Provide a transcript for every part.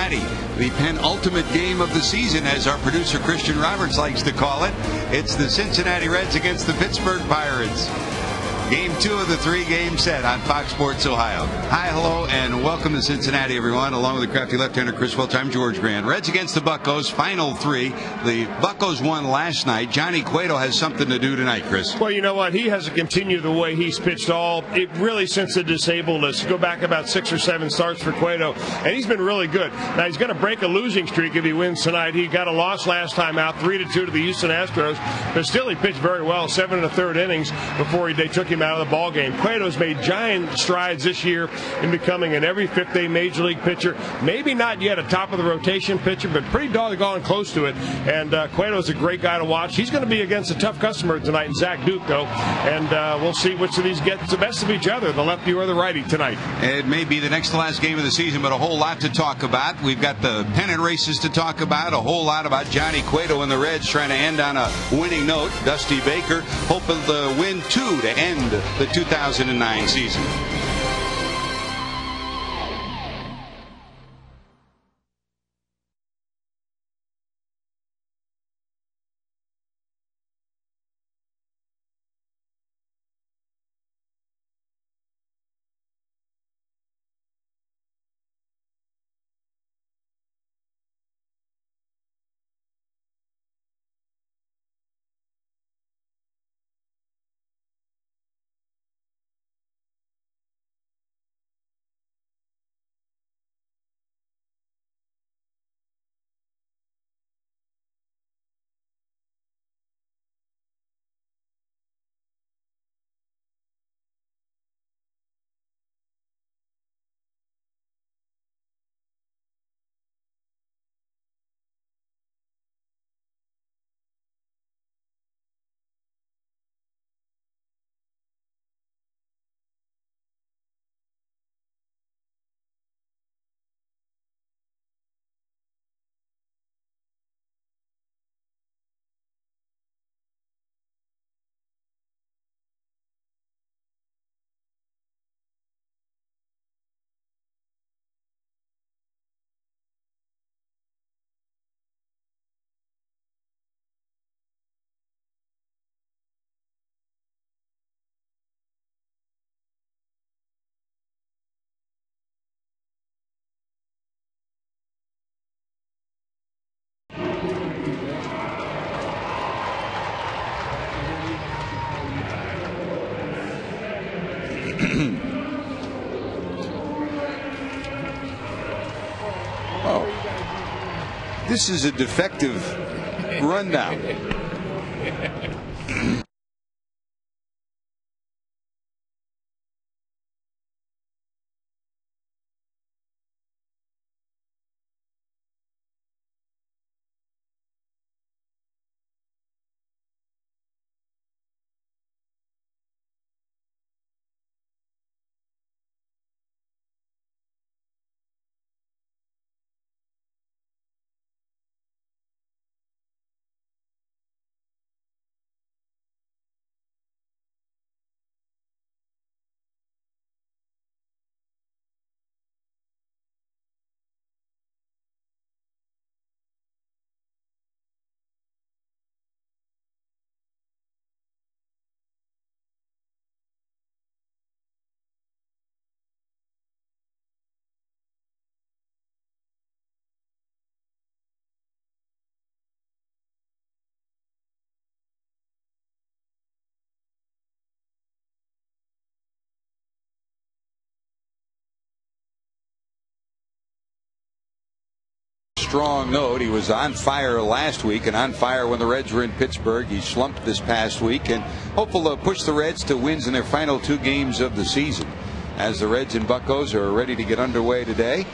Cincinnati. The penultimate game of the season, as our producer Christian Roberts likes to call it. It's the Cincinnati Reds against the Pittsburgh Pirates. Game 2 of the 3-game set on Fox Sports Ohio. Hi, hello, and welcome to Cincinnati, everyone. Along with the crafty left-hander Chris Welch, I'm George Grant. Reds against the Buccos, final 3. The Buccos won last night. Johnny Cueto has something to do tonight, Chris. Well, you know what? He has to continue the way he's pitched really since the disabledness. Go back about 6 or 7 starts for Cueto, and he's been really good. Now, he's going to break a losing streak if he wins tonight. He got a loss last time out, 3-2 to the Houston Astros, but still he pitched very well, 7 1/3 innings before they took him out of the ball game. Cueto's made giant strides this year in becoming an every 5th-day major league pitcher. Maybe not yet a top of the rotation pitcher, but pretty doggone close to it. And Cueto's a great guy to watch. He's going to be against a tough customer tonight, Zach Duke, though. And we'll see which of these gets the best of each other, the lefty or the righty tonight. It may be the next to last game of the season, but a whole lot to talk about. We've got the pennant races to talk about, a whole lot about Johnny Cueto and the Reds trying to end on a winning note. Dusty Baker hoping to win 2 to end the 2009 season. Oh, this is a defective rundown. Strong note. He was on fire last week and on fire when the Reds were in Pittsburgh. He slumped this past week and hopeful to push the Reds to wins in their final 2 games of the season. As the Reds and Buccos are ready to get underway today.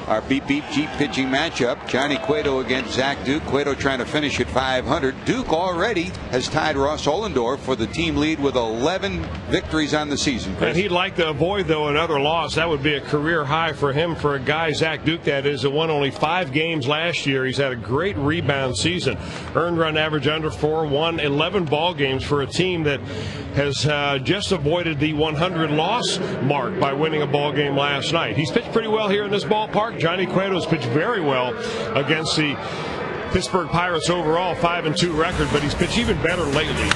Our beep beep Jeep pitching matchup, Johnny Cueto against Zach Duke. Cueto trying to finish at 500. Duke already has tied Ross Ollendorf for the team lead with 11 victories on the season, Chris. And he'd like to avoid, though, another loss. That would be a career high for him, for a guy, Zach Duke, that is, that won only 5 games last year. He's had a great rebound season. Earned run average under 4, won 11 ball games for a team that has just avoided the 100 loss mark by winning a ball game last night. He's pitched pretty well here in this ballpark. Johnny Cueto's pitched very well against the Pittsburgh Pirates overall 5-2 record, but he's pitched even better lately.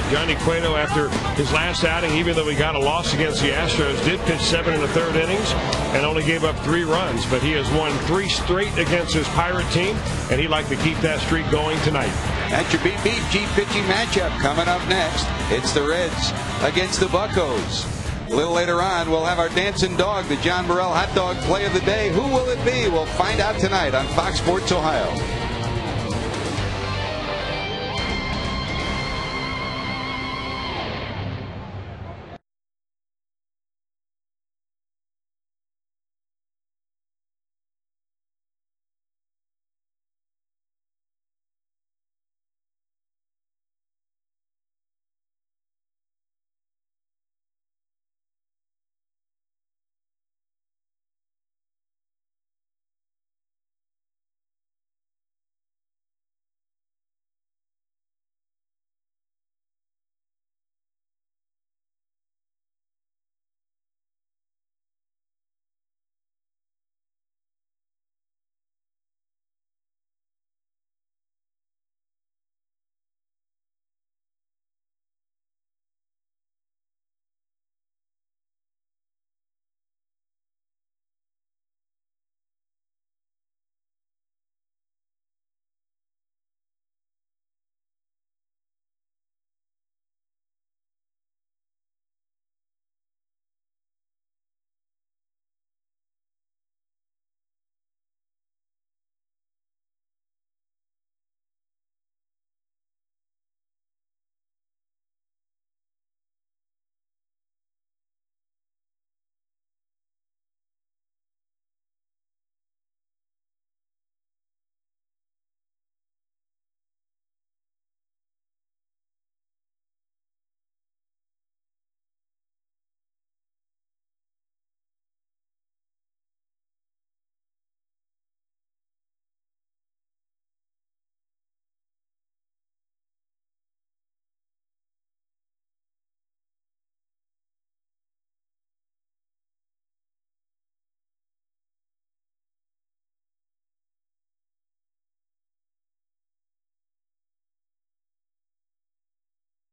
Johnny Cueto, after his last outing, even though he got a loss against the Astros, did pitch 7 1/3 innings and only gave up 3 runs. But he has won 3 straight against his Pirate team, and he'd like to keep that streak going tonight. That's your BBG pitching matchup coming up next. It's the Reds against the Buccos. A little later on, we'll have our dancing dog, the John Burrell Hot Dog Play of the Day. Who will it be? We'll find out tonight on Fox Sports Ohio.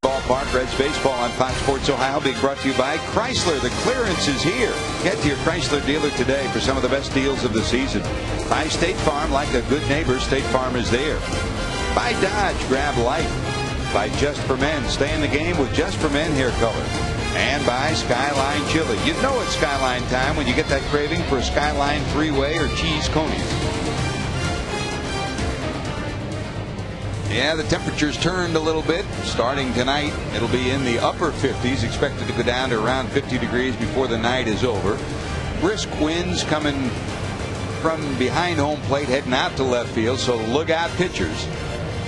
Ballpark. Reds baseball on Fox Sports Ohio, being brought to you by Chrysler. The clearance is here. Get to your Chrysler dealer today for some of the best deals of the season. By State Farm, like a good neighbor, State Farm is there. By Dodge, grab life. By Just for Men, stay in the game with Just for Men hair color. And by Skyline Chili. You know it's Skyline time when you get that craving for a Skyline 3-way or cheese conies. Yeah, the temperature's turned a little bit. Starting tonight, it'll be in the upper 50s, expected to go down to around 50 degrees before the night is over. Brisk winds coming from behind home plate, heading out to left field, so look out, pitchers.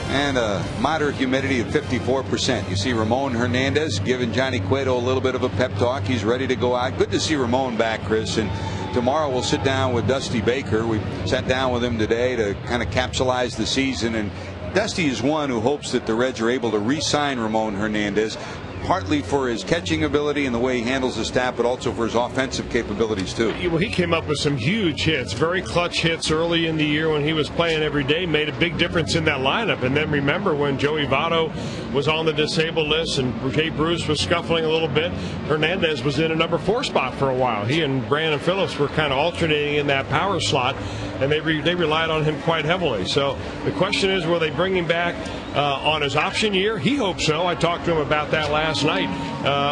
And a moderate humidity of 54%. You see Ramon Hernandez giving Johnny Cueto a little bit of a pep talk. He's ready to go out. Good to see Ramon back, Chris. And tomorrow we'll sit down with Dusty Baker. We sat down with him today to kind of capsulize the season, and Dusty is one who hopes that the Reds are able to re-sign Ramon Hernandez, partly for his catching ability and the way he handles the staff, but also for his offensive capabilities too. Well, he came up with some huge hits, very clutch hits early in the year when he was playing every day, made a big difference in that lineup. And then remember when Joey Votto was on the disabled list and Jay Bruce was scuffling a little bit, Hernandez was in a number 4 spot for a while. He and Brandon Phillips were kind of alternating in that power slot, and they relied on him quite heavily. So the question is, will they bring him back on his option year? He hopes so. I talked to him about that last night.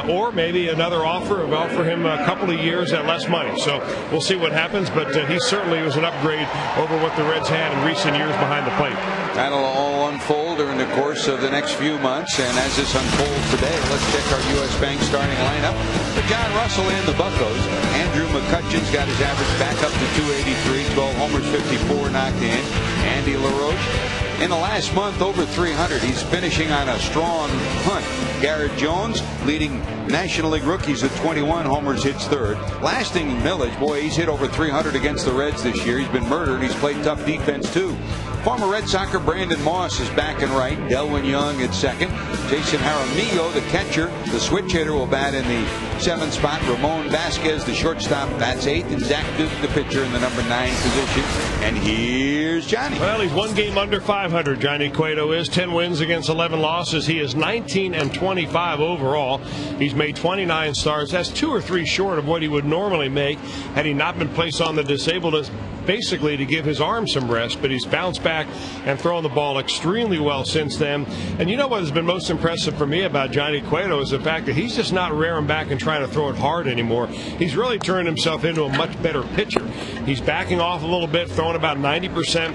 Or maybe another offer him a couple of years at less money. So we'll see what happens, but he certainly was an upgrade over what the Reds had in recent years behind the plate. That'll all unfold during the course of the next few months, and as this unfolds today, let's check our U.S. Bank starting lineup. For John Russell and the Buccos, Andrew McCutcheon's got his average back up to 283, 12 homers, 54 knocked in. Andy LaRoche, in the last month, over 300. He's finishing on a strong hunt. Garrett Jones, leading National League rookies at 21 homers, hits third. Lasting Millage, boy, he's hit over 300 against the Reds this year. He's been murdered. He's played tough defense too. Former Red Soxer Brandon Moss is back and right. Delwyn Young at second. Jason Jaramillo, the catcher, the switch hitter, will bat in the 7th spot. Ramon Vasquez, the shortstop, bats 8th, and Zach Duke, the pitcher, in the number 9 position. And here's Johnny. Well, he's one game under 500. Johnny Cueto is 10 wins against 11 losses. He is 19-25 overall. He's made 29 starts. That's 2 or 3 short of what he would normally make had he not been placed on the disabled list, basically to give his arm some rest. But he's bounced back and thrown the ball extremely well since then. And you know what has been most impressive for me about Johnny Cueto is the fact that he's just not rearing back and trying to throw it hard anymore. He's really turned himself into a much better pitcher. He's backing off a little bit, throwing about 90%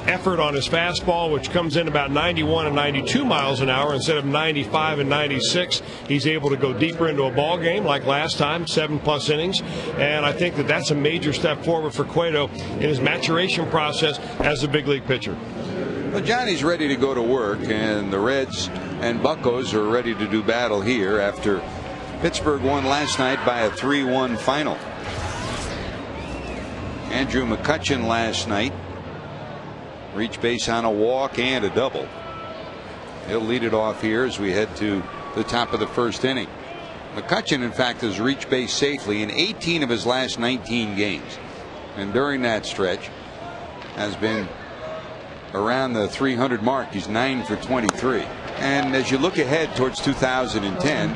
effort on his fastball, which comes in about 91 and 92 miles an hour instead of 95 and 96. He's able to go deeper into a ball game like last time, 7+ innings, and I think that that's a major step forward for Cueto in his maturation process as a big league pitcher. Well, Johnny's ready to go to work, and the Reds and Buccos are ready to do battle here after Pittsburgh won last night by a 3-1 final. Andrew McCutchen last night reached base on a walk and a double. He'll lead it off here as we head to the top of the first inning. McCutchen, in fact, has reached base safely in 18 of his last 19 games, and during that stretch has been around the 300 mark. He's 9 for 23. And as you look ahead towards 2010,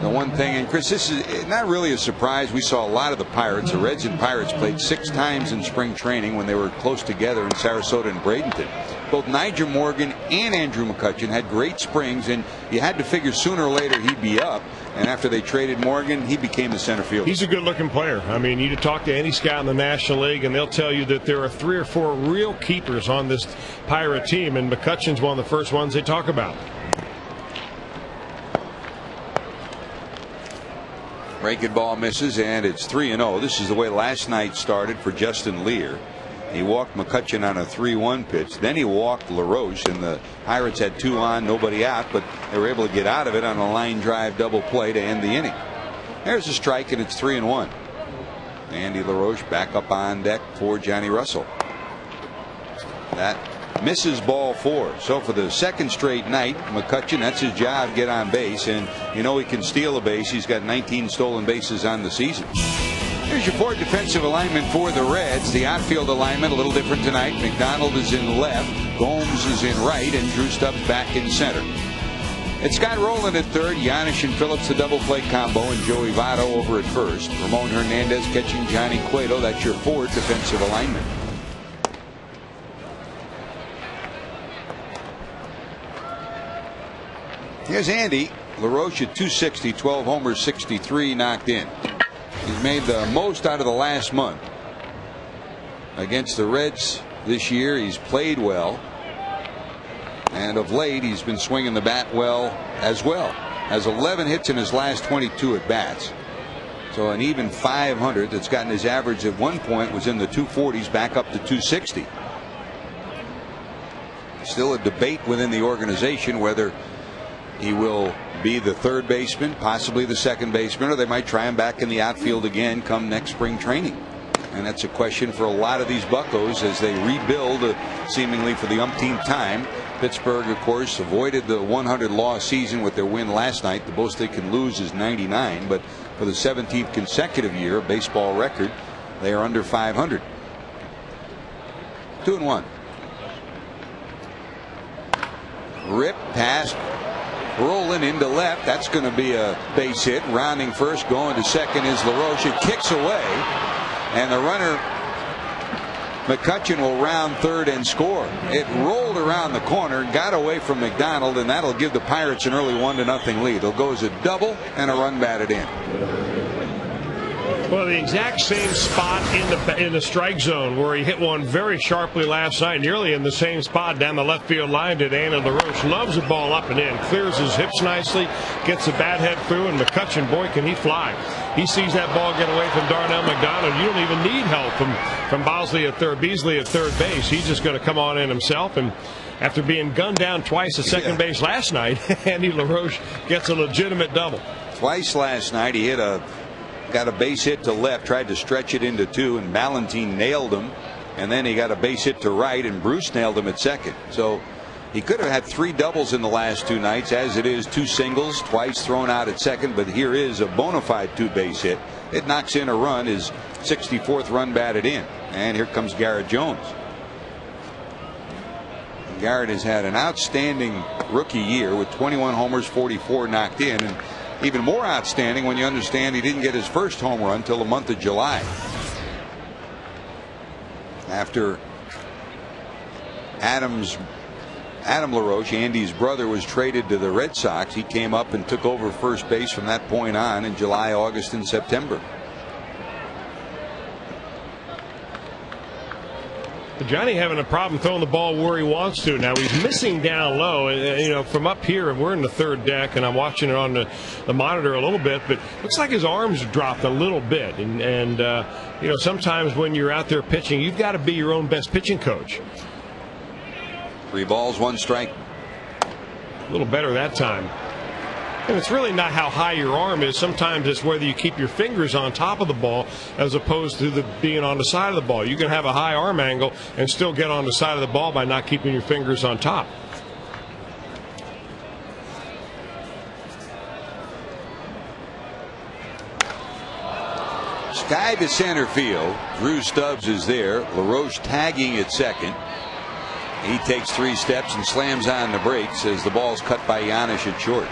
the one thing, and Chris, this is not really a surprise. We saw a lot of the Pirates. The Reds and Pirates played 6 times in spring training when they were close together in Sarasota and Bradenton. Both Nyjer Morgan and Andrew McCutchen had great springs, and you had to figure sooner or later he'd be up. And after they traded Morgan, he became the center fielder. He's a good-looking player. I mean, you talk to any scout in the National League, and they'll tell you that there are 3 or 4 real keepers on this Pirate team, and McCutchen's one of the first ones they talk about. Breaking ball misses, and it's 3-0. This is the way last night started for Justin Lear. He walked McCutchen on a 3-1 pitch. Then he walked LaRoche, and the Pirates had 2 on, nobody out, but they were able to get out of it on a line drive double play to end the inning. There's a strike, and it's 3-1. Andy LaRoche back up on deck for Johnny Russell. That misses ball 4. So for the second straight night, McCutchen, that's his job, get on base, and you know he can steal a base. He's got 19 stolen bases on the season. Here's your 4 defensive alignment for the Reds. The outfield alignment a little different tonight. McDonald is in left, Gomes is in right, and Drew Stubbs back in center. It's Scott Rowland at third, Giannis and Phillips the double play combo, and Joey Votto over at first. Ramon Hernandez catching Johnny Cueto. That's your 4 defensive alignment. Here's Andy LaRoche at 260, 12 homers, 63 knocked in. He's made the most out of the last month. Against the Reds this year, he's played well. And of late, he's been swinging the bat well as well. Has 11 hits in his last 22 at bats. So an even 500 that's gotten his average at one point was in the 240s, back up to 260. Still a debate within the organization whether he will be the third baseman, possibly the second baseman, or they might try him back in the outfield again come next spring training. And that's a question for a lot of these Buccos as they rebuild seemingly for the umpteenth time. Pittsburgh, of course, avoided the 100-loss season with their win last night. The most they can lose is 99, but for the 17th consecutive year, baseball record, they are under 500. 2-1. Rip past, rolling into left. That's going to be a base hit. Rounding first, going to second is LaRoche. It kicks away, and the runner McCutchen will round third and score. It rolled around the corner, got away from McDonald, and that'll give the Pirates an early 1-0 lead. It'll go as a double and a run batted in. Well, the exact same spot in the strike zone where he hit one very sharply last night, nearly in the same spot down the left field line did Andy LaRoche. Loves the ball up and in, clears his hips nicely, gets the bat head through, and McCutchen, boy, can he fly. He sees that ball get away from Darnell McDonald. You don't even need help from Beasley at third base. He's just going to come on in himself, and after being gunned down twice at second base last night, Andy LaRoche gets a legitimate double. Twice last night he got a base hit to left, tried to stretch it into 2, and Ballantine nailed him, and then he got a base hit to right, and Bruce nailed him at second. So He could have had 3 doubles in the last 2 nights. As it is, 2 singles, twice thrown out at second. But here is a bona fide 2-base hit. It knocks in a run, his 64th run batted in. And here comes Garrett Jones. Garrett has had an outstanding rookie year with 21 homers, 44 knocked in. And even more outstanding when you understand he didn't get his first home run until the month of July. After Adam LaRoche, Andy's brother, was traded to the Red Sox, he came up and took over first base from that point on in July, August, and September. Johnny having a problem throwing the ball where he wants to. Now he's missing down low, and from up here, and we're in the third deck, and I'm watching it on the monitor a little bit, but looks like his arms dropped a little bit. And sometimes when you're out there pitching, you've got to be your own best pitching coach. 3 balls, 1 strike. A little better that time. And it's really not how high your arm is. Sometimes it's whether you keep your fingers on top of the ball as opposed to being on the side of the ball. You can have a high arm angle and still get on the side of the ball by not keeping your fingers on top. Sky to center field. Drew Stubbs is there. LaRoche tagging at second. He takes 3 steps and slams on the brakes as the ball's cut by Giannis at short.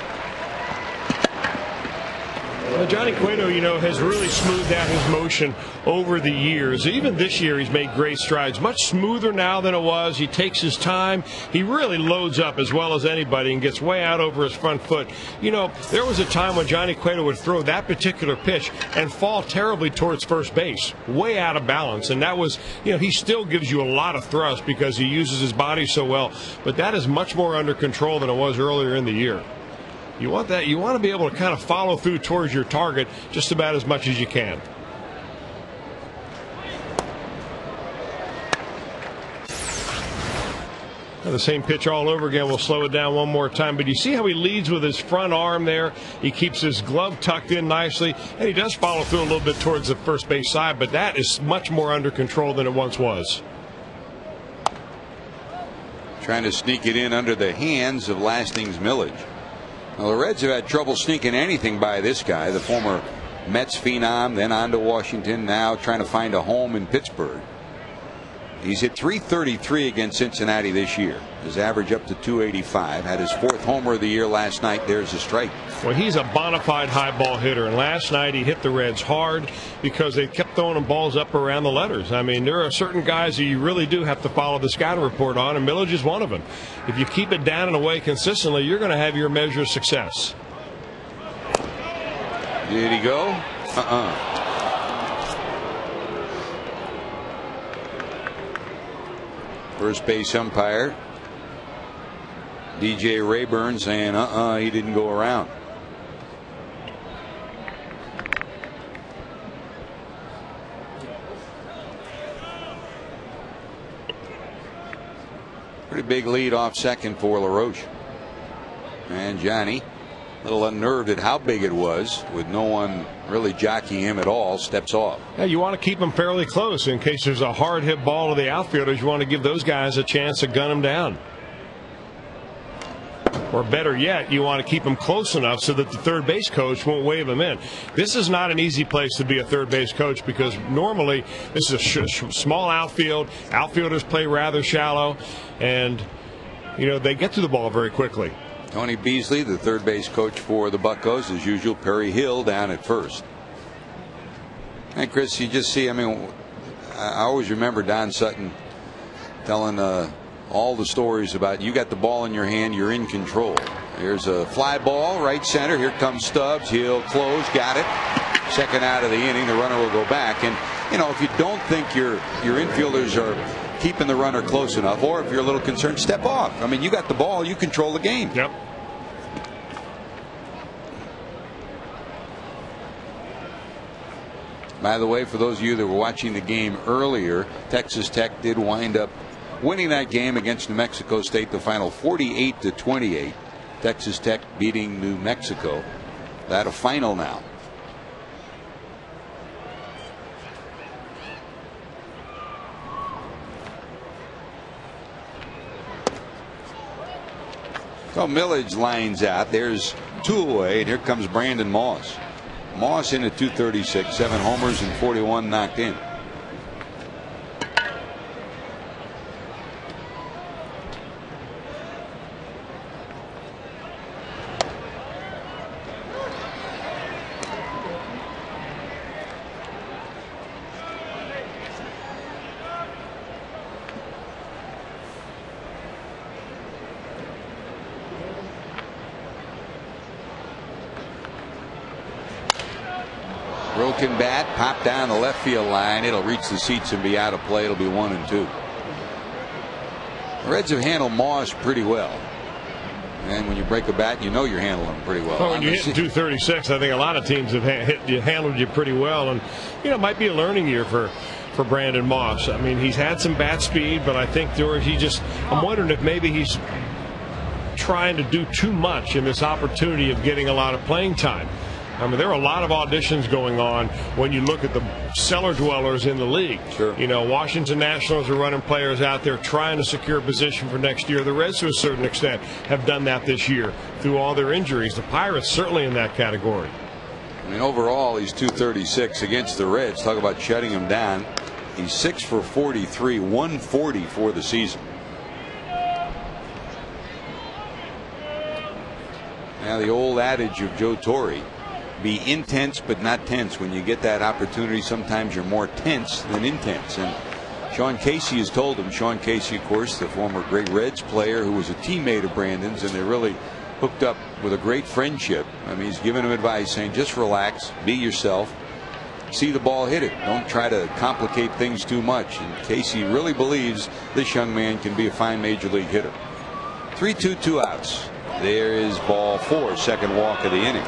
Well, Johnny Cueto, has really smoothed out his motion over the years. Even this year, he's made great strides. Much smoother now than it was. He takes his time. He really loads up as well as anybody and gets way out over his front foot. There was a time when Johnny Cueto would throw that particular pitch and fall terribly towards first base, way out of balance. And that was, he still gives you a lot of thrust because he uses his body so well. But that is much more under control than it was earlier in the year. You want that. You want to be able to kind of follow through towards your target just about as much as you can. Now the same pitch all over again. We'll slow it down one more time. But you see how he leads with his front arm there. He keeps his glove tucked in nicely. And he does follow through a little bit towards the first base side. But that is much more under control than it once was. Trying to sneak it in under the hands of Lasting's Millage. Well, the Reds have had trouble sneaking anything by this guy, the former Mets phenom, then on to Washington, now trying to find a home in Pittsburgh. He's hit .333 against Cincinnati this year. His average up to .285. Had his 4th homer of the year last night. There's a strike. Well, he's a bona fide high ball hitter, and last night he hit the Reds hard because they kept throwing them balls up around the letters. I mean, there are certain guys that you really do have to follow the scouting report on, and Millage is one of them. If you keep it down and away consistently, you're going to have your measure of success. Did he go? First base umpire DJ Rayburn saying he didn't go around. Pretty big lead off second for LaRoche. And Johnny, a little unnerved at how big it was with no one really jockeying him at all, steps off. Yeah, you want to keep them fairly close in case there's a hard hit ball to the outfielders. You want to give those guys a chance to gun them down. Or better yet, you want to keep them close enough so that the third base coach won't wave them in. This is not an easy place to be a third base coach because normally this is a small outfield. Outfielders play rather shallow, and they get to the ball very quickly. Tony Beasley, the third base coach for the Buccos, as usual. Perry Hill down at first. And Chris, you just see, I always remember Don Sutton telling all the stories about you got the ball in your hand, you're in control. Here's a fly ball, right center. Here comes Stubbs. He'll close. Got it. Second out of the inning. The runner will go back. And if you don't think your infielders are keeping the runner close enough, or if you're a little concerned, step off. You got the ball, you control the game. Yep. By the way, for those of you that were watching the game earlier, Texas Tech did wind up winning that game against New Mexico State, the final 48-28. Texas Tech beating New Mexico. That a final now. So Millage lines out. There's 2 away, and here comes Brandon Moss. Moss in at 236, 7 homers and 41 knocked in. Broken bat, popped down the left field line. It'll reach the seats and be out of play. It'll be 1-2. The Reds have handled Moss pretty well. And when you break a bat, you know you're handling him pretty well. Well, when you hit 236, I think a lot of teams have handled you pretty well. And, you know, it might be a learning year for Brandon Moss. I mean, he's had some bat speed, but I think I'm wondering if maybe he's trying to do too much in this opportunity of getting a lot of playing time. I mean, there are a lot of auditions going on when you look at the cellar dwellers in the league. Sure. You know, Washington Nationals are running players out there trying to secure a position for next year. The Reds, to a certain extent, have done that this year through all their injuries. The Pirates certainly in that category. I mean, overall, he's 236 against the Reds. Talk about shutting him down. He's 6 for 43, 140 for the season. Now, the old adage of Joe Torre, be intense but not tense. When you get that opportunity, sometimes you're more tense than intense. And Sean Casey has told him. Sean Casey, of course, the former great Reds player who was a teammate of Brandon's, and they really hooked up with a great friendship. I mean, he's giving him advice saying just relax, be yourself, see the ball, hit it. Don't try to complicate things too much. And Casey really believes this young man can be a fine major league hitter. 3-2, 2 outs. There is ball 4, second walk of the inning.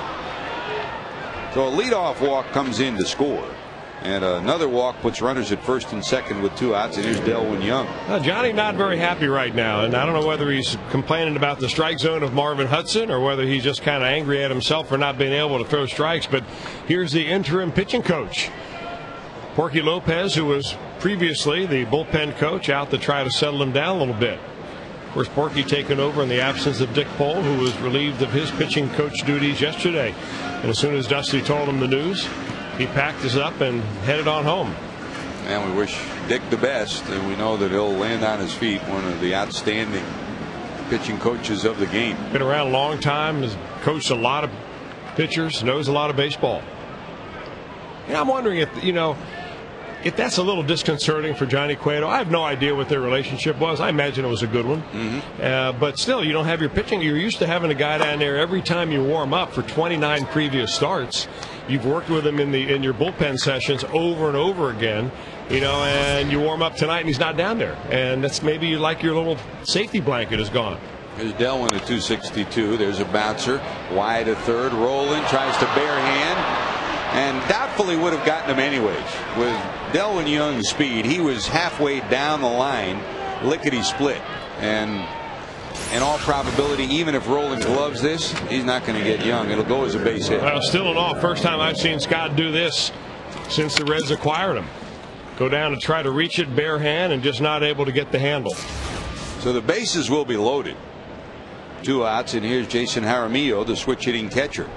So a leadoff walk comes in to score, and another walk puts runners at first and second with 2 outs, and here's Delwyn Young. Johnny not very happy right now, and I don't know whether he's complaining about the strike zone of Marvin Hudson or whether he's just kind of angry at himself for not being able to throw strikes. But here's the interim pitching coach, Porky Lopez, who was previously the bullpen coach, out to try to settle him down a little bit. Of course, Porky taken over in the absence of Dick Pohl, who was relieved of his pitching coach duties yesterday. And as soon as Dusty told him the news, he packed his up and headed on home. And we wish Dick the best, and we know that he'll land on his feet, one of the outstanding pitching coaches of the game. Been around a long time, has coached a lot of pitchers, knows a lot of baseball. And I'm wondering if that's a little disconcerting for Johnny Cueto. I have no idea what their relationship was. I imagine it was a good one. But still, you don't have your pitching. You're used to having a guy down there every time you warm up for 29 previous starts. You've worked with him in your bullpen sessions over and over again, and you warm up tonight and he's not down there. And that's maybe like your little safety blanket is gone. Here's Delwyn at 262. There's a bouncer. Wide to third. Rolling. Tries to bare hand. And doubtfully would have gotten him anyways. With Delwyn Young's speed, he was halfway down the line, lickety split. And in all probability, even if Rolling gloves this, he's not going to get Young. It'll go as a base hit. Well, still in all, first time I've seen Scott do this since the Reds acquired him. Go down and try to reach it bare hand and just not able to get the handle. So the bases will be loaded. 2 outs, and here's Jason Jaramillo, the switch hitting catcher.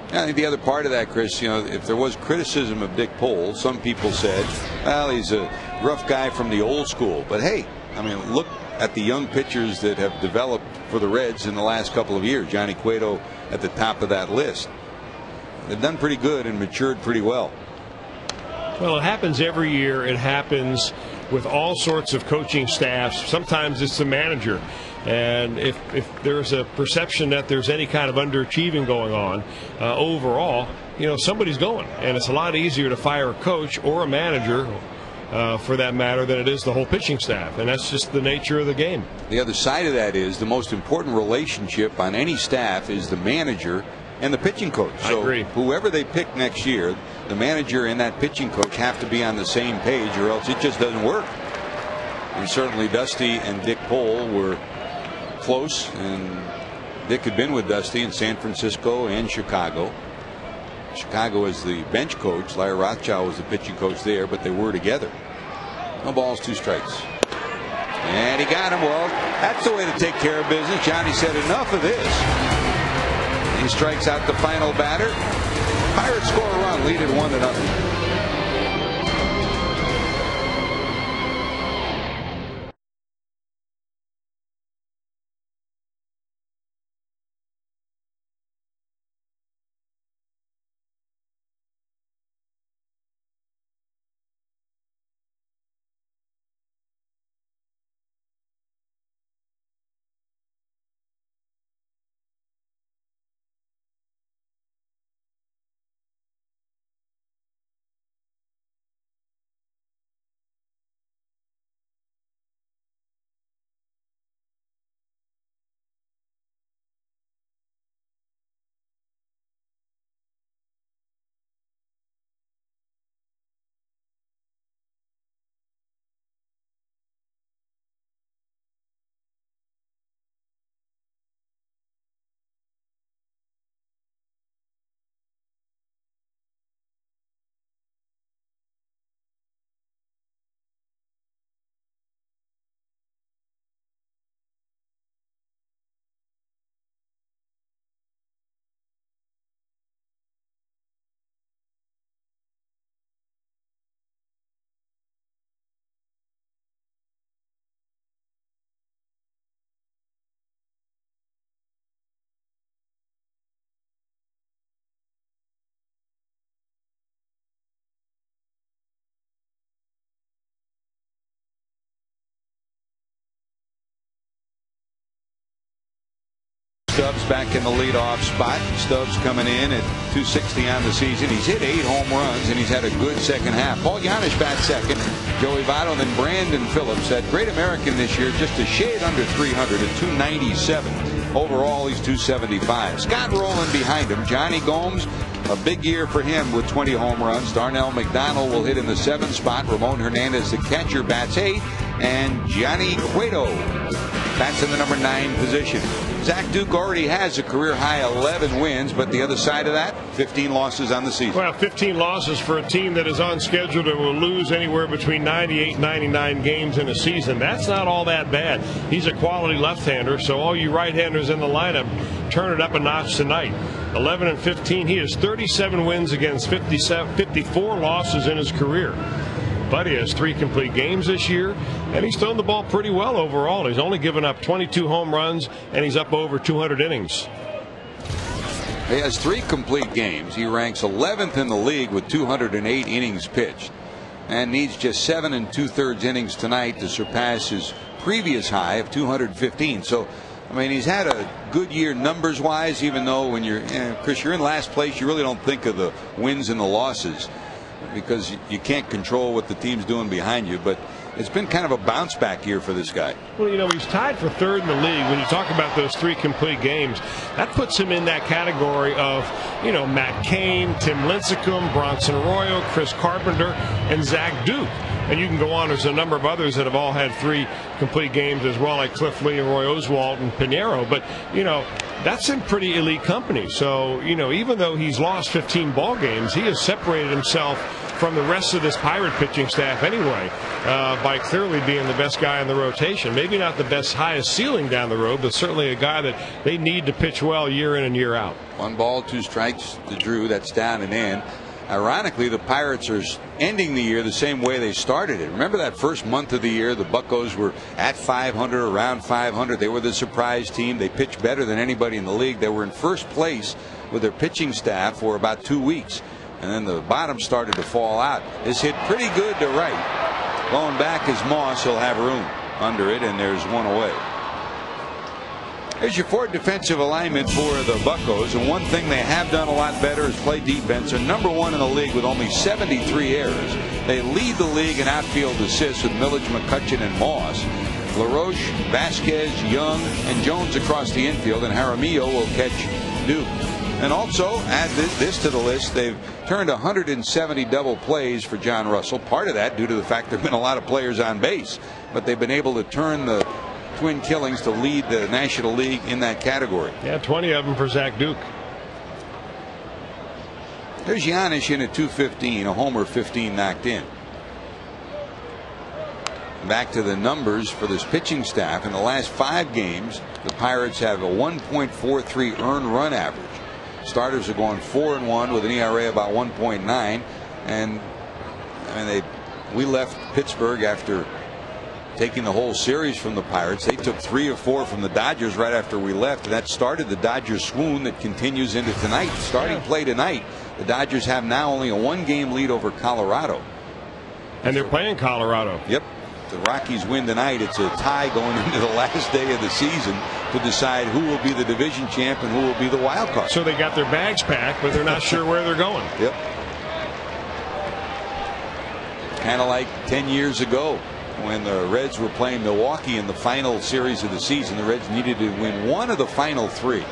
I think the other part of that, Chris, if there was criticism of Dick Pohl, some people said, well, he's a rough guy from the old school. But hey, I mean, look at the young pitchers that have developed for the Reds in the last couple of years. Johnny Cueto at the top of that list. They've done pretty good and matured pretty well. Well, it happens every year. It happens with all sorts of coaching staffs. Sometimes it's the manager. And if there's a perception that there's any kind of underachieving going on overall, somebody's going. And it's a lot easier to fire a coach or a manager, for that matter, than it is the whole pitching staff. And that's just the nature of the game. The other side of that is the most important relationship on any staff is the manager and the pitching coach. I agree. Whoever they pick next year, the manager and that pitching coach have to be on the same page, or else it just doesn't work. And certainly Dusty and Dick Pohl were close, and Dick had been with Dusty in San Francisco and Chicago. Chicago as the bench coach. Larry Rothschild was the pitching coach there, but they were together. No balls, 2 strikes. And he got him. Well, that's the way to take care of business. Johnny said enough of this. He strikes out the final batter. Pirates score a run, lead it 1-0. Stubbs back in the leadoff spot. Stubbs coming in at 260 on the season. He's hit 8 home runs and he's had a good second half. Paul Janisch bats second. Joey Votto, then Brandon Phillips. That Great American this year, just a shade under 300 at 297. Overall, he's 275. Scott Rowland behind him. Johnny Gomes, a big year for him with 20 home runs. Darnell McDonald will hit in the 7th spot. Ramon Hernandez, the catcher, bats 8. And Johnny Cueto bats in the number 9 position. Zach Duke already has a career high 11 wins, but the other side of that, 15 losses on the season. Well, 15 losses for a team that is on schedule to lose anywhere between 98 and 99 games in a season. That's not all that bad. He's a quality left-hander, so all you right-handers in the lineup, turn it up a notch tonight. 11 and 15. He has 37 wins against 54 losses in his career. But he has 3 complete games this year, and he's thrown the ball pretty well overall. He's only given up 22 home runs, and he's up over 200 innings. He has 3 complete games. He ranks 11th in the league with 208 innings pitched, and needs just 7 2/3 innings tonight to surpass his previous high of 215. So, I mean, he's had a good year numbers wise, even though when you're, Chris, you're in last place, you really don't think of the wins and the losses, because you can't control what the team's doing behind you. But it's been kind of a bounce back year for this guy. Well, you know, he's tied for 3rd in the league. When you talk about those 3 complete games, that puts him in that category of, you know, Matt Cain, Tim Lincecum, Bronson Arroyo, Chris Carpenter, and Zach Duke. And you can go on. There's a number of others that have all had 3 complete games as well, like Cliff Lee and Roy Oswalt and Pinheiro. But, you know, that's in pretty elite company. So, you know, even though he's lost 15 ball games, he has separated himself from the rest of this Pirate pitching staff anyway, by clearly being the best guy in the rotation. Maybe not the best, highest ceiling down the road, but certainly a guy that they need to pitch well year in and year out. 1 ball, 2 strikes to Drew. That's down and in. Ironically, the Pirates are ending the year the same way they started it. Remember that first month of the year, the Buccos were at 500, around 500. They were the surprise team. They pitched better than anybody in the league. They were in first place with their pitching staff for about 2 weeks. And then the bottom started to fall out. This hit pretty good to right. Going back is Moss. He'll have room under it, and there's 1 away. Here's your 4 defensive alignment for the Buccos, and one thing they have done a lot better is play defense. They're number 1 in the league with only 73 errors. They lead the league in outfield assists with Millage, McCutcheon, and Moss. LaRoche, Vasquez, Young, and Jones across the infield, and Jaramillo will catch Duke. And also add this to the list. They've turned 170 double plays for John Russell. Part of that due to the fact there have been a lot of players on base, but they've been able to turn the twin killings to lead the National League in that category. Yeah, 20 of them for Zach Duke. There's Janisch in at 215, a homer, 15 knocked in. back to the numbers for this pitching staff. In the last 5 games, the Pirates have a 1.43 earned run average. Starters are going 4-1 with an ERA about 1.9, and we left Pittsburgh after taking the whole series from the Pirates. They took 3 or 4 from the Dodgers right after we left, and that started the Dodgers swoon that continues into tonight. Starting play tonight, the Dodgers have now only a 1-game lead over Colorado. And they're playing Colorado. Yep. The Rockies win tonight. It's a tie going into the last day of the season to decide who will be the division champ and who will be the wild card. So they got their bags packed, but they're not sure where they're going. Yep. Kind of like 10 years ago when the Reds were playing Milwaukee in the final series of the season. The Reds needed to win one of the final 3.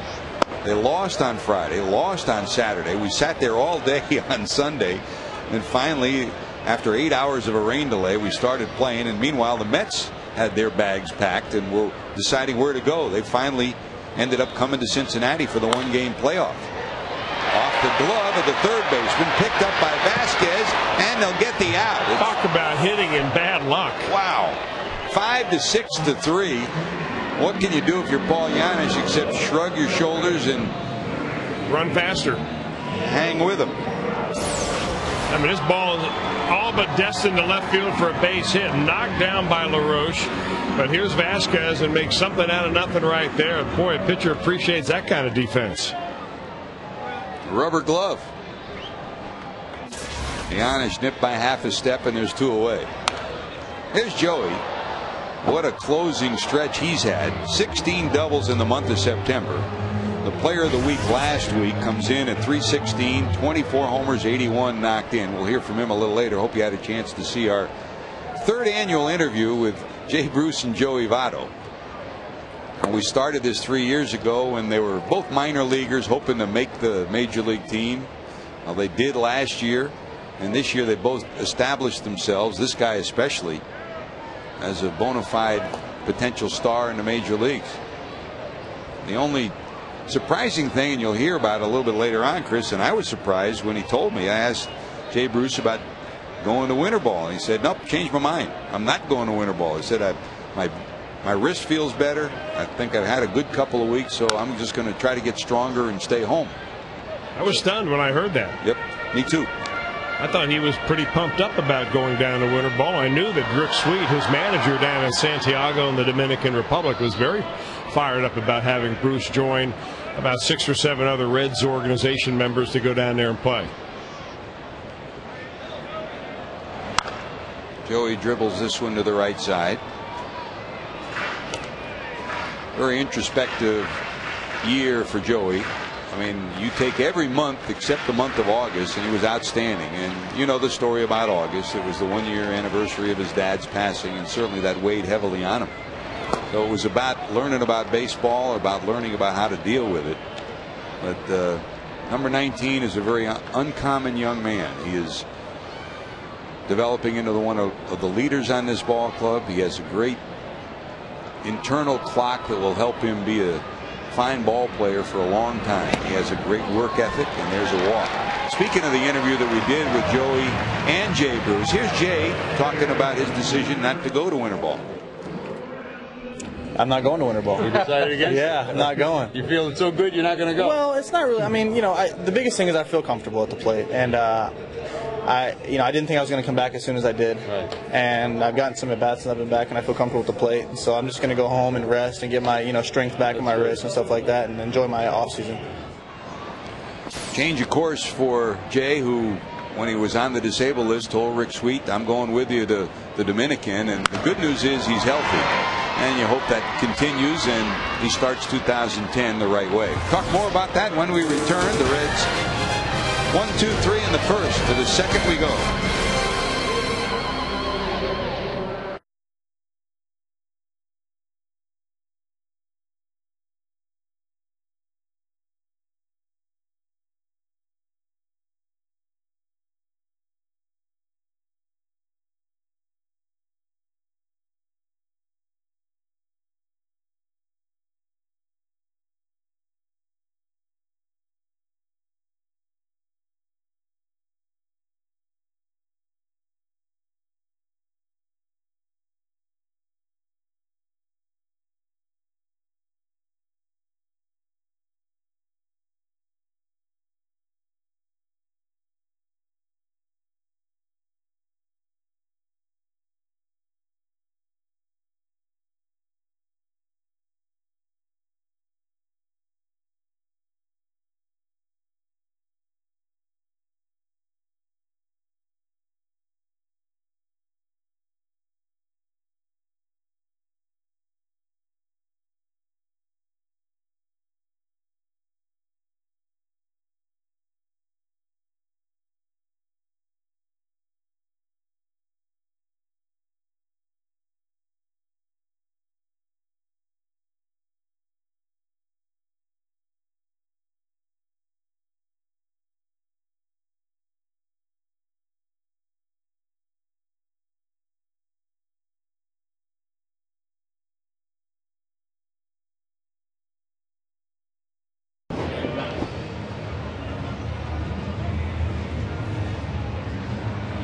They lost on Friday, lost on Saturday. We sat there all day on Sunday, and finally, after 8 hours of a rain delay, we started playing. And meanwhile, the Mets had their bags packed and were deciding where to go. They finally ended up coming to Cincinnati for the 1-game playoff. Off the glove of the third baseman, picked up by Vasquez, and they'll get the out. Talk about hitting in bad luck. Wow. 5-6-3. What can you do if you're Paul Yanis except shrug your shoulders and run faster, hang with him? I mean, this ball is all but destined to left field for a base hit, knocked down by LaRoche. But here's Vasquez and makes something out of nothing right there. Boy, a pitcher appreciates that kind of defense. Rubber glove. Giannis nipped by half a step, and there's 2 away. Here's Joey. What a closing stretch he's had. 16 doubles in the month of September. The player of the week last week comes in at .316, 24 homers, 81 knocked in. We'll hear from him a little later. Hope you had a chance to see our 3rd annual interview with Jay Bruce and Joey Votto. And we started this 3 years ago when they were both minor leaguers hoping to make the major league team. Well, they did last year, and this year they both established themselves, this guy especially, as a bona fide potential star in the major leagues. The only surprising thing, and you'll hear about it a little bit later on, Chris, and I was surprised when he told me. I asked Jay Bruce about going to winter ball, and he said, nope, changed my mind. I'm not going to winter ball. He said, my wrist feels better. I think I've had a good couple of weeks, so I'm just going to try to get stronger and stay home. I was stunned when I heard that. Yep, me too. I thought he was pretty pumped up about going down to winter ball. I knew that Rick Sweet, his manager down in Santiago in the Dominican Republic, was very fired up about having Bruce join about 6 or 7 other Reds organization members to go down there and play. Joey dribbles this one to the right side. Very introspective year for Joey. I mean, you take every month except the month of August, and he was outstanding. And you know the story about August. It was the 1-year anniversary of his dad's passing, and certainly that weighed heavily on him. So it was about learning about baseball, about learning about how to deal with it. But number 19 is a very uncommon young man. He is developing into one of the leaders on this ball club. He has a great internal clock that will help him be a fine ball player for a long time. He has a great work ethic, and there's a walk. Speaking of the interview that we did with Joey and Jay Bruce, here's Jay talking about his decision not to go to winter ball. I'm not going to winter ball. You decided against it? Yeah, I'm not going. You feeling so good you're not going to go? Well, it's not really. I mean, you know, the biggest thing is I feel comfortable at the plate, and I didn't think I was going to come back as soon as I did. Right. And I've gotten some at bats since I've been back, and I feel comfortable with the plate. So I'm just going to go home and rest and get my strength back in my wrist and stuff like that, and enjoy my off season. Change of course for Jay, who, when he was on the disabled list, told Rick Sweet, I'm going with you to the Dominican. And the good news is he's healthy. And you hope that continues and he starts 2010 the right way. Talk more about that when we return. The Reds 1-2-3 in the first. To the second we go.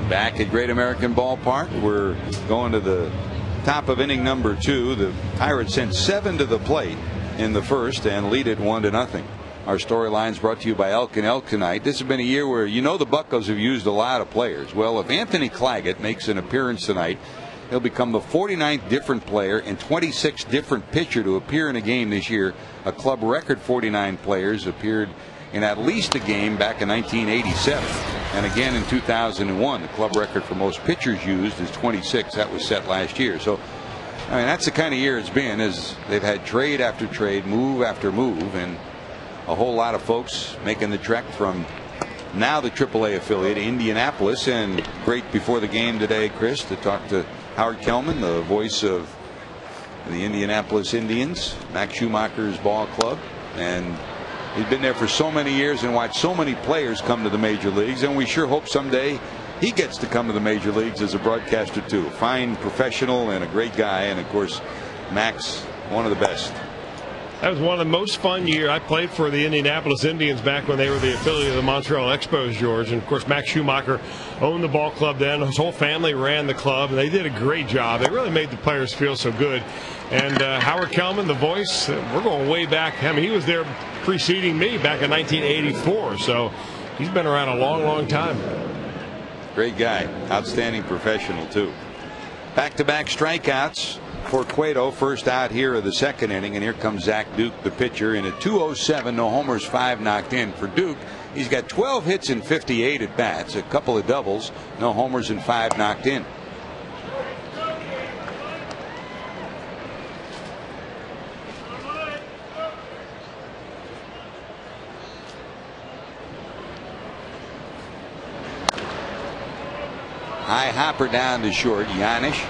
Back at Great American Ballpark, we're going to the top of inning number 2. The Pirates sent 7 to the plate in the first and lead it 1-0. Our storyline's brought to you by Elkin Elk tonight. This has been a year where the Buccos have used a lot of players. Well, if Anthony Claggett makes an appearance tonight, he'll become the 49th different player and 26th different pitcher to appear in a game this year. A club record 49 players appeared in at least a game back in 1987 and again in 2001. The club record for most pitchers used is 26. That was set last year. So I mean, that's the kind of year it's been, as they've had trade after trade, move after move, and a whole lot of folks making the trek from now the AAA affiliate Indianapolis. And great before the game today, Chris, to talk to Howard Kellman, the voice of the Indianapolis Indians, Max Schumacher's ball club, and he's been there for so many years and watched so many players come to the major leagues, and we sure hope someday he gets to come to the major leagues as a broadcaster too. Fine professional and a great guy, and of course Max, one of the best. That was one of the most fun years. I played for the Indianapolis Indians back when they were the affiliate of the Montreal Expos, George. And, of course, Max Schumacher owned the ball club then. His whole family ran the club, and they did a great job. They really made the players feel so good. And Howard Kellman, the voice, we're going way back. I mean, he was there preceding me back in 1984. So he's been around a long, long time. Great guy. Outstanding professional, too. Back-to-back strikeouts for Cueto. First out here of the second inning, and here comes Zach Duke, the pitcher, in a 207, no homers, 5 knocked in. For Duke, he's got 12 hits and 58 at bats, a couple of doubles, no homers, and 5 knocked in. High hopper down to short. Yanish.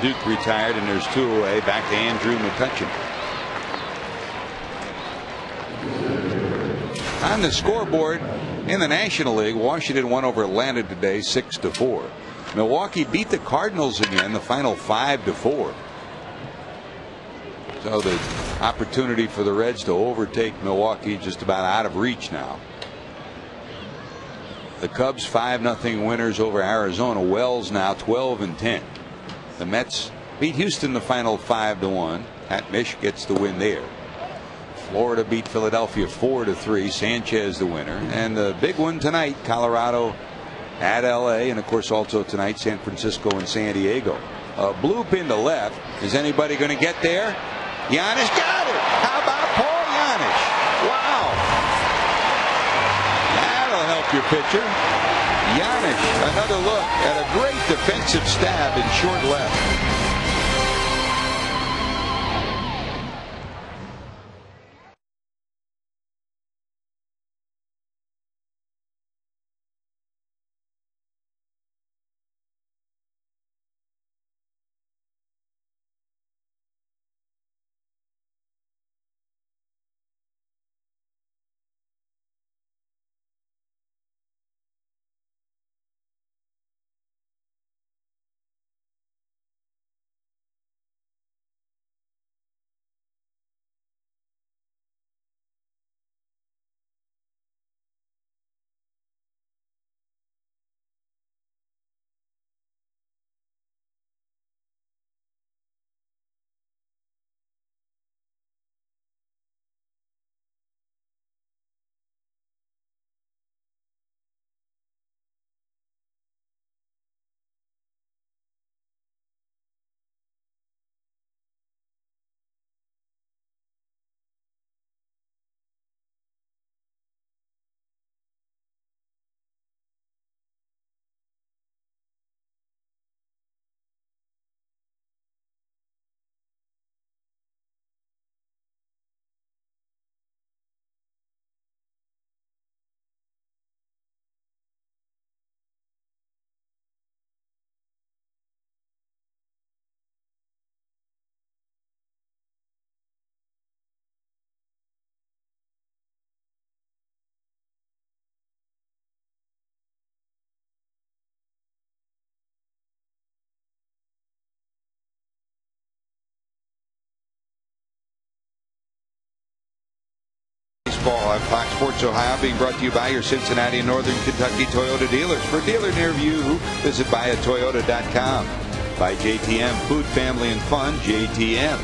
Duke retired, and there's 2 away. Back to Andrew McCutcheon. On the scoreboard in the National League, Washington won over Atlanta today 6-4. Milwaukee beat the Cardinals again, the final 5-4. So the opportunity for the Reds to overtake Milwaukee just about out of reach now. The Cubs 5-0 winners over Arizona. Wells now 12-10. The Mets beat Houston the final 5-1. Pat Mish gets the win there. Florida beat Philadelphia 4-3. Sanchez the winner. And the big one tonight, Colorado at LA, and of course also tonight San Francisco and San Diego. A bloop into left. Is anybody going to get there? Giannis got it. How about Paul Giannis? Wow. That'll help your pitcher. Giannis, another look at a great defensive stab in short left. Baseball on Fox Sports Ohio, being brought to you by your Cincinnati and Northern Kentucky Toyota dealers. For a dealer near you, visit buyatoyota.com. By JTM, food, family, and fun, JTM.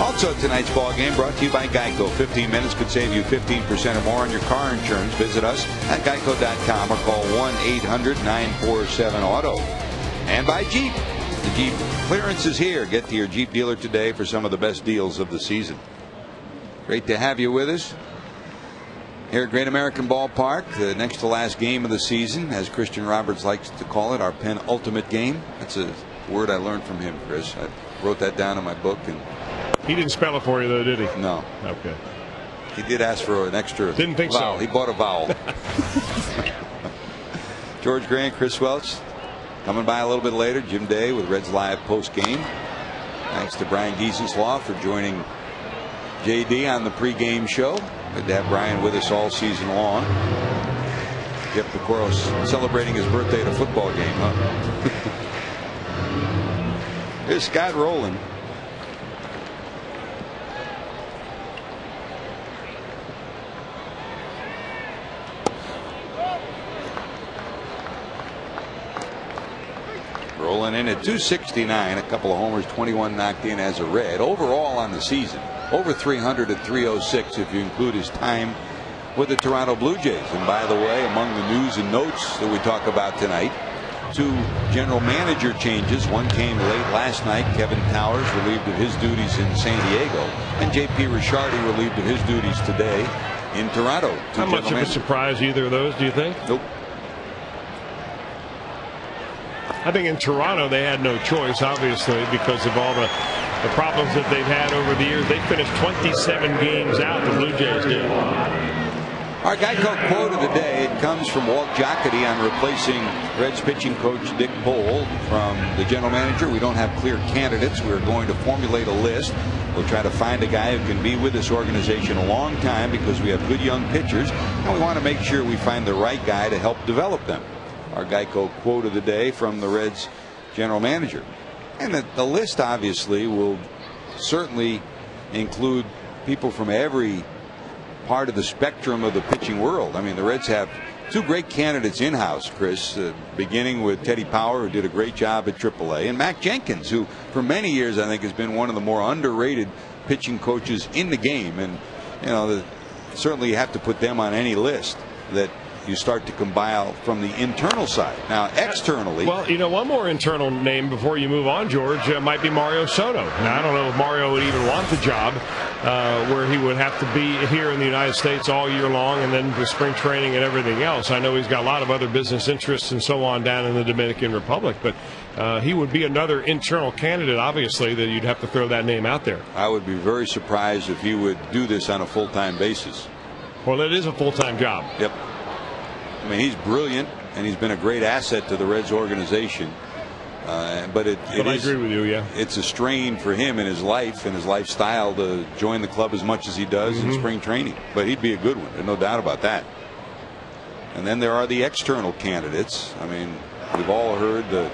Also, tonight's ball game brought to you by Geico. 15 minutes could save you 15% or more on your car insurance. Visit us at geico.com or call 1-800-947-AUTO. And by Jeep. The Jeep clearance is here. Get to your Jeep dealer today for some of the best deals of the season. Great to have you with us here at Great American Ballpark. The next to last game of the season, as Christian Roberts likes to call it, our penultimate game. That's a word I learned from him, Chris. I wrote that down in my book. And he didn't spell it for you, though, did he? No. Okay. He did ask for an extra Didn't think vowel. so. He bought a vowel. George Grant, Chris Welch coming by a little bit later. Jim Day with Reds Live post game. Thanks to Brian Giesenslaw for joining JD on the pregame show. Good to have Brian with us all season long. Jeff Picoros celebrating his birthday at a football game, huh? Here's Scott Rowland. Rolling in at 269, a couple of homers, 21 knocked in as a Red. Overall on the season, over 300 at 306 if you include his time with the Toronto Blue Jays. And by the way, among the news and notes that we talk about tonight, 2 general manager changes. One came late last night. Kevin Towers relieved of his duties in San Diego, and J.P. Ricciardi relieved of his duties today in Toronto. How much of a surprise either of those, do you think? Nope. I think in Toronto they had no choice, obviously, because of all the problems that they've had over the years. They finished 27 games out, the Blue Jays did. Our Geico quote of the day, it comes from Walt Jocketty on replacing Reds pitching coach Dick Pohl from the general manager. We don't have clear candidates. We're going to formulate a list. We'll try to find a guy who can be with this organization a long time because we have good young pitchers, and we want to make sure we find the right guy to help develop them. Our Geico quote of the day from the Reds general manager. And the list obviously will certainly include people from every part of the spectrum of the pitching world. I mean, the Reds have 2 great candidates in-house, Chris, beginning with Teddy Power, who did a great job at AAA, and Mac Jenkins, who for many years I think has been one of the more underrated pitching coaches in the game. And you know, certainly you have to put them on any list that you start to compile from the internal side. Now, externally. Well, you know, one more internal name before you move on, George, might be Mario Soto. Now, I don't know if Mario would even want the job where he would have to be here in the United States all year long and then the spring training and everything else. I know he's got a lot of other business interests and so on down in the Dominican Republic, but he would be another internal candidate, obviously, that you'd have to throw that name out there. I would be very surprised if he would do this on a full-time basis. Well, it is a full-time job. Yep. I mean, he's brilliant, and he's been a great asset to the Reds organization. But I agree with you, yeah. It's a strain for him in his life and his lifestyle to join the club as much as he does in spring training. But he'd be a good one, there's no doubt about that. And then there are the external candidates. I mean, we've all heard the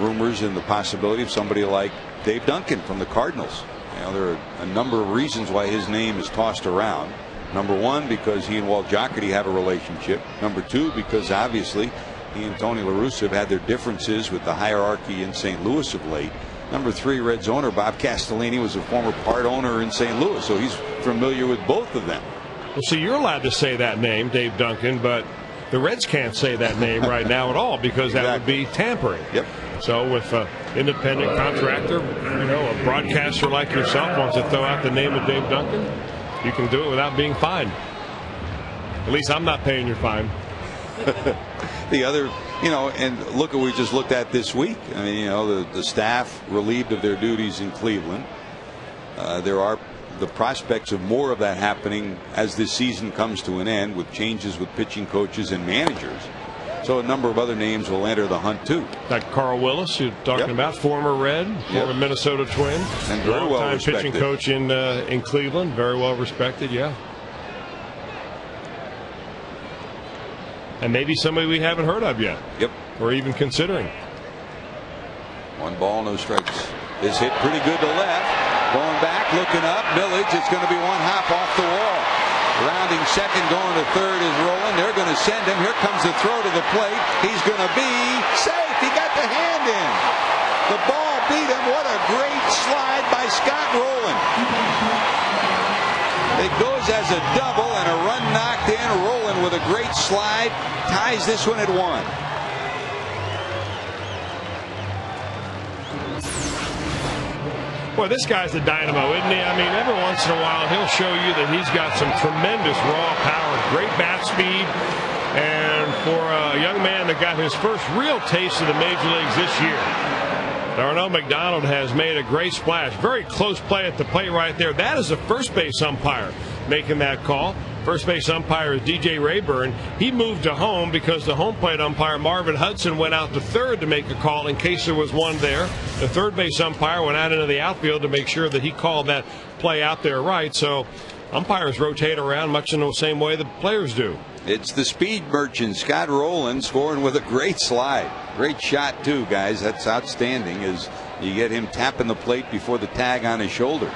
rumors and the possibility of somebody like Dave Duncan from the Cardinals. You know, there are a number of reasons why his name is tossed around. Number 1, because he and Walt Jocketty have a relationship. Number 2, because obviously he and Tony La Russa have had their differences with the hierarchy in St. Louis of late. Number 3, Reds owner Bob Castellini was a former part owner in St. Louis, so he's familiar with both of them. Well, see, you're allowed to say that name, Dave Duncan, but the Reds can't say that name right now at all because that would be tampering. Yep. So if an independent contractor, you know, a broadcaster like yourself wants to throw out the name of Dave Duncan, you can do it without being fined. At least I'm not paying your fine. The other, you know, and look at what we just looked at this week. I mean, you know, the staff relieved of their duties in Cleveland. There are the prospects of more of that happening as this season comes to an end with changes with pitching coaches and managers. So a number of other names will enter the hunt too. Like Carl Willis, you're talking about, former Red, former Minnesota Twin, and very well respected pitching coach in Cleveland, very well respected, yeah. And maybe somebody we haven't heard of yet. Yep. Or even considering. 1 ball, no strikes. This hit pretty good to left. Going back, looking up. Millage. It's going to be 1 hop off the wall. Rounding second, going to third is Rowland. They're going to send him. Here comes the throw to the plate. He's going to be safe. He got the hand in. The ball beat him. What a great slide by Scott Rowland. It goes as a double and a run knocked in. Rowland with a great slide ties this one at 1. Boy, this guy's a dynamo, isn't he? I mean, every once in a while he'll show you that he's got some tremendous raw power, great bat speed, and for a young man that got his first real taste of the major leagues this year, Darnell McDonald has made a great splash. Very close play at the plate right there. That is a first base umpire making that call. First base umpire is DJ Rayburn. He moved to home because the home plate umpire, Marvin Hudson, went out to third to make a call in case there was one there. The third base umpire went out into the outfield to make sure that he called that play out there right. So umpires rotate around much in the same way the players do. It's the speed merchant, Scott Rowland, scoring with a great slide. Great shot, too, guys. That's outstanding as you get him tapping the plate before the tag on his shoulder.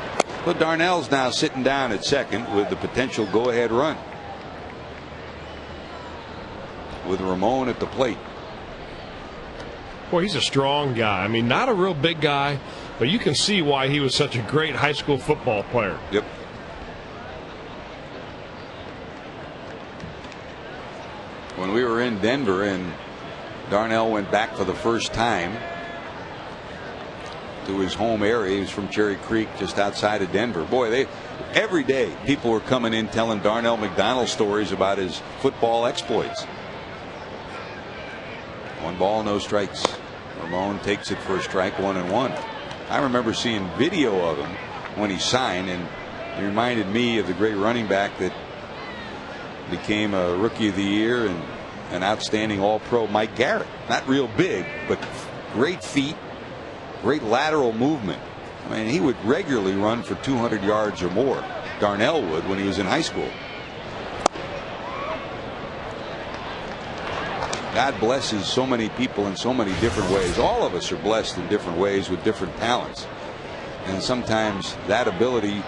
So Darnell's now sitting down at second with the potential go-ahead run, with Ramon at the plate. Boy, he's a strong guy. I mean, not a real big guy, but you can see why he was such a great high school football player. Yep. When we were in Denver and Darnell went back for the first time to his home area, he was from Cherry Creek, just outside of Denver. Boy, every day people were coming in telling Darnell McDonald stories about his football exploits. 1 ball, no strikes. Ramon takes it for a strike, 1-1. I remember seeing video of him when he signed, and it reminded me of the great running back that became a Rookie of the Year and an outstanding All-Pro, Mike Garrett. Not real big, but great feet, great lateral movement. I mean, he would regularly run for 200 yards or more. Darnell would when he was in high school. God blesses so many people in so many different ways. All of us are blessed in different ways with different talents. And sometimes that ability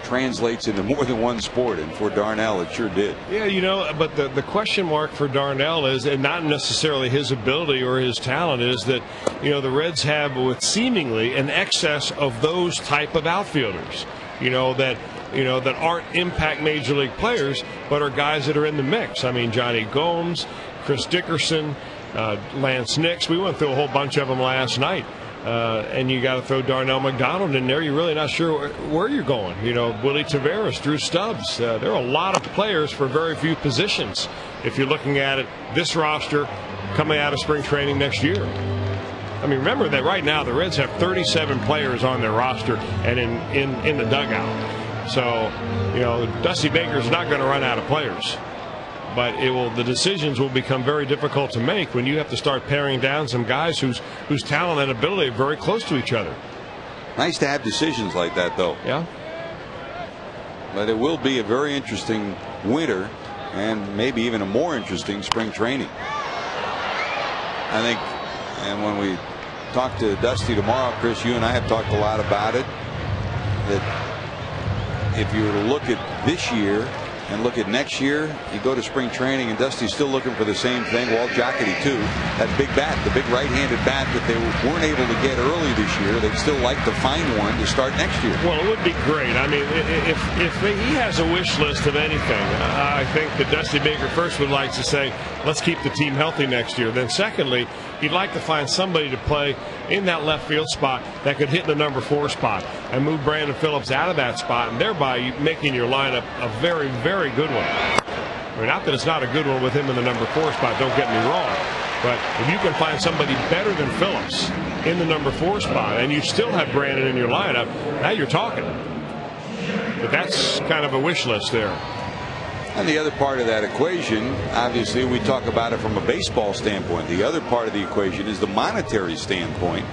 translates into more than one sport, and for Darnell it sure did. Yeah, you know, but the question mark for Darnell is, and not necessarily his ability or his talent, is that, you know, the Reds have with seemingly an excess of those type of outfielders, that aren't impact major league players, but are guys that are in the mix. I mean, Johnny Gomes, Chris Dickerson, Lance Nix. We went through a whole bunch of them last night. And you got to throw Darnell McDonald in there. You're really not sure where you're going. Willie Taveras, Drew Stubbs. There are a lot of players for very few positions if you're looking at it, this roster coming out of spring training next year. I mean, remember that right now the Reds have 37 players on their roster and in the dugout. So, Dusty Baker's not going to run out of players. But the decisions will become very difficult to make when you have to start paring down some guys whose talent and ability are very close to each other. Nice to have decisions like that, though. Yeah. But it will be a very interesting winter and maybe even a more interesting spring training, I think. And when we talk to Dusty tomorrow, Chris, you and I have talked a lot about it, that if you were to look at this year and look at next year, you go to spring training and Dusty's still looking for the same thing. Walt Jocketty too. That big bat, the big right-handed bat that they weren't able to get early this year. They'd still like to find one to start next year. Well, it would be great. I mean, if he has a wish list of anything, I think that Dusty Baker first would like to say, let's keep the team healthy next year. Then secondly, he'd like to find somebody to play in that left field spot that could hit the number 4 spot and move Brandon Phillips out of that spot, and thereby making your lineup a very, very good one. I mean, not that it's not a good one with him in the number 4 spot, don't get me wrong, but if you can find somebody better than Phillips in the number 4 spot and you still have Brandon in your lineup, now you're talking. But that's kind of a wish list there. And the other part of that equation, obviously, we talk about it from a baseball standpoint. The other part of the equation is the monetary standpoint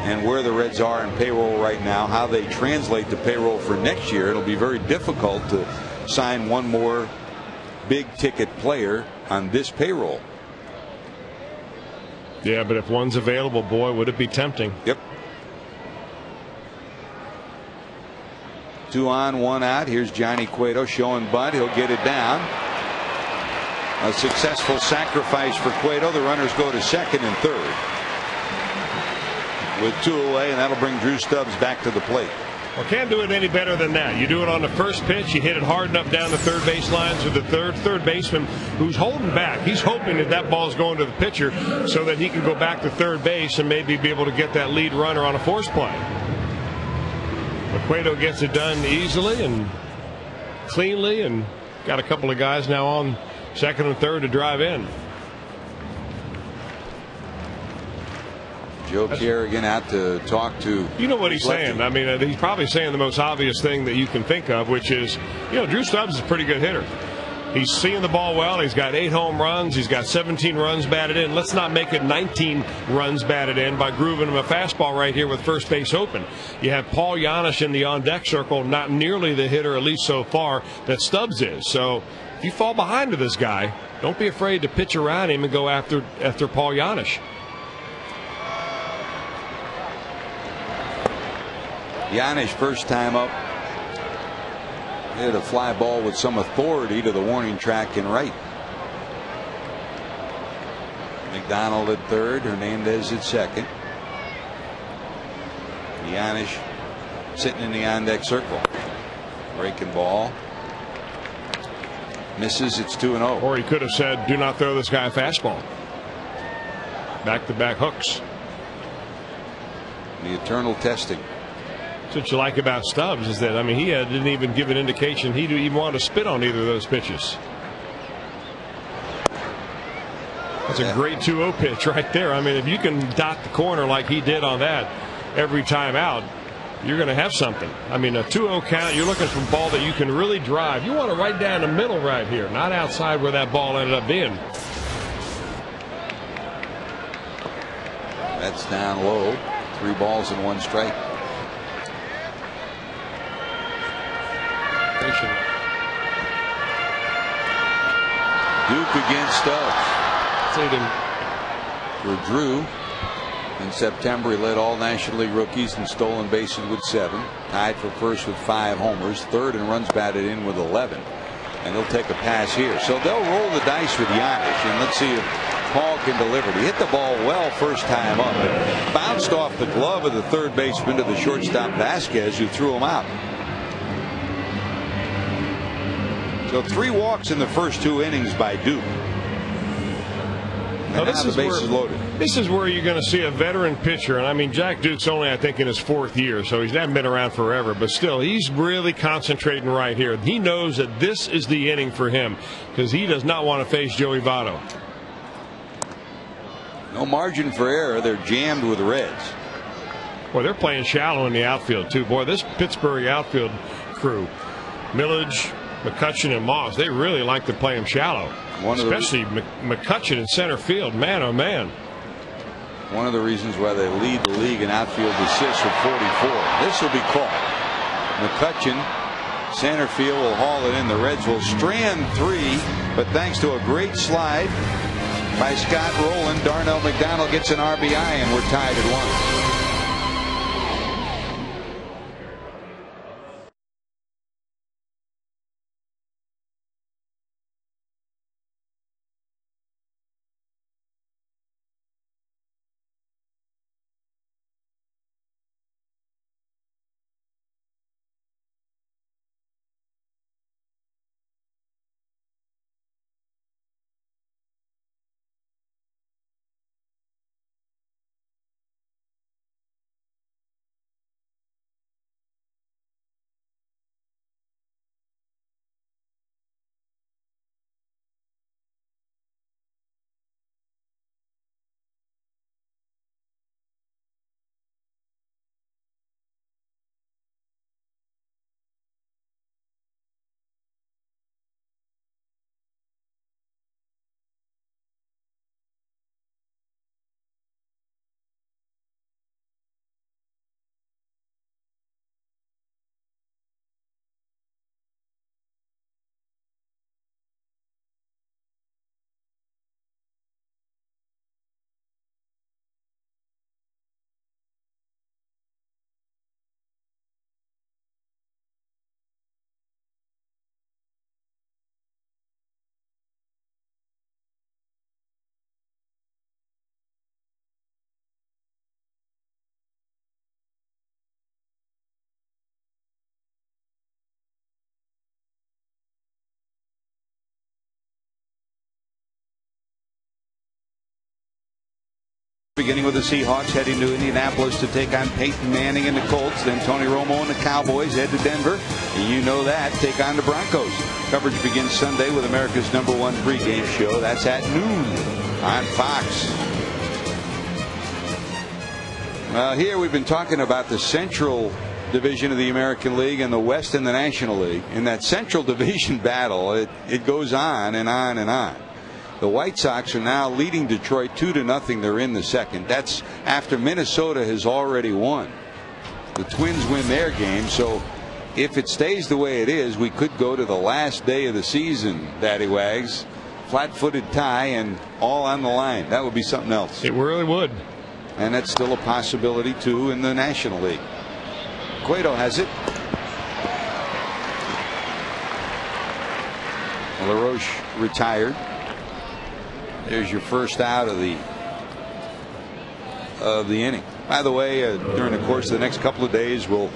and where the Reds are in payroll right now, how they translate the payroll for next year. It'll be very difficult to sign one more big ticket player on this payroll. Yeah, but if one's available, boy, would it be tempting. Yep. 2 on, 1 out. Here's Johnny Cueto showing bunt. He'll get it down. A successful sacrifice for Cueto. The runners go to second and third with 2 away, and that'll bring Drew Stubbs back to the plate. Well, can't do it any better than that. You do it on the first pitch. You hit it hard enough down the third base lines with the third baseman who's holding back. He's hoping that that ball's going to the pitcher so that he can go back to third base and maybe be able to get that lead runner on a force play. Cueto gets it done easily and cleanly, and got a couple of guys now on second and third to drive in. Joe Kerrigan out to talk to. You know what he's saying. I mean, he's probably saying the most obvious thing that you can think of, which is, Drew Stubbs is a pretty good hitter. He's seeing the ball well. He's got 8 home runs. He's got 17 runs batted in. Let's not make it 19 runs batted in by grooving him a fastball right here with first base open. You have Paul Janisch in the on-deck circle, not nearly the hitter, at least so far, that Stubbs is. So if you fall behind to this guy, don't be afraid to pitch around him and go after Paul Janisch. Janisch, first time up, hit a fly ball with some authority to the warning track in right. McDonald at third, Hernandez at second. Janisch sitting in the on-deck circle. Breaking ball. Misses. It's 2-0. Or he could have said, do not throw this guy a fastball. Back-to-back hooks. The eternal testing. What you like about Stubbs is that, he didn't even give an indication he didn't even want to spit on either of those pitches. That's a great 2-0 pitch right there. If you can dot the corner like he did on that every time out, you're going to have something. A 2-0 count, you're looking for a ball that you can really drive. You want it right down the middle right here, not outside where that ball ended up being. That's down low. 3 balls and 1 strike. Duke against Stubbs. For Drew, in September he led all National League rookies in stolen bases with 7, tied for first with 5 homers, third in runs batted in with 11, and he'll take a pass here. So they'll roll the dice with Janisch, and let's see if Paul can deliver. He hit the ball well first time up. It bounced off the glove of the third baseman to the shortstop Vasquez, who threw him out. So 3 walks in the first 2 innings by Duke. And now the base is loaded. This is where you're going to see a veteran pitcher. And Jack Duke's only, I think, in his 4th year, so he hasn't been around forever. But still, he's really concentrating right here. He knows that this is the inning for him because he does not want to face Joey Votto. No margin for error. They're jammed with the Reds. Boy, they're playing shallow in the outfield, too. Boy, this Pittsburgh outfield crew, Millage, McCutchen and Moss, they really like to play him shallow. Especially McCutchen in center field. Man, oh man. One of the reasons why they lead the league in outfield assists with 44. This will be caught. McCutchen, center field, will haul it in. The Reds will strand 3, but thanks to a great slide by Scott Rowland, Darnell McDonald gets an RBI, and we're tied at 1. Beginning with the Seahawks, heading to Indianapolis to take on Peyton Manning and the Colts. Then Tony Romo and the Cowboys head to Denver. And you know that, take on the Broncos. Coverage begins Sunday with America's #1 pregame show. That's at noon on Fox. Here we've been talking about the Central Division of the American League and the West in the National League. In that Central Division battle, it goes on and on and on. The White Sox are now leading Detroit 2-0. They're in the second. That's after Minnesota has already won. The Twins win their game, so if it stays the way it is, we could go to the last day of the season, Daddy Wags. Flat-footed tie and all on the line. That would be something else. It really would. And that's still a possibility, too, in the National League. Cueto has it. LaRoche retired. There's your first out of the inning. By the way, during the course of the next couple of days, we'll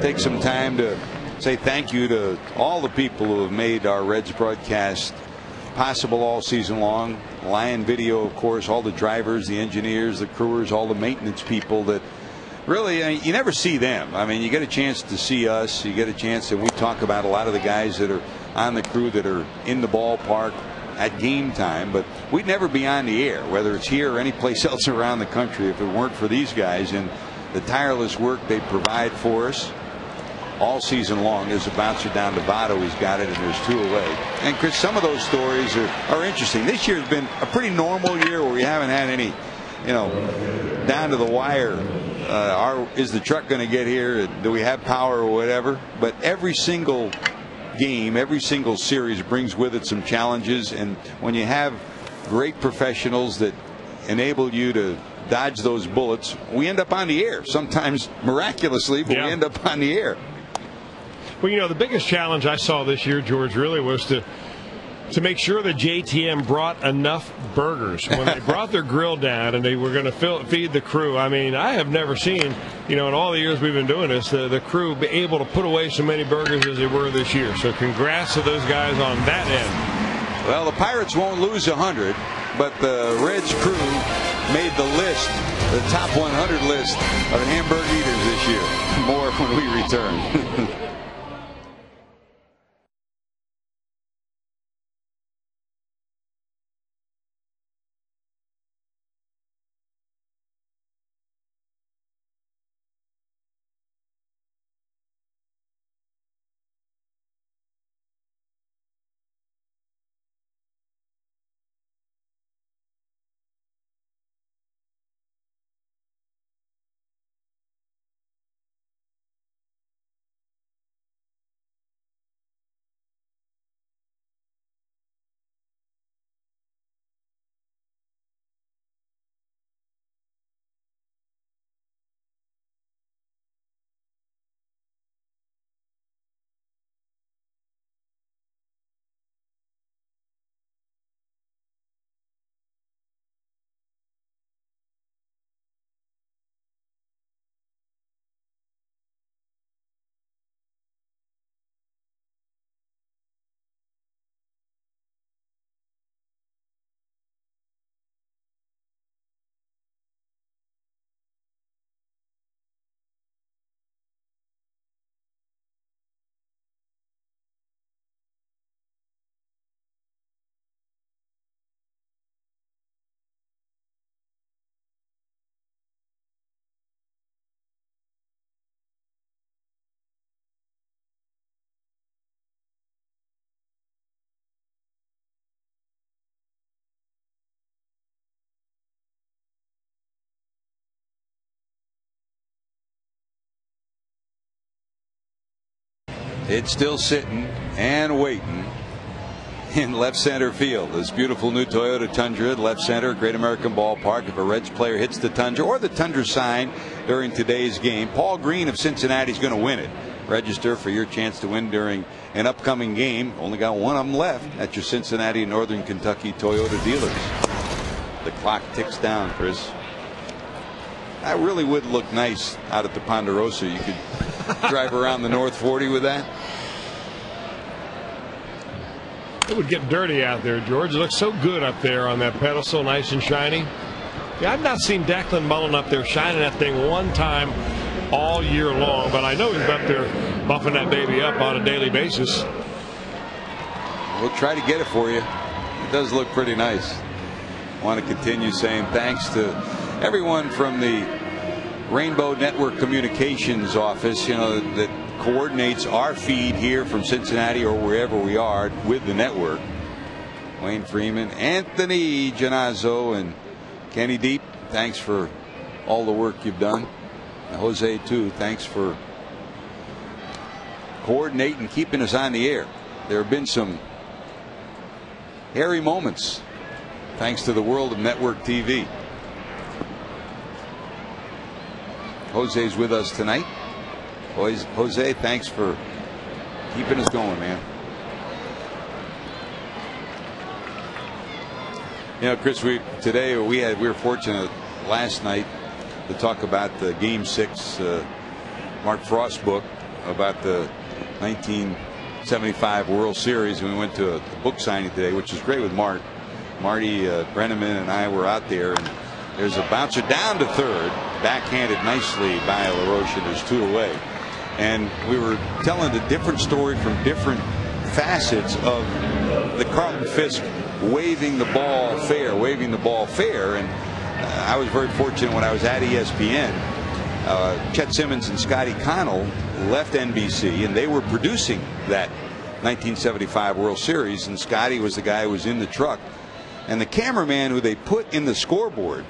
take some time to say thank you to all the people who have made our Reds broadcast possible all season long. Lion Video, of course, all the drivers, the engineers, the crewers, all the maintenance people that really, you never see them. I mean, you get a chance to see us. You get a chance, and we talk about a lot of the guys that are on the crew that are in the ballpark at game time, but we'd never be on the air, whether it's here or any place else around the country, if it weren't for these guys and the tireless work they provide for us all season long. There's a bouncer down to Votto. He's got it, and there's 2 away. And Chris, some of those stories are interesting. This year's been a pretty normal year where we haven't had any, down to the wire. Is the truck going to get here? Do we have power or whatever? But every single game, every single series brings with it some challenges, and when you have great professionals that enable you to dodge those bullets, we end up on the air. Sometimes miraculously, but we end up on the air. Well, the biggest challenge I saw this year, George, really was to make sure that JTM brought enough burgers when they brought their grill down and they were going to feed the crew. I mean, I have never seen, in all the years we've been doing this, the crew be able to put away so many burgers as they were this year. So congrats to those guys on that end. Well, the Pirates won't lose 100, but the Reds crew made the list, the top 100 list of hamburger eaters this year. More when we return. It's still sitting and waiting in left center field. This beautiful new Toyota Tundra, left center, Great American Ballpark. If a Reds player hits the Tundra or the Tundra sign during today's game, Paul Green of Cincinnati is going to win it. Register for your chance to win during an upcoming game. Only got one of them left at your Cincinnati and Northern Kentucky Toyota dealers. The clock ticks down, Chris. That really would look nice out at the Ponderosa. You could drive around the North 40 with that. It would get dirty out there, George. It looks so good up there on that pedestal, nice and shiny. Yeah, I've not seen Declan Mullen up there shining that thing one time all year long, but I know he's up there buffing that baby up on a daily basis. We'll try to get it for you. It does look pretty nice. I want to continue saying thanks to everyone from the Rainbow Network Communications office, that coordinates our feed here from Cincinnati or wherever we are with the network. Wayne Freeman, Anthony Genazzo, and Kenny Deep, thanks for all the work you've done. And Jose, too, thanks for coordinating, keeping us on the air. There have been some hairy moments thanks to the world of network TV. Jose's with us tonight. Jose, thanks for keeping us going, man. Chris, we were fortunate last night to talk about the Game 6 Mark Frost book about the 1975 World Series, and we went to a book signing today, which was great with Mark. Marty Brenneman and I were out there, and there's a bouncer down to third, backhanded nicely by LaRoche, and there's 2 away. And we were telling a different story from different facets of the Carlton Fisk waving the ball fair. And I was very fortunate when I was at ESPN. Chet Simmons and Scotty Connell left NBC, and they were producing that 1975 World Series, and Scotty was the guy who was in the truck. And the cameraman who they put in the scoreboard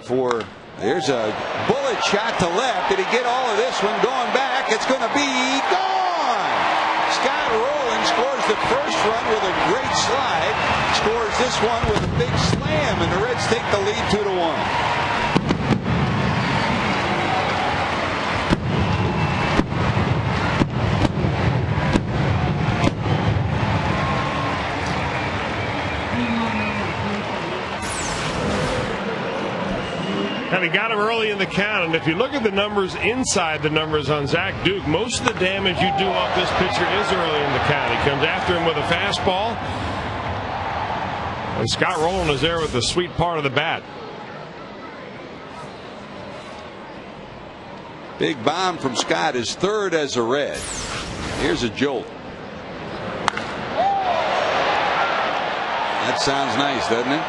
for, there's a bullet shot to left. Did he get all of this one going back? It's going to be gone. Scott Rowland scores the first run with a great slide, scores this one with a big slam, and the Reds take the lead 2-1. Kind of got him early in the count, and if you look at the numbers inside the numbers on Zach Duke, most of the damage you do off this pitcher is early in the count. He comes after him with a fastball, and Scott Rowland is there with the sweet part of the bat. Big bomb from Scott, his third as a Red. Here's a jolt. That sounds nice, doesn't it?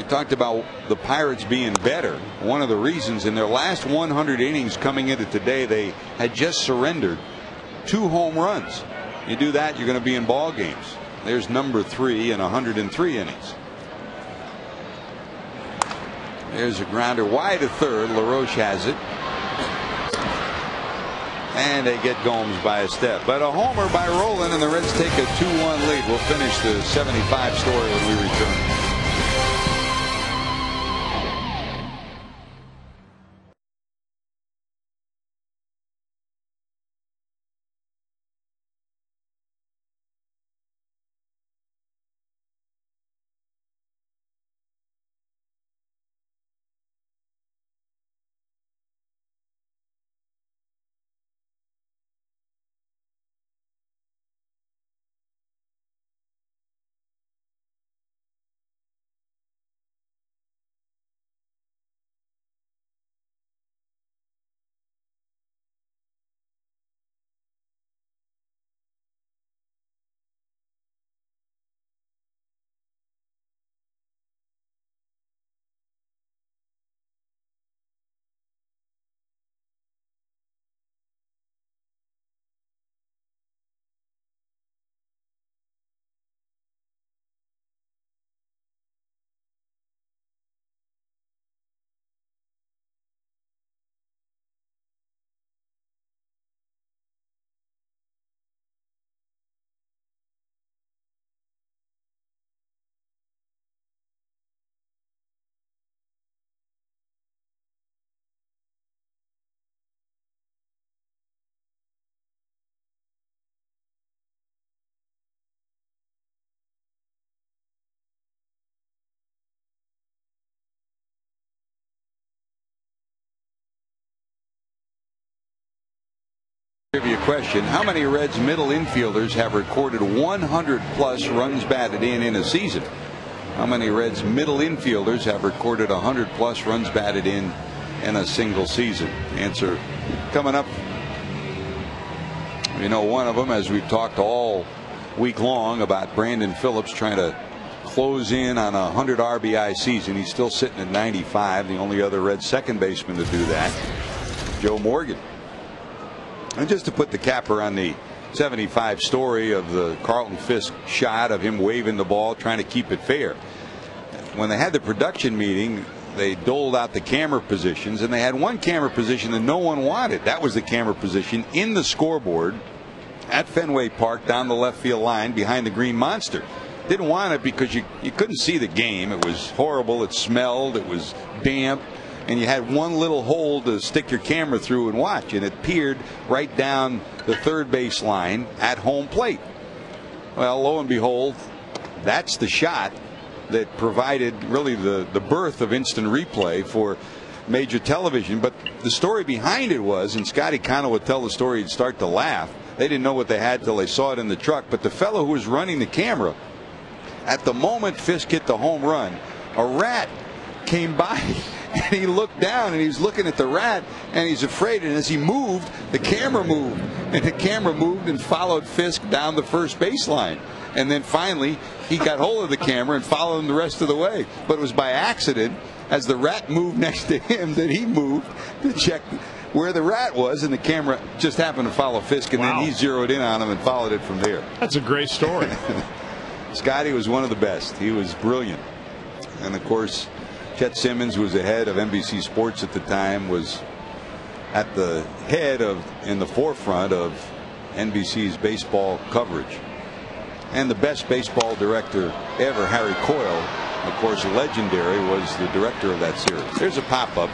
Talked about the Pirates being better. One of the reasons in their last 100 innings coming into today, they had just surrendered 2 home runs. You do that, you're going to be in ball games. There's number 3 in 103 innings. There's a grounder wide to third. LaRoche has it, and they get Gomes by a step. But a homer by Rowland, and the Reds take a 2-1 lead. We'll finish the 75 story when we return. Trivia question: how many Reds middle infielders have recorded 100+ runs batted in a season? How many Reds middle infielders have recorded 100+ runs batted in a single season? Answer coming up. You know, one of them, as we've talked all week long about Brandon Phillips trying to close in on a 100 RBI season. He's still sitting at 95. The only other Red second baseman to do that, Joe Morgan. And just to put the capper on the 75 story of the Carlton Fisk shot of him waving the ball, trying to keep it fair. When they had the production meeting, they doled out the camera positions, and they had one camera position that no one wanted. That was the camera position in the scoreboard at Fenway Park down the left field line behind the Green Monster. Didn't want it because you couldn't see the game. It was horrible. It smelled. It was damp. And you had one little hole to stick your camera through and watch. And it peered right down the third base line at home plate. Well, lo and behold, that's the shot that provided really the birth of instant replay for major television. But the story behind it was, and Scotty Connell would tell the story, he'd start to laugh. They didn't know what they had till they saw it in the truck. But the fellow who was running the camera, at the moment Fisk hit the home run, a rat came by and he looked down and he was looking at the rat and he's afraid. And as he moved, the camera moved, and the camera moved and followed Fisk down the first baseline. And then finally he got hold of the camera and followed him the rest of the way. But it was by accident, as the rat moved next to him, that he moved to check where the rat was, and the camera just happened to follow Fisk, and then he zeroed in on him and followed it from there. That's a great story. Scotty was one of the best. He was brilliant. And of course, Chet Simmons, who was the head of NBC Sports at the time, was at the head of, in the forefront of NBC's baseball coverage. And the best baseball director ever, Harry Coyle, of course legendary, was the director of that series. There's a pop-up.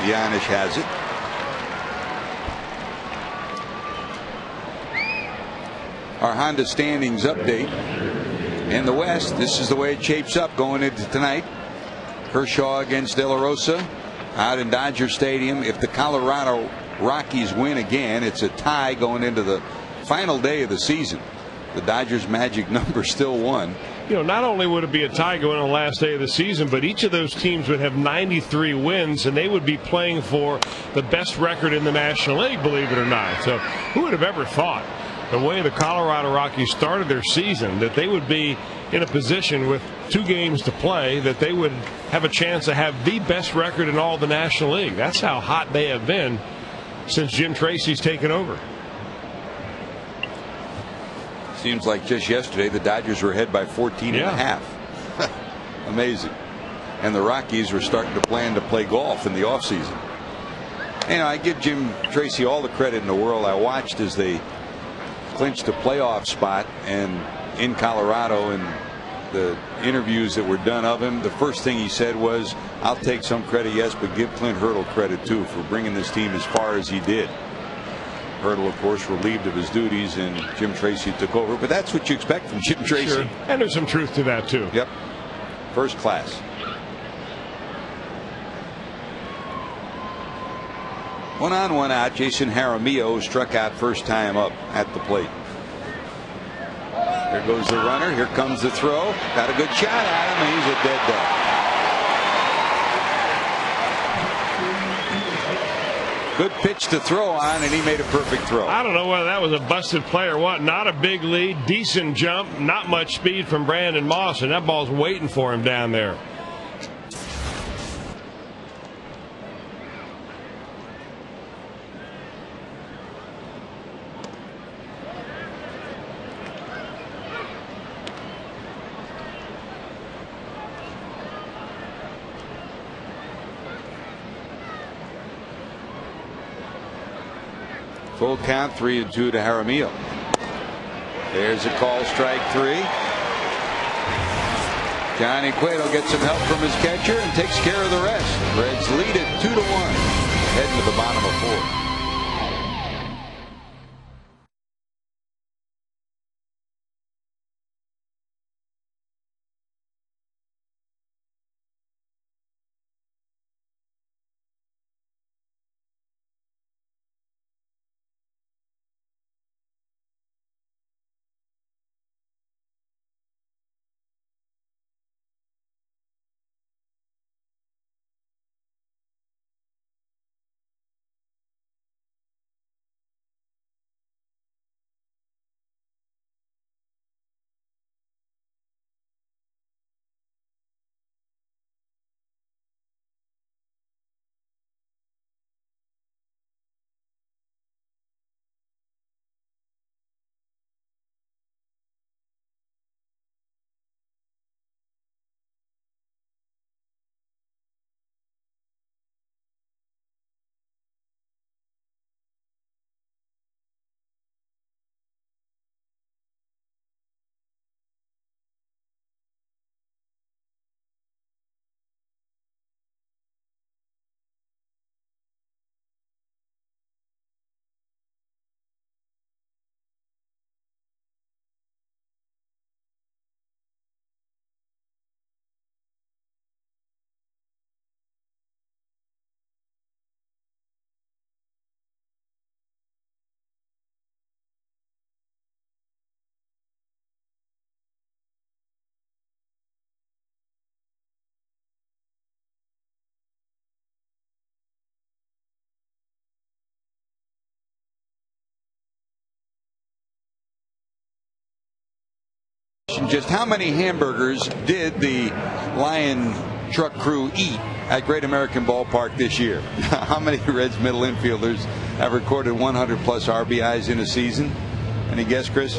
Giannis has it. Our Honda standings update. In the West, this is the way it shapes up going into tonight. Kershaw against De La Rosa out in Dodger Stadium. If the Colorado Rockies win again, it's a tie going into the final day of the season. The Dodgers' magic number still 1. You know, not only would it be a tie going on the last day of the season, but each of those teams would have 93 wins, and they would be playing for the best record in the National League, believe it or not. So who would have ever thought, the way the Colorado Rockies started their season, that they would be in a position with 2 games to play, that they would have a chance to have the best record in all the National League. That's how hot they have been since Jim Tracy's taken over. Seems like just yesterday the Dodgers were ahead by 14 and a half. Amazing. And the Rockies were starting to plan to play golf in the offseason. You know, I give Jim Tracy all the credit in the world. I watched as they clinched a playoff spot and in Colorado, and the interviews that were done of him, the first thing he said was, I'll take some credit, yes, but give Clint Hurdle credit too for bringing this team as far as he did. Hurdle, of course, relieved of his duties, and Jim Tracy took over. But that's what you expect from Jim Tracy. Sure. And there's some truth to that, too. Yep. First class. One on, one out. Jason Jaramillo struck out first time up at the plate. Here goes the runner. Here comes the throw. Got a good shot at him, and he's a dead dog. Good pitch to throw on, and he made a perfect throw. I don't know whether that was a busted play or what. Not a big lead, decent jump, not much speed from Brandon Moss, and that ball's waiting for him down there. Full count, 3-2 to Jaramillo. There's a call, strike 3. Johnny Cueto gets some help from his catcher and takes care of the rest. Reds lead it 2-1, heading to the bottom of 4. Just how many hamburgers did the Lion truck crew eat at Great American Ballpark this year? How many Reds middle infielders have recorded 100-plus RBIs in a season? Any guess, Chris?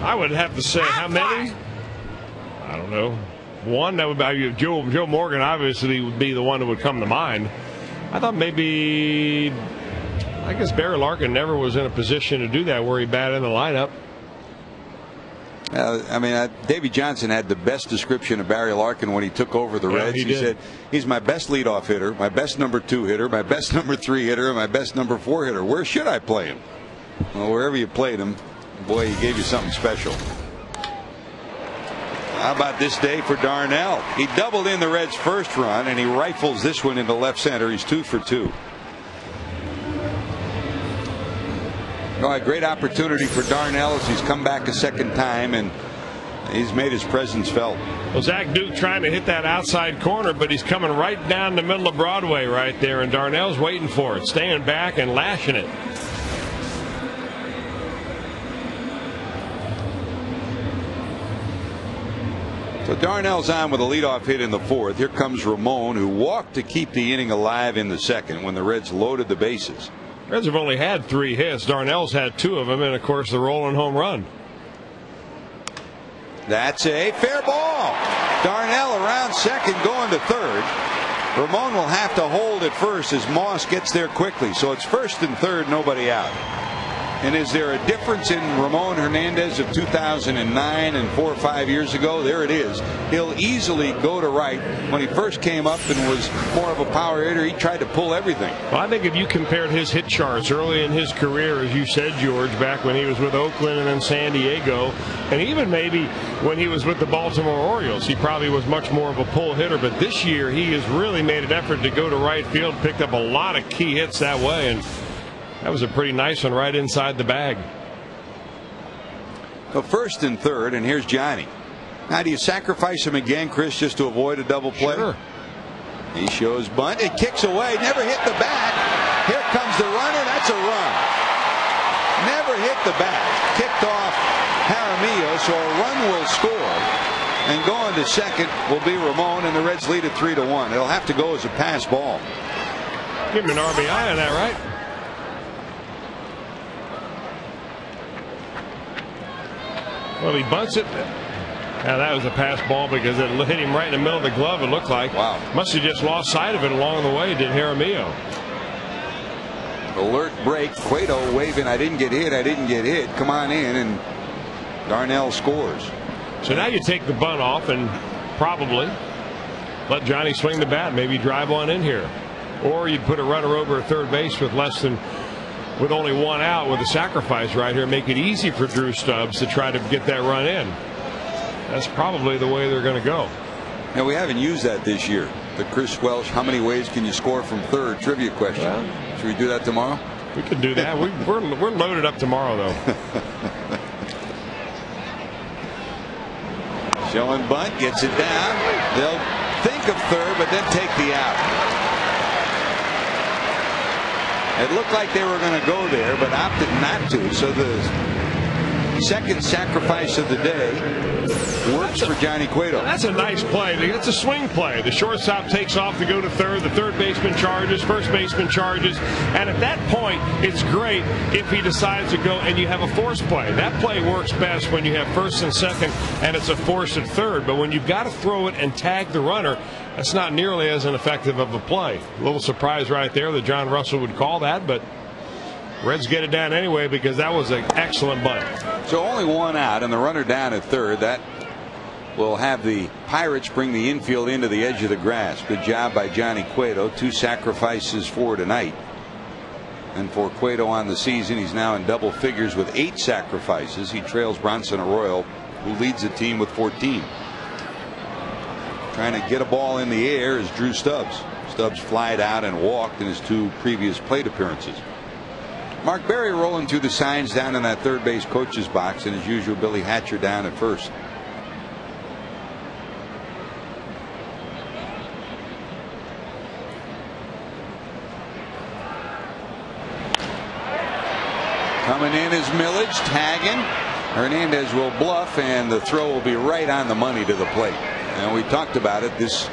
I would have to say how many? I don't know. One, that would be Joe Morgan. Obviously, would be the one that would come to mind. I thought maybe, I guess Barry Larkin never was in a position to do that where he batted in the lineup. Davey Johnson had the best description of Barry Larkin when he took over the Reds. He said, he's my best leadoff hitter, my best number 2 hitter, my best number 3 hitter, and my best number 4 hitter. Where should I play him? Well, wherever you played him, boy, he gave you something special. How about this day for Darnell? He doubled in the Reds' first run, and he rifles this one into left center. He's 2 for 2. A great opportunity for Darnell as he's come back a second time, and he's made his presence felt. Well, Zach Duke trying to hit that outside corner, but he's coming right down the middle of Broadway right there, and Darnell's waiting for it, staying back and lashing it. So Darnell's on with a leadoff hit in the 4th. Here comes Ramon, who walked to keep the inning alive in the 2nd when the Reds loaded the bases. Reds have only had 3 hits. Darnell's had 2 of them, and of course the rolling home run. That's a fair ball. Darnell around second, going to third. Ramon will have to hold at first as Moss gets there quickly. So it's first and third, nobody out. And is there a difference in Ramon Hernandez of 2009 and 4 or 5 years ago? There it is. He'll easily go to right. When he first came up and was more of a power hitter, he tried to pull everything. Well, I think if you compared his hit charts early in his career, as you said, George, back when he was with Oakland and then San Diego, and even maybe when he was with the Baltimore Orioles, he probably was much more of a pull hitter. But this year, he has really made an effort to go to right field, picked up a lot of key hits that way, and that was a pretty nice one right inside the bag. So first and third, and here's Johnny. Now, do you sacrifice him again, Chris, just to avoid a double play? Sure. He shows bunt. It kicks away. Never hit the bat. Here comes the runner. That's a run. Never hit the bat. Kicked off Jaramillo, so a run will score. And going to second will be Ramon, and the Reds lead at 3-1. It'll have to go as a pass ball. Give him an RBI on that, right? Well, he bunts it. Now that was a pass ball because it hit him right in the middle of the glove, it looked like. Wow. Must have just lost sight of it along the way, did Jaramillo. Alert break. Cueto waving, I didn't get hit, I didn't get hit. Come on in, and Darnell scores. So now you take the bunt off and probably let Johnny swing the bat, maybe drive one in here. Or you'd put a runner over at third base with only 1 out with a sacrifice right here, make it easy for Drew Stubbs to try to get that run in. That's probably the way they're going to go. Now, we haven't used that this year. The Chris Welsh, how many ways can you score from third trivia question. Well, should we do that tomorrow? We can do that. We're loaded up tomorrow, though. Showing bunt, gets it down. They'll think of third, but then take the out. It looked like they were going to go there, but opted not to. So the second sacrifice of the day works for Johnny Cueto. That's a nice play. It's a swing play. The shortstop takes off to go to third. The third baseman charges. First baseman charges. And at that point, it's great if he decides to go and you have a force play. That play works best when you have first and second and it's a force at third. But when you've got to throw it and tag the runner, that's not nearly as effective of a play. A little surprise right there that John Russell would call that, but Reds get it down anyway because that was an excellent bunt. So only 1 out and the runner down at third. That will have the Pirates bring the infield into the edge of the grass. Good job by Johnny Cueto. 2 sacrifices for tonight. And for Cueto on the season, he's now in double figures with 8 sacrifices. He trails Bronson Arroyo, who leads the team with 14. Trying to get a ball in the air is Drew Stubbs. Stubbs flied out and walked in his 2 previous plate appearances. Mark Berry rolling through the signs down in that third base coach's box, and as usual, Billy Hatcher down at first. Coming in is Millage, tagging. Hernandez will bluff, and the throw will be right on the money to the plate. And we talked about it. This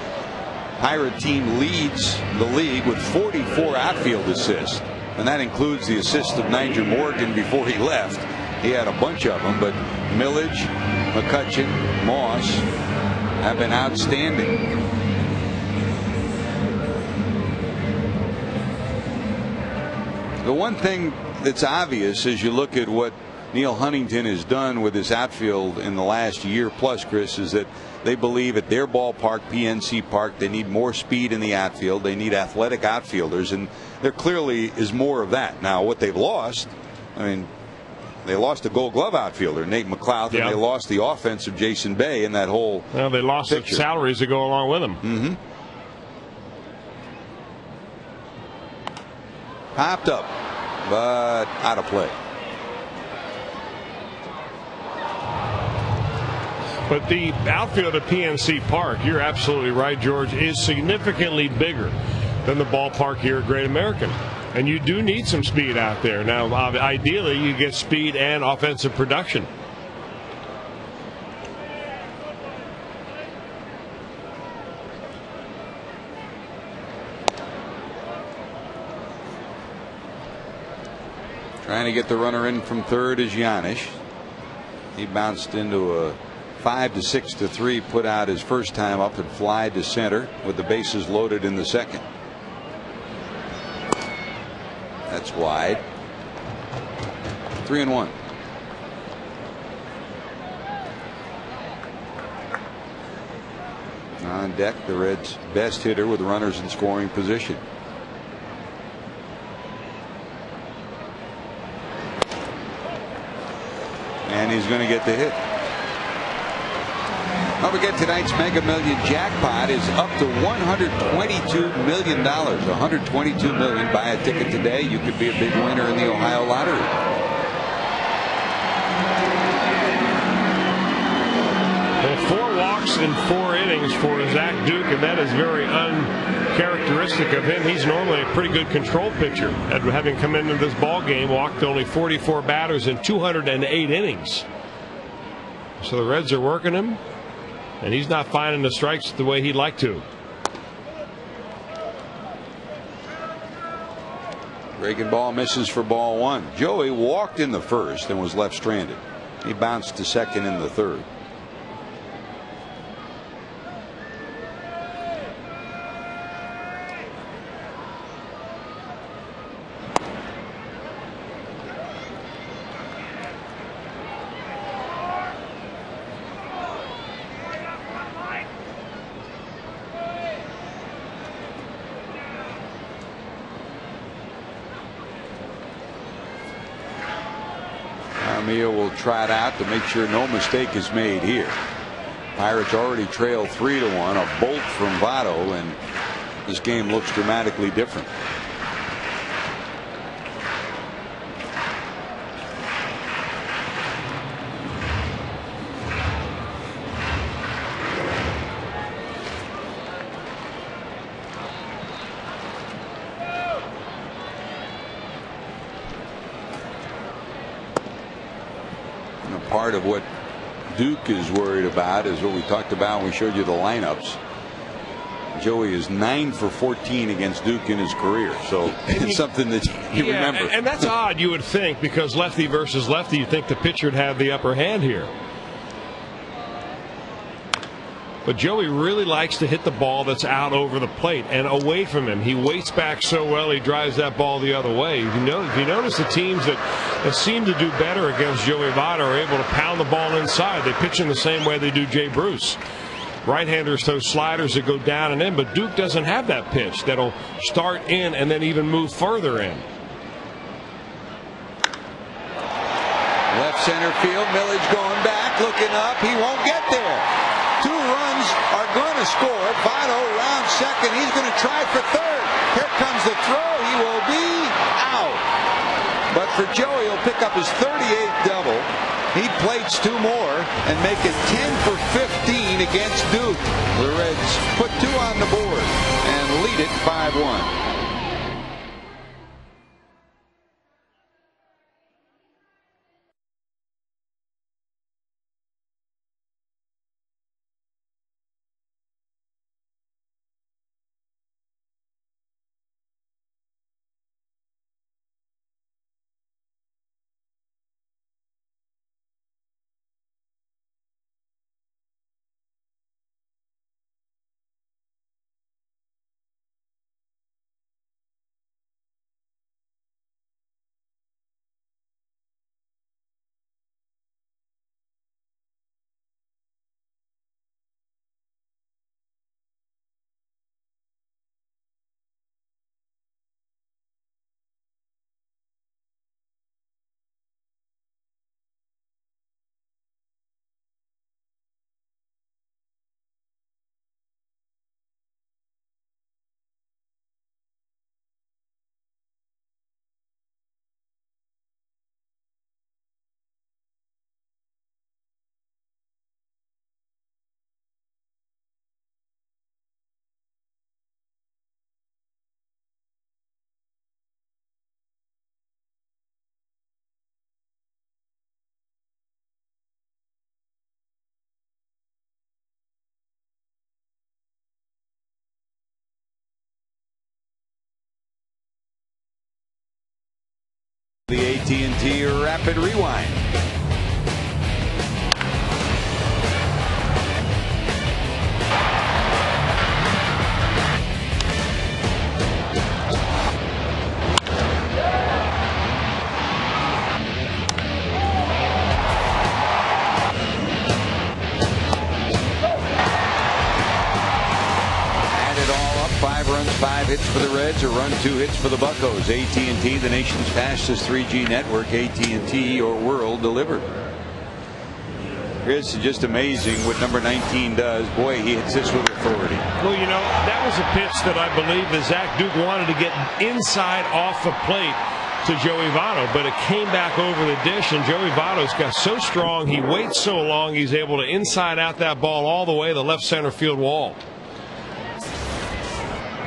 Pirate team leads the league with 44 outfield assists, and that includes the assist of Nigel Morgan before he left. He had a bunch of them, but Millage, McCutchen, Moss have been outstanding. The one thing that's obvious as you look at what Neil Huntington has done with his outfield in the last year plus, Chris, is that they believe at their ballpark, PNC Park, they need more speed in the outfield. They need athletic outfielders, and there clearly is more of that. Now, what they've lost, I mean, they lost a Gold Glove outfielder, Nate McLeod, and they lost the offense of Jason Bay in that whole Well, they lost the salaries that go along with them. Popped up, but out of play. But the outfield at PNC Park, you're absolutely right, George, is significantly bigger than the ballpark here at Great American. And you do need some speed out there. Now, ideally, you get speed and offensive production. Trying to get the runner in from third is Giannis. He bounced into a 5-6-3, put out his first time up and fly to center with the bases loaded in the second. That's wide. 3-1. On deck, the Reds' best hitter with runners in scoring position. And he's going to get the hit. Don't forget, tonight's Mega Million jackpot is up to $122 million. $122 million. Buy a ticket today. You could be a big winner in the Ohio lottery. Well, 4 walks in 4 innings for Zach Duke, and that is very uncharacteristic of him. He's normally a pretty good control pitcher. After having come into this ball game, walked only 44 batters in 208 innings. So the Reds are working him, and he's not finding the strikes the way he'd like to. Breaking ball misses for ball 1. Joey walked in the first and was left stranded. He bounced to second in the third. Will try it out to make sure no mistake is made here. Pirates already trail 3-1. A bolt from Votto, and this game looks dramatically different. Part of what Duke is worried about is what we talked about when we showed you the lineups. Joey is 9 for 14 against Duke in his career, so it's something that you remember. And that's odd, you would think, because lefty versus lefty, you think the pitcher would have the upper hand here. But Joey really likes to hit the ball that's out over the plate and away from him. He waits back so well, he drives that ball the other way. If you notice the teams that seem to do better against Joey Votto are able to pound the ball inside. They pitch in the same way they do Jay Bruce. Right-handers throw sliders that go down and in, but Duke doesn't have that pitch that'll start in and then even move further in. Left center field, Millage going back, looking up. He won't get there. 2 runs are going to score. Votto around second. He's going to try for third. Here comes the throw. He will be out. But for Joey, he'll pick up his 38th double. He plates 2 more and make it 10 for 15 against Duke. The Reds put 2 on the board and lead it 5-1. The AT&T Rapid Rewind. Five runs, 5 hits for the Reds, a run, 2 hits for the Buccos. AT&T, the nation's fastest 3G network. AT&T, your world delivered. It's just amazing what number 19 does. Boy, he hits this with authority. Well, you know, that was a pitch that I believe that Zach Duke wanted to get inside off the plate to Joey Votto, but it came back over the dish, and Joey Votto's got so strong, he waits so long, he's able to inside out that ball all the way to the left center field wall.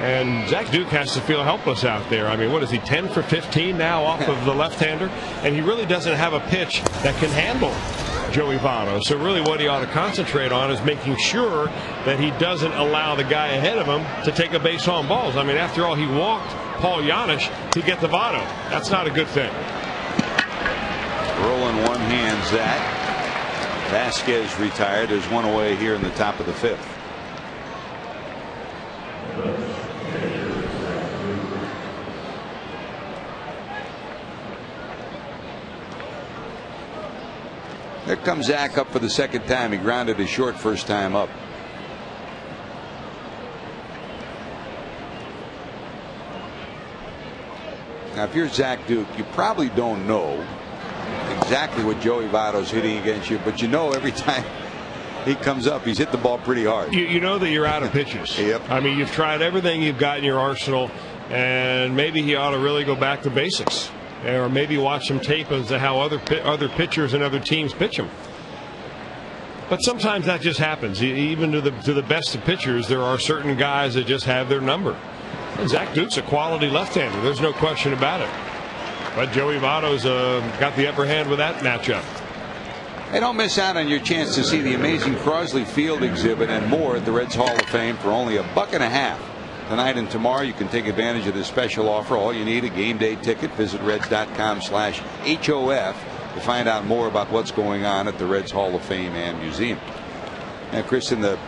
And Zach Duke has to feel helpless out there. I mean, what is he, 10 for 15 now off of the left-hander? And he really doesn't have a pitch that can handle Joey Votto. So really what he ought to concentrate on is making sure that he doesn't allow the guy ahead of him to take a base on balls. I mean, after all, he walked Paul Janisch to get the Votto. That's not a good thing. Rolling one hands that. Vasquez retired. There's one away here in the top of the 5th. There comes Zach up for the second time. He grounded a short first time up. Now, if you're Zach Duke, you probably don't know exactly what Joey Votto's hitting against you, but you know every time he comes up, he's hit the ball pretty hard. You know that you're out of pitches. Yep. I mean, you've tried everything you've got in your arsenal, and maybe he ought to really go back to basics. Or maybe watch some tape as to how other pitchers and other teams pitch them. But sometimes that just happens. Even to the best of pitchers, there are certain guys that just have their number. And Zach Duke's a quality left-hander. There's no question about it. But Joey Votto's got the upper hand with that matchup. Hey, don't miss out on your chance to see the amazing Crosley Field exhibit and more at the Reds Hall of Fame for only $1.50. Tonight and tomorrow you can take advantage of this special offer. All you need, a game day ticket. Visit Reds.com/HOF to find out more about what's going on at the Reds Hall of Fame and Museum. Now, Chris, in the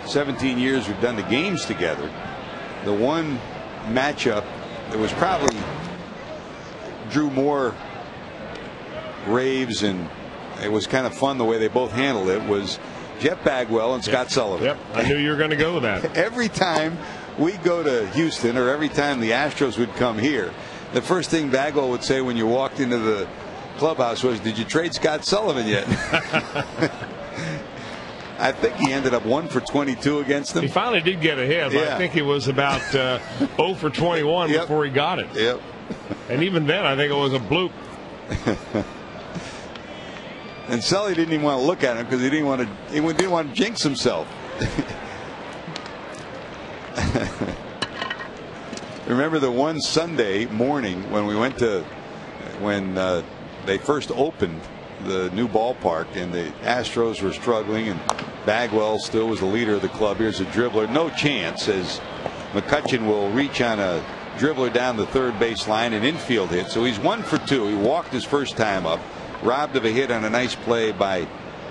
17 years we've done the games together, the one matchup that was probably drew more raves and it was kind of fun the way they both handled it was Jeff Bagwell and Scott Sullivan. Yep, I knew you were going to go with that. Every time we go to Houston, or every time the Astros would come here, the first thing Bagwell would say when you walked into the clubhouse was, "Did you trade Scott Sullivan yet?" I think he ended up 1 for 22 against them. He finally did get ahead, but I think he was about 0 for 21 before he got it. Yep. And even then, I think it was a bloop. And Sully didn't even want to look at him because he didn't want to jinx himself. Remember the one Sunday morning when we went to they first opened the new ballpark and the Astros were struggling and Bagwell still was the leader of the club. Here's a dribbler, no chance, as McCutchen will reach on a dribbler down the third base line, an infield hit. So he's 1 for 2. He walked his first time up, robbed of a hit on a nice play by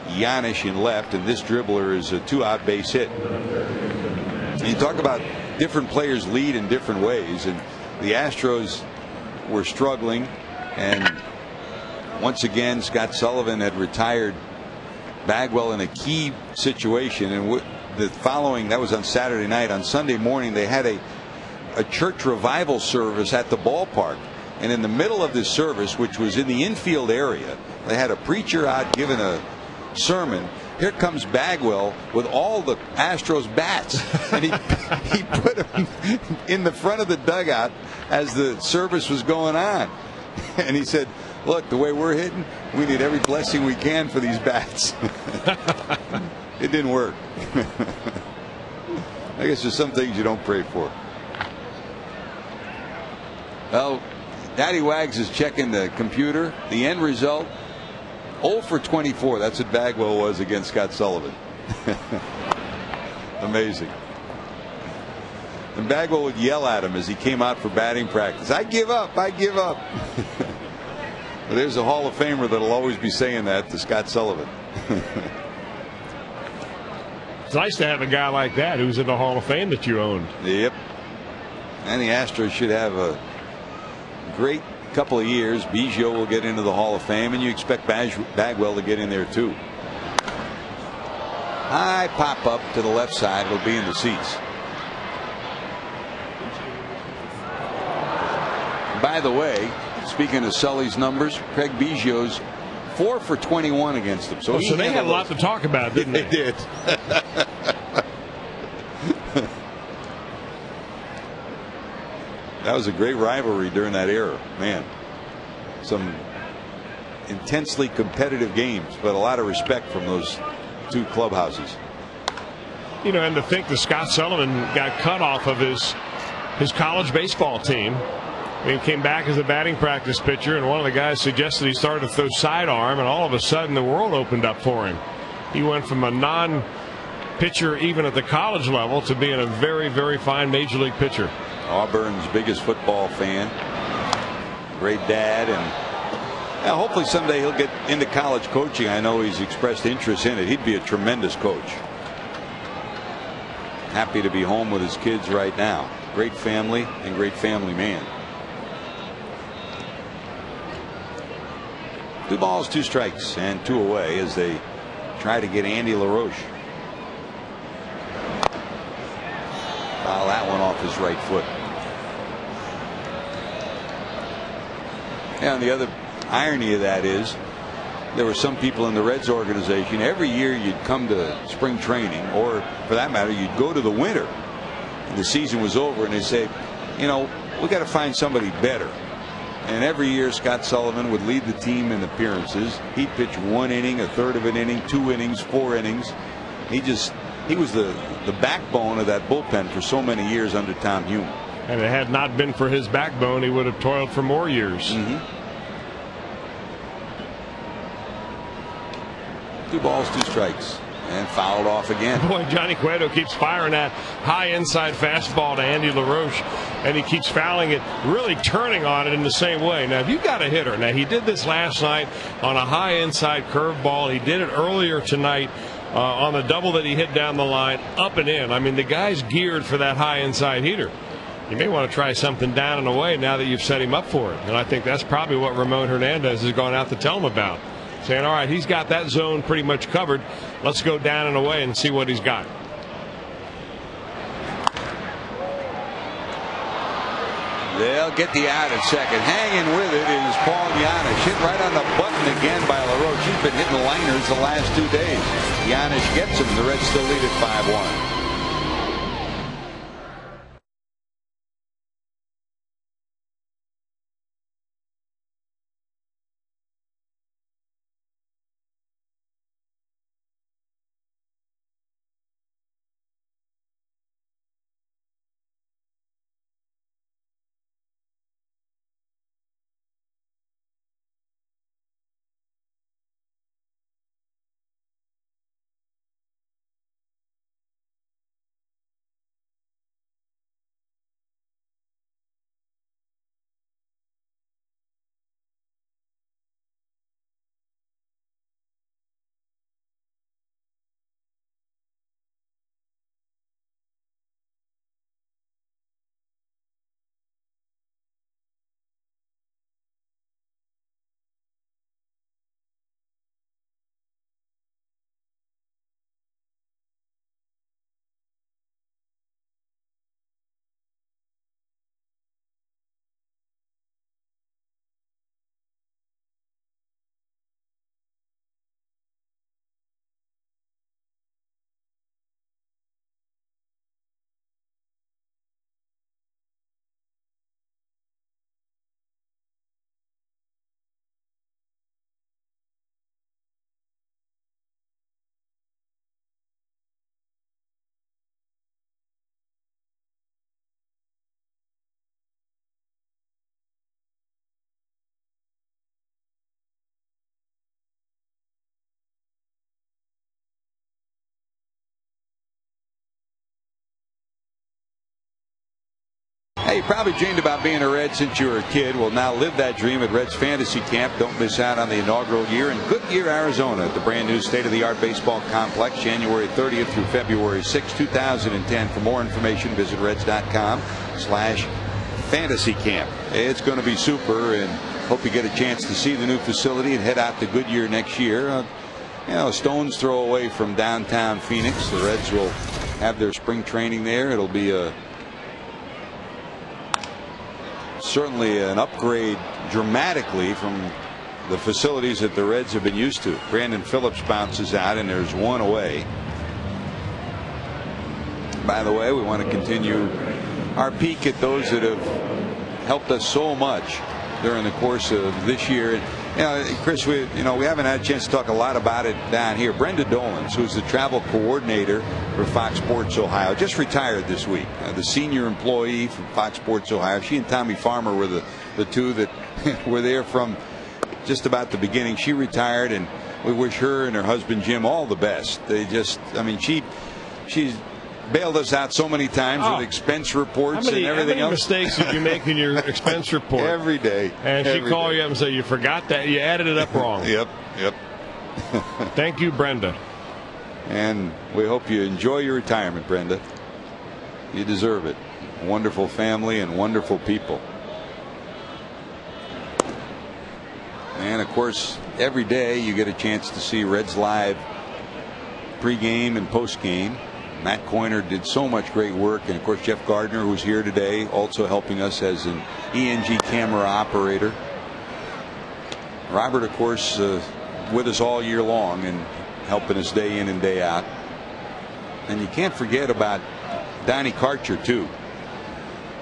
Janisch in left, and this dribbler is a 2-out base hit. And you talk about different players lead in different ways, and the Astros were struggling, and once again Scott Sullivan had retired Bagwell in a key situation, and the following, that was on Saturday night. On Sunday morning they had a church revival service at the ballpark, and in the middle of this service, which was in the infield area, they had a preacher out giving a sermon. Here comes Bagwell with all the Astros bats, and he put them in the front of the dugout as the service was going on, and he said, "Look, the way we're hitting, we need every blessing we can for these bats." It didn't work. I guess there's some things you don't pray for. Well, Daddy Wags is checking the computer. The end result, 0 for 24. That's what Bagwell was against Scott Sullivan. Amazing. And Bagwell would yell at him as he came out for batting practice, "I give up, I give up." Well, there's a Hall of Famer that'll always be saying that to Scott Sullivan. It's nice to have a guy like that who's in the Hall of Fame that you owned. Yep. And the Astros should have a great couple of years. Biggio will get into the Hall of Fame, and you expect Bagwell to get in there too. High pop up to the left side. It'll be in the seats. By the way, speaking of Sully's numbers, Craig Biggio's 4 for 21 against them. So they had a lot to talk about, didn't they? They did. That was a great rivalry during that era. Man, some intensely competitive games, but a lot of respect from those two clubhouses. You know, and to think that Scott Sullivan got cut off of his college baseball team. He came back as a batting practice pitcher, and one of the guys suggested he started to throw sidearm, and all of a sudden the world opened up for him. He went from a non-pitcher even at the college level to being a very, very fine major league pitcher. Auburn's biggest football fan. Great dad, and hopefully someday he'll get into college coaching. I know he's expressed interest in it. He'd be a tremendous coach. Happy to be home with his kids right now. Great family and great family man. 2 balls, 2 strikes, and 2 away as they try to get Andy LaRoche. Foul that one off his right foot. And the other irony of that is there were some people in the Reds organization, every year you'd come to spring training, or for that matter, you'd go to the winter, and the season was over, and they say, you know, we got to find somebody better. And every year Scott Sullivan would lead the team in appearances. He'd pitch 1 inning, a third of an inning, 2 innings, 4 innings. He was the backbone of that bullpen for so many years under Tom Hume. And it had not been for his backbone, he would have toiled for more years. 2 balls, 2 strikes. And fouled off again. Boy, Johnny Cueto keeps firing that high inside fastball to Andy LaRoche, and he keeps fouling it, really turning on it in the same way. Now, if you've got a hitter, now he did this last night on a high inside curveball. He did it earlier tonight on the double that he hit down the line, up and in. I mean, the guy's geared for that high inside heater. You may want to try something down and away now that you've set him up for it. And I think that's probably what Ramon Hernandez has gone out to tell him about. Saying, all right, he's got that zone pretty much covered. Let's go down and away and see what he's got. They'll get the out at second. Hanging with it is Paul Giannis. Hit right on the button again by LaRoche. He's been hitting liners the last 2 days. Giannis gets him. The Reds still lead at 5-1. you probably dreamed about being a Red since you were a kid. Well, now live that dream at Reds Fantasy Camp. Don't miss out on the inaugural year in Goodyear, Arizona at the brand new state-of-the-art baseball complex, January 30th through February 6, 2010. For more information, visit reds.com/fantasy camp. It's going to be super, and hope you get a chance to see the new facility and head out to Goodyear next year. You know, a stone's throw away from downtown Phoenix. The Reds will have their spring training there. It'll be certainly an upgrade dramatically from the facilities that the Reds have been used to. Brandon Phillips bounces out, and there's one away. By the way, we want to continue our peek at those that have helped us so much during the course of this year. You know, Chris, we haven't had a chance to talk a lot about it down here. Brenda Dolans, who's the travel coordinator for Fox Sports Ohio, just retired this week. The senior employee from Fox Sports Ohio. She and Tommy Farmer were the two that were there from just about the beginning. She retired, and we wish her and her husband Jim all the best. They just, I mean, she's bailed us out so many times with expense reports and everything else. How many mistakes did you make in your expense report? Every day. And she called you up and said, you forgot that. You added it up wrong. Yep. Thank you, Brenda. And we hope you enjoy your retirement, Brenda. You deserve it. Wonderful family and wonderful people. And, of course, every day you get a chance to see Reds Live pregame and postgame. Matt Coiner did so much great work, and of course Jeff Gardner, who's here today, also helping us as an ENG camera operator. Robert, of course, with us all year long and helping us day in and day out. And you can't forget about Donnie Karcher too,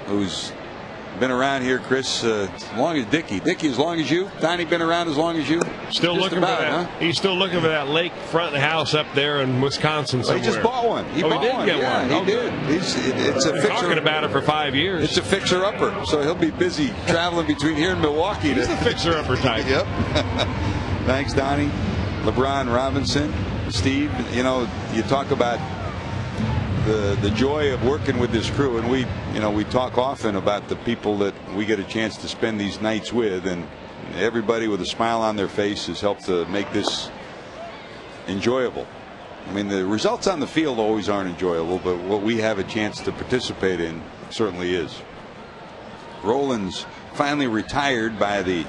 who's been around here, Chris, as long as Dickie. Dickie, as long as you? Donnie been around as long as you? Still just looking about, for that. Huh? He's still looking for that lakefront house up there in Wisconsin somewhere. He just bought one. He did one. get one. He did. It's a fixer. Talking about it for 5 years. It's a fixer-upper, so he'll be busy traveling between here and Milwaukee. He's the fixer-upper type. Yep. Thanks, Donnie. LeBron Robinson, Steve. You know, you talk about the joy of working with this crew, and we talk often about the people that we get a chance to spend these nights with, and everybody with a smile on their face has helped to make this enjoyable. I mean, the results on the field always aren't enjoyable, but what we have a chance to participate in certainly is. Rollins finally retired by the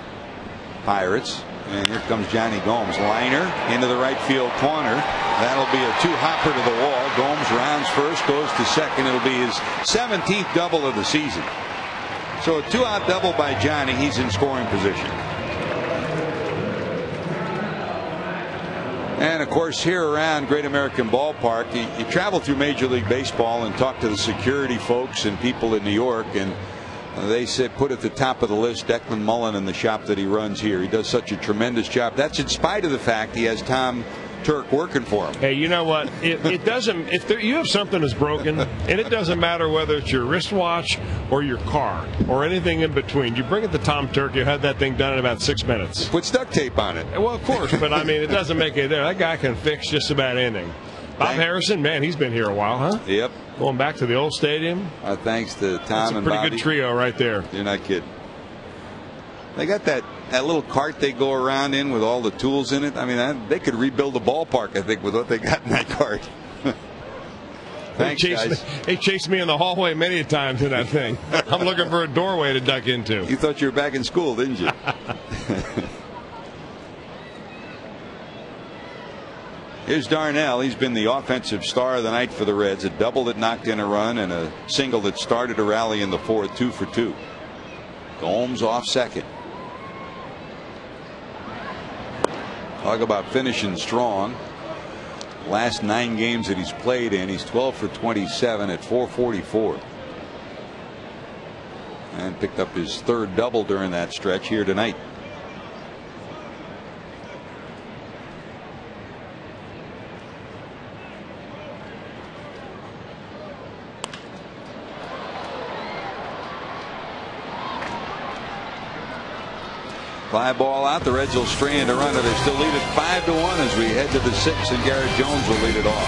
Pirates. And here comes Johnny Gomes. Liner into the right field corner. That'll be a two-hopper to the wall. Gomes rounds first, goes to second. It'll be his 17th double of the season. So a two-out double by Johnny. He's in scoring position. And of course, here around Great American Ballpark, you travel through Major League Baseball and talk to the security folks and people in New York, and they said put at the top of the list Declan Mullen and the shop that he runs here. He does such a tremendous job. That's in spite of the fact he has Tom Turk working for him. Hey, you know what? It doesn't. If you have something that's broken, and it doesn't matter whether it's your wristwatch or your car or anything in between, you bring it to Tom Turk. You have that thing done in about 6 minutes. Put duct tape on it. Well, of course, but I mean, it doesn't make it there. That guy can fix just about anything. Bob Harrison, man, he's been here a while, huh? Yep. Going back to the old stadium. Thanks to Tom and Bobby. That's a pretty good trio right there. You're not kidding. They got that little cart they go around in with all the tools in it. I mean, they could rebuild the ballpark, I think, with what they got in that cart. Thanks, guys. They chased me in the hallway many times in that thing. I'm looking for a doorway to duck into. You thought you were back in school, didn't you? Here's Darnell. He's been the offensive star of the night for the Reds. A double that knocked in a run and a single that started a rally in the fourth. 2 for 2. Gomes off second. Talk about finishing strong. Last 9 games that he's played in, he's 12 for 27 at .444. And picked up his third double during that stretch here tonight. Fly ball out. The Reds will strand a runner. They still lead it 5-1 as we head to the 6th, and Garrett Jones will lead it off.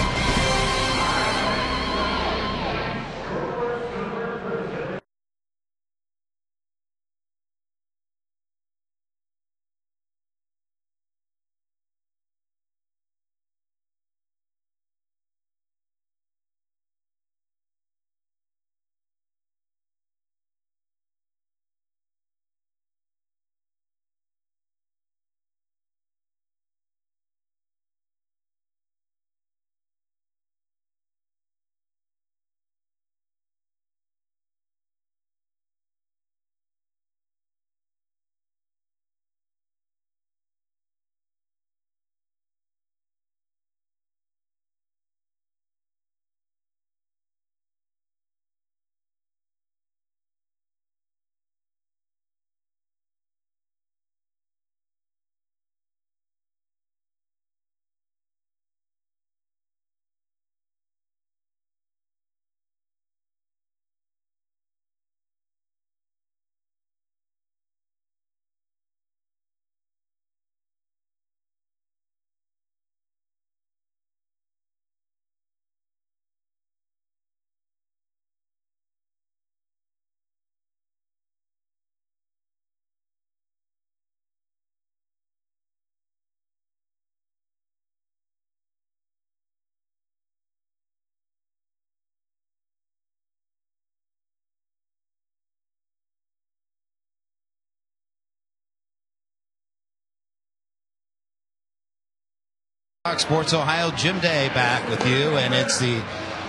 Fox Sports Ohio, Jim Day back with you, and it's the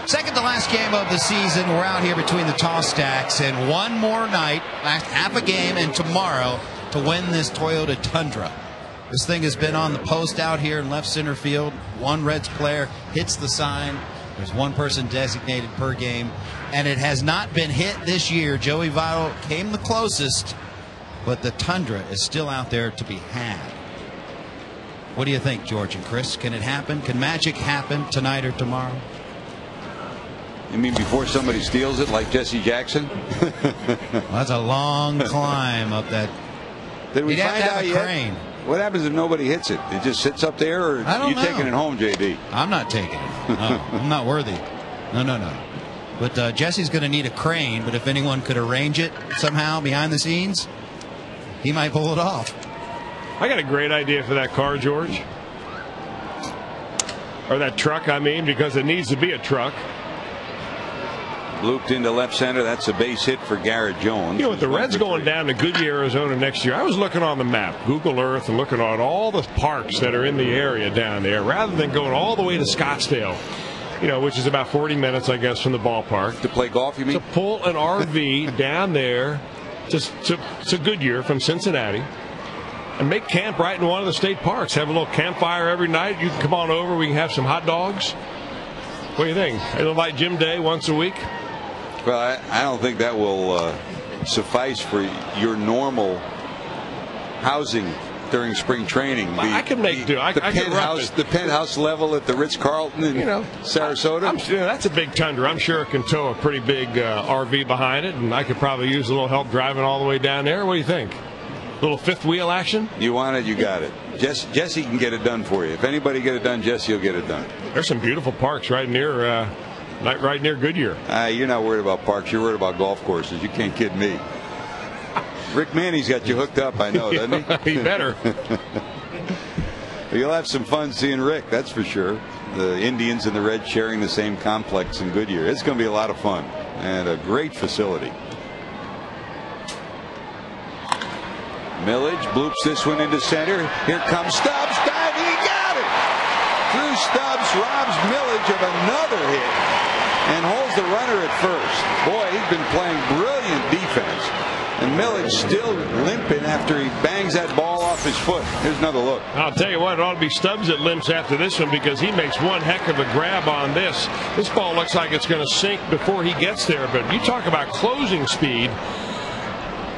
second to last game of the season. We're out here between the toss stacks, and one more night, last half a game, and tomorrow to win this Toyota Tundra. This thing has been on the post out here in left center field. One Reds player hits the sign. There's one person designated per game, and it has not been hit this year. Joey Votto came the closest, but the Tundra is still out there to be had. What do you think, George and Chris? Can it happen? Can magic happen tonight or tomorrow? You mean before somebody steals it, like Jesse Jackson? Well, that's a long climb up that. Did we find out yet? Crane. What happens if nobody hits it? It just sits up there, or I don't you know. taking it home, JD? I'm not taking it. No, I'm not worthy. No. But Jesse's going to need a crane. But if anyone could arrange it somehow behind the scenes, he might pull it off. I got a great idea for that car, George. Or that truck, I mean, because it needs to be a truck. Looped into left center. That's a base hit for Garrett Jones. You know, with the Reds going down to Goodyear, Arizona next year, I was looking on the map, Google Earth, and looking at all the parks that are in the area down there, rather than going all the way to Scottsdale, you know, which is about 40 minutes, I guess, from the ballpark. To play golf, you mean? To pull an RV down there to Goodyear from Cincinnati. And make camp right in one of the state parks. Have a little campfire every night. You can come on over. We can have some hot dogs. What do you think? It'll like Jim Day once a week? Well, I don't think that will suffice for your normal housing during spring training. I can make do. The penthouse level at the Ritz-Carlton in Sarasota. That's a big Tundra. I'm sure it can tow a pretty big RV behind it, and I could probably use a little help driving all the way down there. What do you think? A little fifth wheel action? You want it, you got it. Jesse can get it done for you. If anybody get it done, Jesse will get it done. There's some beautiful parks right near Goodyear. You're not worried about parks. You're worried about golf courses. You can't kid me. Rick Manny's got you hooked up, I know, doesn't he? He better. You'll have some fun seeing Rick, that's for sure. The Indians and the Reds sharing the same complex in Goodyear. It's going to be a lot of fun and a great facility. Millage bloops this one into center. Here comes Stubbs diving. He got it. Drew Stubbs robs Millage of another hit and holds the runner at first. Boy, he's been playing brilliant defense. And Millage still limping after he bangs that ball off his foot. Here's another look. I'll tell you what, it ought to be Stubbs that limps after this one, because he makes one heck of a grab on this. This ball looks like it's going to sink before he gets there. But you talk about closing speed.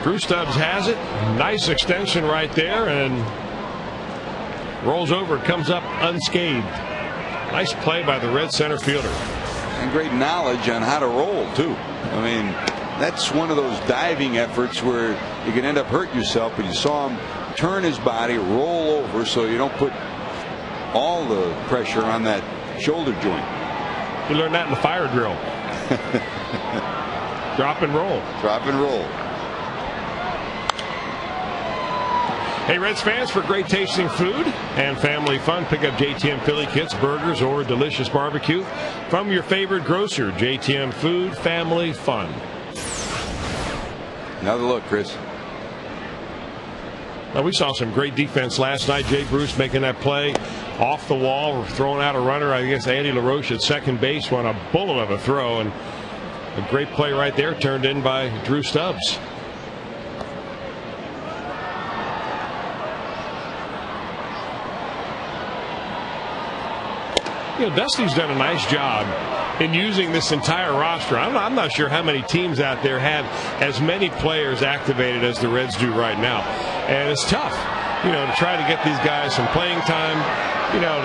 Drew Stubbs has it. Nice extension right there, and rolls over. Comes up unscathed. Nice play by the Red center fielder. And great knowledge on how to roll, too. I mean, that's one of those diving efforts where you can end up hurting yourself, but you saw him turn his body, roll over, so you don't put all the pressure on that shoulder joint. You learned that in the fire drill. Drop and roll. Drop and roll. Hey, Reds fans, for great tasting food and family fun, pick up JTM Philly Kits, burgers, or delicious barbecue from your favorite grocer. JTM Food, family fun. Another look, Chris. Now, we saw some great defense last night. Jay Bruce making that play off the wall, throwing out a runner. I guess Andy LaRoche at second base won a bullet of a throw, and a great play right there turned in by Drew Stubbs. You know, Dusty's done a nice job in using this entire roster. I'm not sure how many teams out there have as many players activated as the Reds do right now. And it's tough, you know, to try to get these guys some playing time, you know,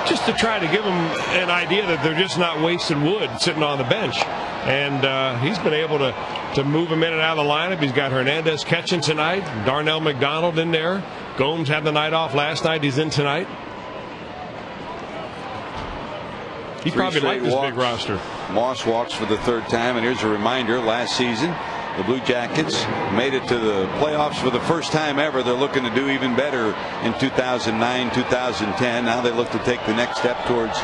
just to try to give them an idea that they're just not wasting wood sitting on the bench. And he's been able to move them in and out of the lineup. He's got Hernandez catching tonight, Darnell McDonald in there. Gomes had the night off last night. He's in tonight. He probably liked this big roster. Moss walks for the third time, and here's a reminder: last season, the Blue Jackets made it to the playoffs for the first time ever. They're looking to do even better in 2009, 2010. Now they look to take the next step towards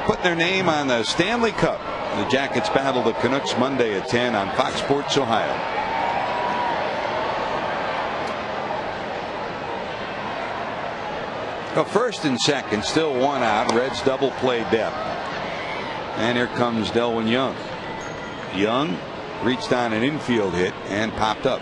putting their name on the Stanley Cup. The Jackets battle the Canucks Monday at 10 on Fox Sports Ohio. First and second, still one out. Reds double play depth. And here comes Delwyn Young. Young reached on an infield hit and popped up.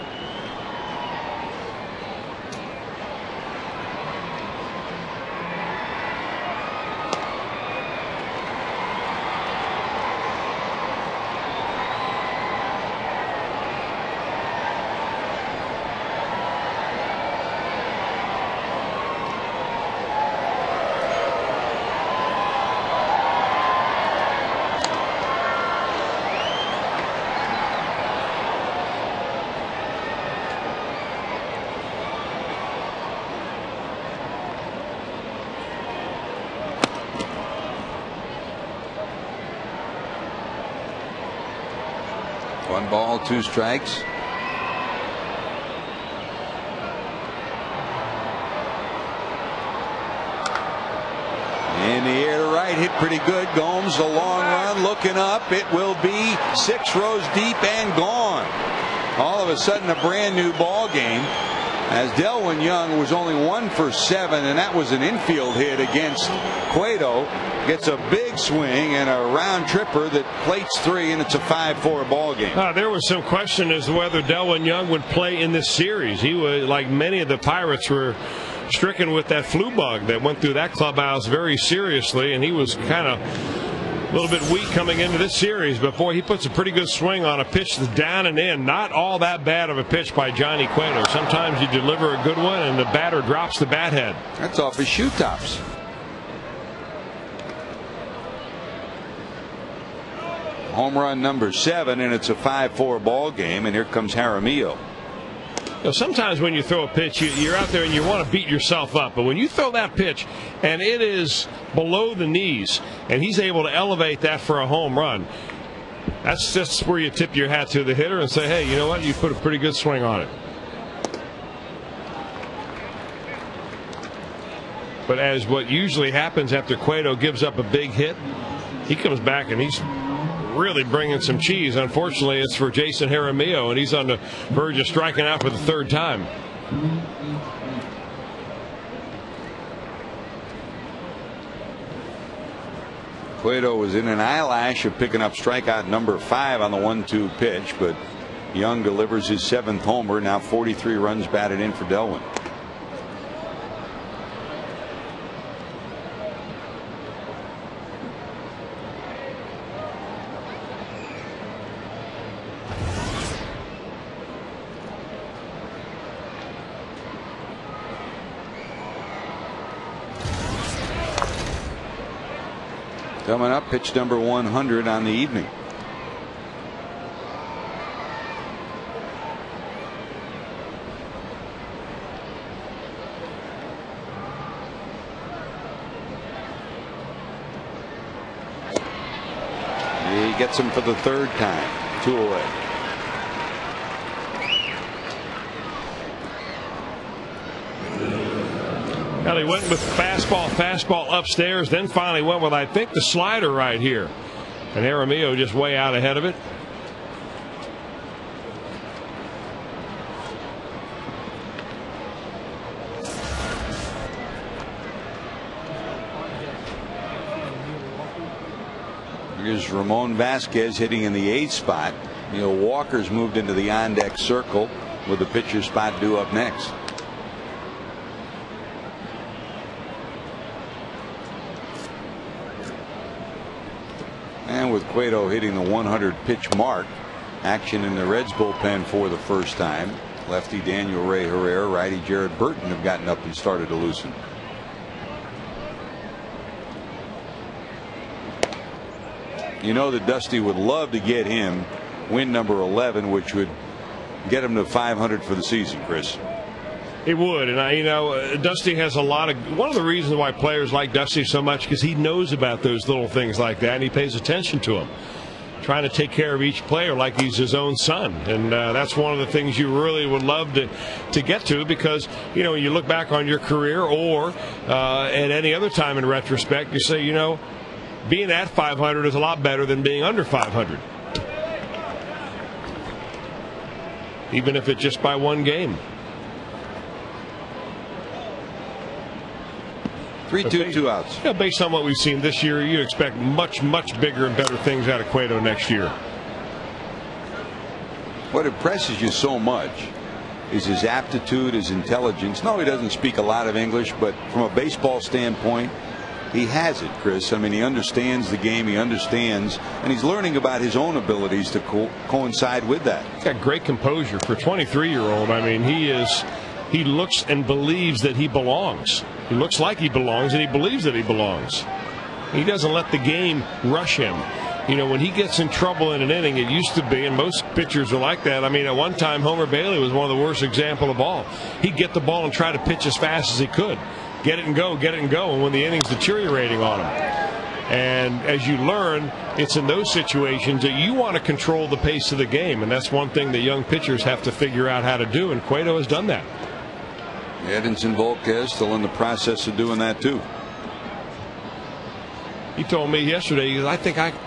One ball, 2 strikes. In the air to right, hit pretty good. Gomes, a long run, looking up. It will be 6 rows deep and gone. All of a sudden, a brand new ball game. As Delwyn Young was only 1 for 7, and that was an infield hit against Cueto. Gets a big swing and a round tripper that plates 3, and it's a 5-4 ball game. There was some question as to whether Delwyn Young would play in this series. He was, like many of the Pirates, were stricken with that flu bug that went through that clubhouse very seriously, and he was kind of a little bit weak coming into this series. But boy, he puts a pretty good swing on a pitch that's down and in. Not all that bad of a pitch by Johnny Cueto. Sometimes you deliver a good one and the batter drops the bat head. That's off his shoe tops. Home run number 7, and it's a 5-4 ball game. And here comes Jaramillo. You know, sometimes when you throw a pitch, you're out there and you want to beat yourself up. But when you throw that pitch and it is below the knees and he's able to elevate that for a home run, that's just where you tip your hat to the hitter and say, hey, you know what? You put a pretty good swing on it. But as what usually happens after Cueto gives up a big hit, he comes back and he's really bringing some cheese. Unfortunately, it's for Jason Jaramillo, and he's on the verge of striking out for the 3rd time. Cueto was in an eyelash of picking up strikeout number 5 on the 1-2 pitch, but Young delivers his 7th homer. Now 43 runs batted in for Delwyn. Coming up, pitch number 100 on the evening. He gets him for the 3rd time. 2 away. Well, he went with fastball upstairs, then finally went with, I think, the slider right here. And Jaramillo just way out ahead of it. Here's Ramon Vasquez hitting in the 8th spot. Neil Walker's moved into the on-deck circle with the pitcher's spot due up next. And with Cueto hitting the 100 pitch mark, action in the Reds bullpen for the first time. Lefty Daniel Ray Herrera, righty Jared Burton have gotten up and started to loosen. You know that Dusty would love to get him win number 11, which would get him to 500 for the season, Chris. It would, and Dusty has a lot of. One of the reasons why players like Dusty so much because he knows about those little things like that, and he pays attention to them, trying to take care of each player like he's his own son, and that's one of the things you really would love to get to, because when you look back on your career or at any other time in retrospect, you say, being at 500 is a lot better than being under 500, even if it's just by one game. 3-2, 2 outs. You know, based on what we've seen this year, you expect much bigger and better things out of Cueto next year. What impresses you so much is his aptitude, his intelligence. No, he doesn't speak a lot of English, but from a baseball standpoint, he has it, Chris. I mean, he understands the game, he understands, and he's learning about his own abilities to coincide with that. He's got great composure for a 23-year-old. I mean, he looks and believes that he belongs. He looks like he belongs, and he believes that he belongs. He doesn't let the game rush him. You know, when he gets in trouble in an inning, it used to be, and most pitchers are like that. I mean, at one time, Homer Bailey was one of the worst examples of all. He'd get the ball and try to pitch as fast as he could. Get it and go, and when the inning's deteriorating on him. And as you learn, it's in those situations that you want to control the pace of the game, and that's one thing that young pitchers have to figure out how to do, and Cueto has done that. Edinson Volquez still in the process of doing that, too. He told me yesterday, he goes, I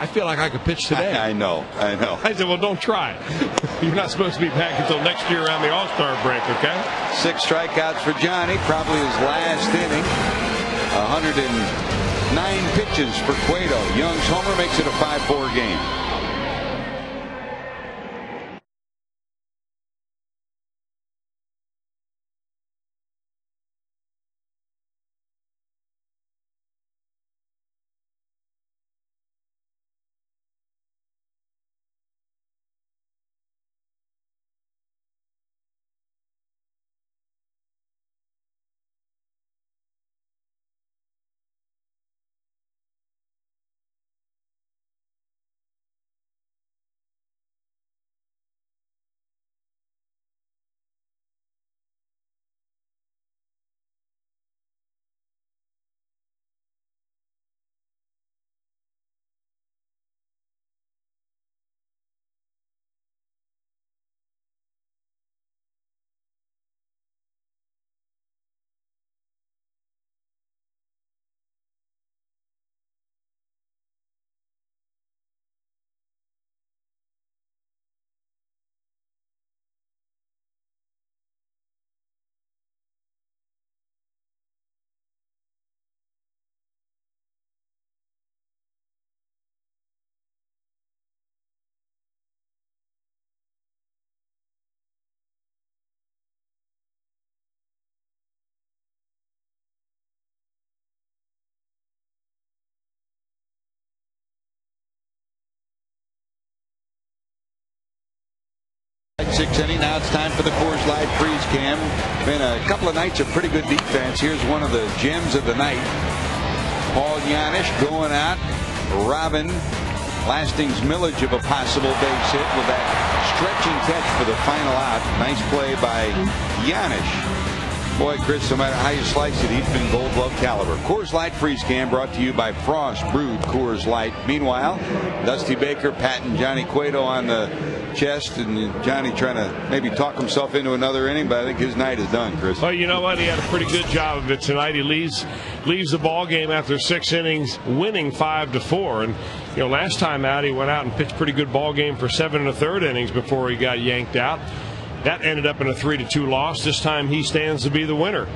feel like I could pitch today. I know. I said, well, don't try. You're not supposed to be back until next year around the All-Star break, okay? 6 strikeouts for Johnny, probably his last inning. 109 pitches for Cueto. Young's homer makes it a 5-4 game. Sixth inning. Now it's time for the Coors Light freeze cam. Been a couple of nights of pretty good defense. Here's one of the gems of the night. Paul Janisch going out, robbing Lasting's millage of a possible base hit with that stretching catch for the final out. Nice play by Janisch. Boy, Chris, no matter how you slice it, he's been Gold Glove caliber. Coors Light freeze cam brought to you by Frost Brewed Coors Light. Meanwhile, Dusty Baker patting Johnny Cueto on the chest, and Johnny trying to maybe talk himself into another inning, but I think his night is done, Chris. Well, you know what? He had a pretty good job of it tonight. He leaves the ball game after 6 innings, winning 5-4. And you know, last time out, he went out and pitched a pretty good ball game for 7 1/3 innings before he got yanked out. That ended up in a 3-2 loss. This time he stands to be the winner.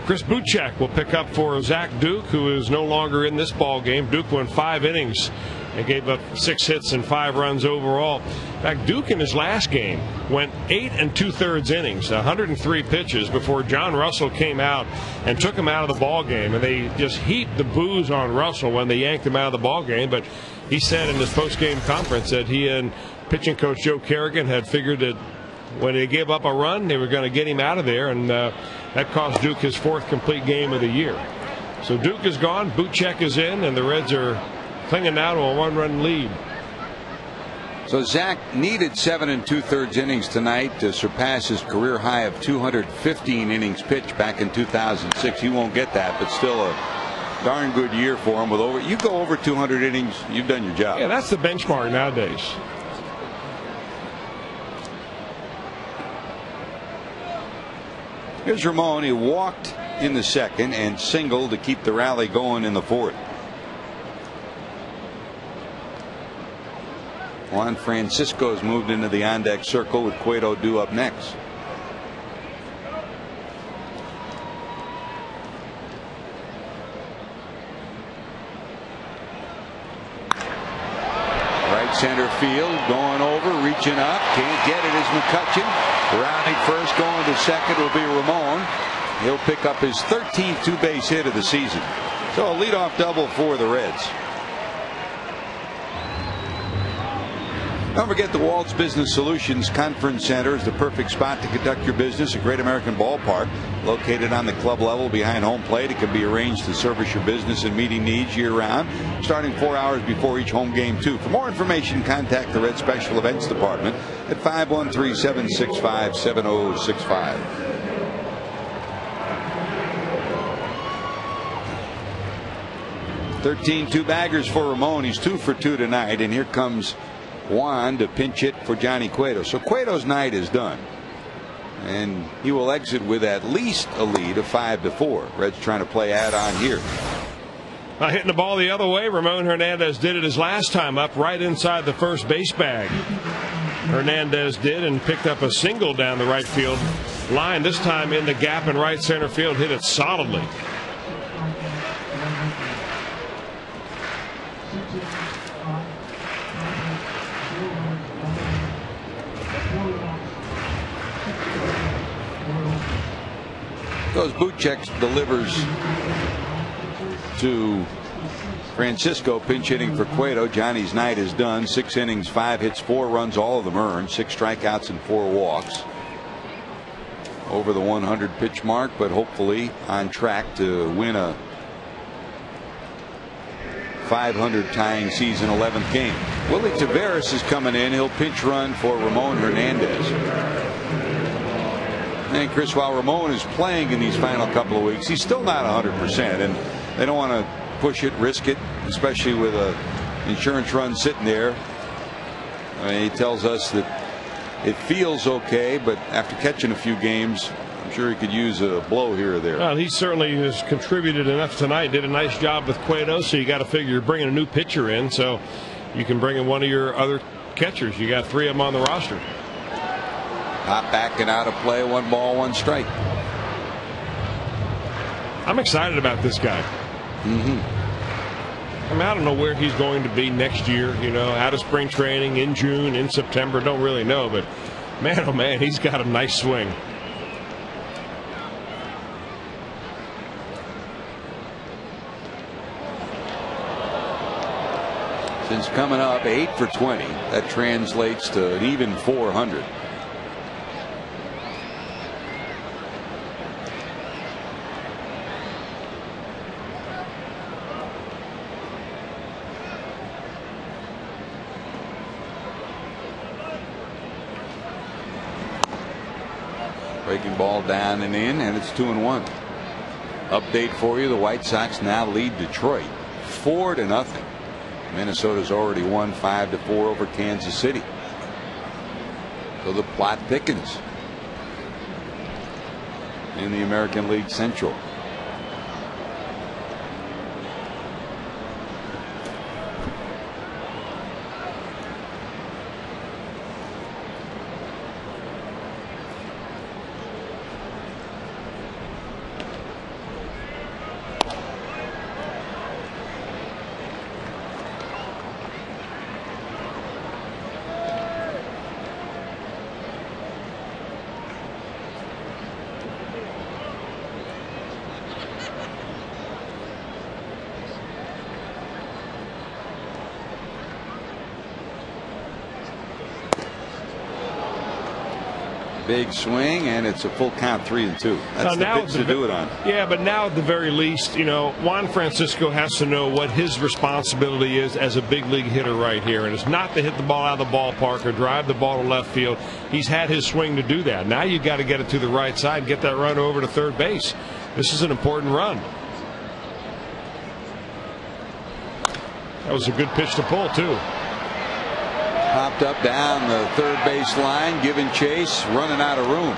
Chris Buchek will pick up for Zach Duke, who is no longer in this ball game. Duke went 5 innings and gave up 6 hits and 5 runs overall. In fact, Duke in his last game went 8 2/3 innings, 103 pitches before John Russell came out and took him out of the ball game. And they just heaped the boos on Russell when they yanked him out of the ball game. But he said in his post-game conference that he and pitching coach Joe Kerrigan had figured that when they gave up a run, they were going to get him out of there, and that cost Duke his 4th complete game of the year. So Duke is gone, Buchek is in, and the Reds are clinging now to a 1-run lead. So Zach needed 7 2/3 innings tonight to surpass his career high of 215 innings pitched back in 2006. He won't get that, but still a darn good year for him. With you go over 200 innings, you've done your job. Yeah, that's the benchmark nowadays. Here's Ramon. He walked in the 2nd and singled to keep the rally going in the 4th. Juan Francisco's moved into the on-deck circle with Cueto due up next. center field, going over, reaching up, can't get it as McCutchen. Rounding first, going to second will be Ramon. He'll pick up his 13th two-base hit of the season. So a leadoff double for the Reds. Don't forget the Waltz Business Solutions Conference Center is the perfect spot to conduct your business. A Great American Ballpark located on the club level behind home plate. It can be arranged to service your business and meeting needs year-round, starting 4 hours before each home game, too. For more information, contact the Red Special Events Department at 513-765-7065. Two-baggers for Ramon. He's 2 for 2 tonight, and here comes Juan to pinch hit for Johnny Cueto. So Cueto's night is done, and he will exit with at least a lead of 5-4. Reds trying to play add-on here. Hitting the ball the other way. Ramon Hernandez did it his last time up, right inside the first base bag. Hernandez did, and picked up a single down the right field line. This time in the gap in right center field, hit it solidly. Those boot checks delivers to Francisco, pinch hitting for Cueto. Johnny's night is done. 6 innings, 5 hits, 4 runs, all of them earned. 6 strikeouts and 4 walks. Over the 100 pitch mark, but hopefully on track to win a 500 tying season 11th game. Willie Taveras is coming in. He'll pinch run for Ramon Hernandez. And Chris, while Ramon is playing in these final couple of weeks, he's still not 100%, and they don't want to push it, risk it, especially with a insurance run sitting there. I mean, he tells us that it feels okay, but after catching a few games, I'm sure he could use a blow here or there. Well, he certainly has contributed enough tonight. Did a nice job with Cueto, so you got to figure you're bringing a new pitcher in, so you can bring in one of your other catchers. You got 3 of them on the roster. Hop back and out of play. 1 ball, 1 strike. I'm excited about this guy. I mean, I don't know where he's going to be next year, you know, out of spring training, in June, in September, don't really know, but man, oh man, he's got a nice swing. Since coming up 8 for 20, that translates to an even 400. Breaking ball down and in, and it's 2-1. Update for you: the White Sox now lead Detroit 4-0. Minnesota's already won 5-4 over Kansas City. So the plot thickens in the American League Central. Big swing, and it's a full count, 3-2. That's the pitch to do it on. Yeah, but now at the very least, you know, Juan Francisco has to know what his responsibility is as a big league hitter right here, and it's not to hit the ball out of the ballpark or drive the ball to left field. He's had his swing to do that. Now you've got to get it to the right side and get that run over to third base. This is an important run. That was a good pitch to pull, too. Popped up down the third base line, giving chase, running out of room.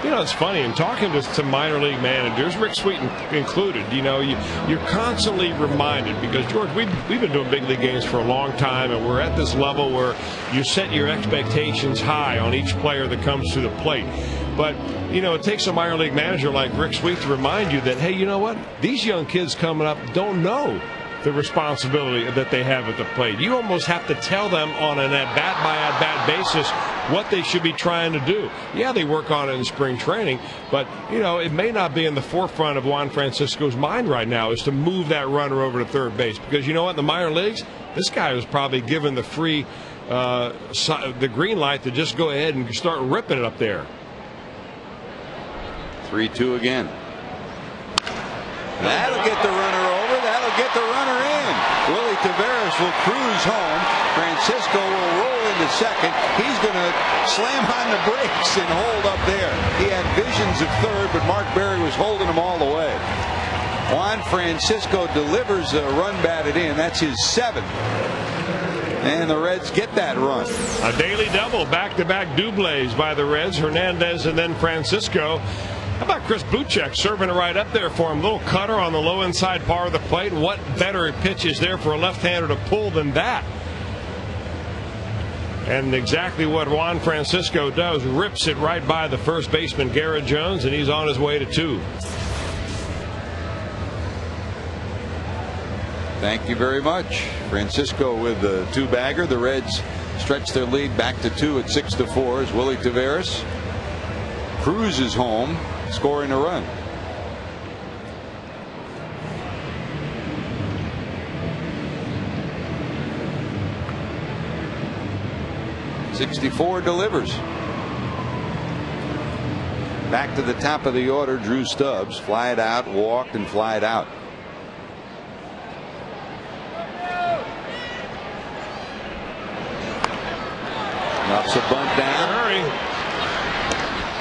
You know, it's funny, in talking to some minor league managers, Rick Sweet included, you know, you're constantly reminded, because, George, we've been doing big league games for a long time, and we're at this level where you set your expectations high on each player that comes to the plate. But, you know, it takes a minor league manager like Rick Sweet to remind you that, hey, you know what? These young kids coming up don't know the responsibility that they have at the plate. You almost have to tell them on an at-bat by at-bat basis what they should be trying to do. Yeah, they work on it in spring training, but, you know, it may not be in the forefront of Juan Francisco's mind right now is to move that runner over to third base. Because you know what, in the minor leagues, this guy was probably given the free, the green light to just go ahead and start ripping it up there. 3-2 again. That'll get the runner over. That'll get the runner in. Willie Taveras will cruise home. Francisco will roll into second. He's going to slam on the brakes and hold up there. He had visions of third, but Mark Berry was holding him all the way. Juan Francisco delivers a run batted in. That's his 7th. And the Reds get that run. A daily double, back-to-back doubles by the Reds. Hernandez and then Francisco. How about Chris Buchek serving it right up there for him? Little cutter on the low inside part of the plate. What better pitch is there for a left-hander to pull than that? And exactly what Juan Francisco does, rips it right by the first baseman, Garrett Jones, and he's on his way to 2. Thank you very much. Francisco with the 2-bagger. The Reds stretch their lead back to 2 at 6-4 as Willie Taveras cruises home, scoring a run. '64 delivers. Back to the top of the order, Drew Stubbs. Flied out, walked, and flied out. Knocks a bunt down. Hurry.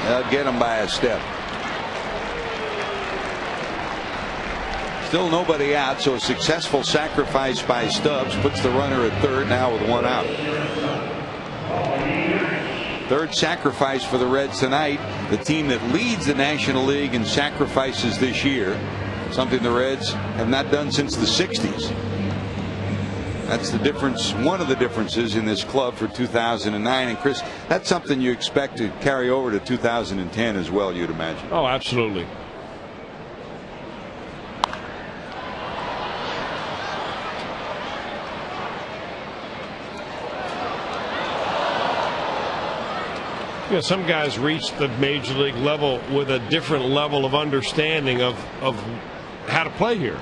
They'll get him by a step. Still nobody out, so a successful sacrifice by Stubbs puts the runner at third now with 1 out. Third sacrifice for the Reds tonight. The team that leads the National League in sacrifices this year. Something the Reds have not done since the 60s. That's the difference, one of the differences in this club for 2009. And Chris, that's something you expect to carry over to 2010 as well, you'd imagine. Oh, absolutely. You know, some guys reach the major league level with a different level of understanding of how to play here.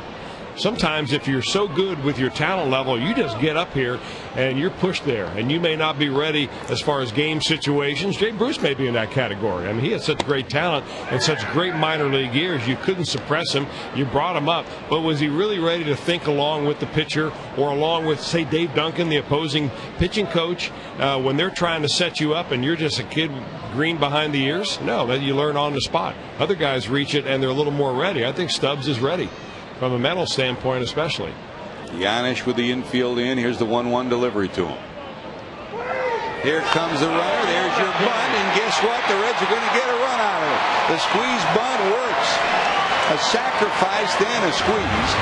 Sometimes if you're so good with your talent level, you just get up here and you're pushed there, and you may not be ready as far as game situations. Jay Bruce may be in that category. I mean, he had such great talent and such great minor league years. You couldn't suppress him. You brought him up. But was he really ready to think along with the pitcher or along with, say, Dave Duncan, the opposing pitching coach, when they're trying to set you up and you're just a kid green behind the ears? No, that you learn on the spot. Other guys reach it and they're a little more ready. I think Stubbs is ready. From a mental standpoint, especially. Yanish with the infield in. Here's the 1-1 delivery to him. Here comes the runner. There's your bunt, and guess what? The Reds are going to get a run out of it. The squeeze bunt works. A sacrifice, then a squeeze.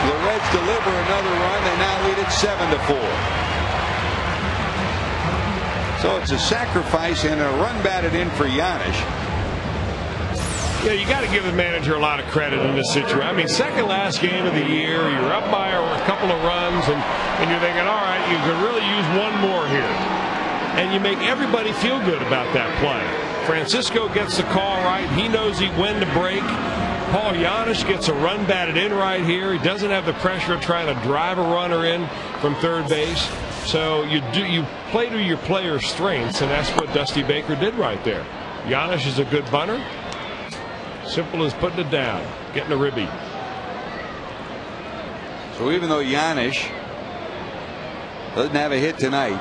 The Reds deliver another run. They now lead it 7-4. So it's a sacrifice and a run batted in for Yanish. Yeah, you got to give the manager a lot of credit in this situation. I mean, second last game of the year, you're up by a couple of runs, and you're thinking, all right, you can really use one more here. And you make everybody feel good about that play. Francisco gets the call right. He knows when to break. Paul Yanish gets a run batted in right here. He doesn't have the pressure of trying to drive a runner in from third base. So you play to your player's strengths, and that's what Dusty Baker did right there. Yanish is a good bunter. Simple as putting it down, getting a ribby. So even though Yanish doesn't have a hit tonight,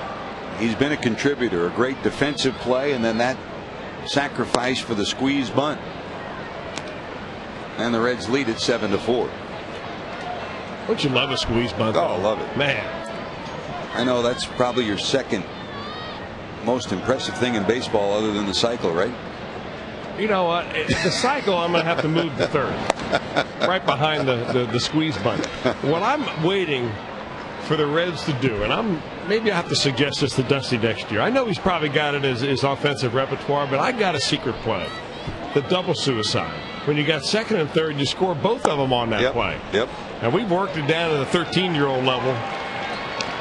he's been a contributor, a great defensive play, and then that sacrifice for the squeeze bunt. And the Reds lead it 7-4. Don't you love a squeeze bunt? Oh, I love it. Man. I know that's probably your second most impressive thing in baseball other than the cycle, right? You know what? The cycle, I'm going to have to move to third. Right behind the squeeze bunt. What I'm waiting for the Reds to do, and maybe I have to suggest this to Dusty next year. I know he's probably got it as his offensive repertoire, but I got a secret play. The double suicide. When you got second and third, you score both of them on that play. Yep. And we've worked it down to the 13-year-old level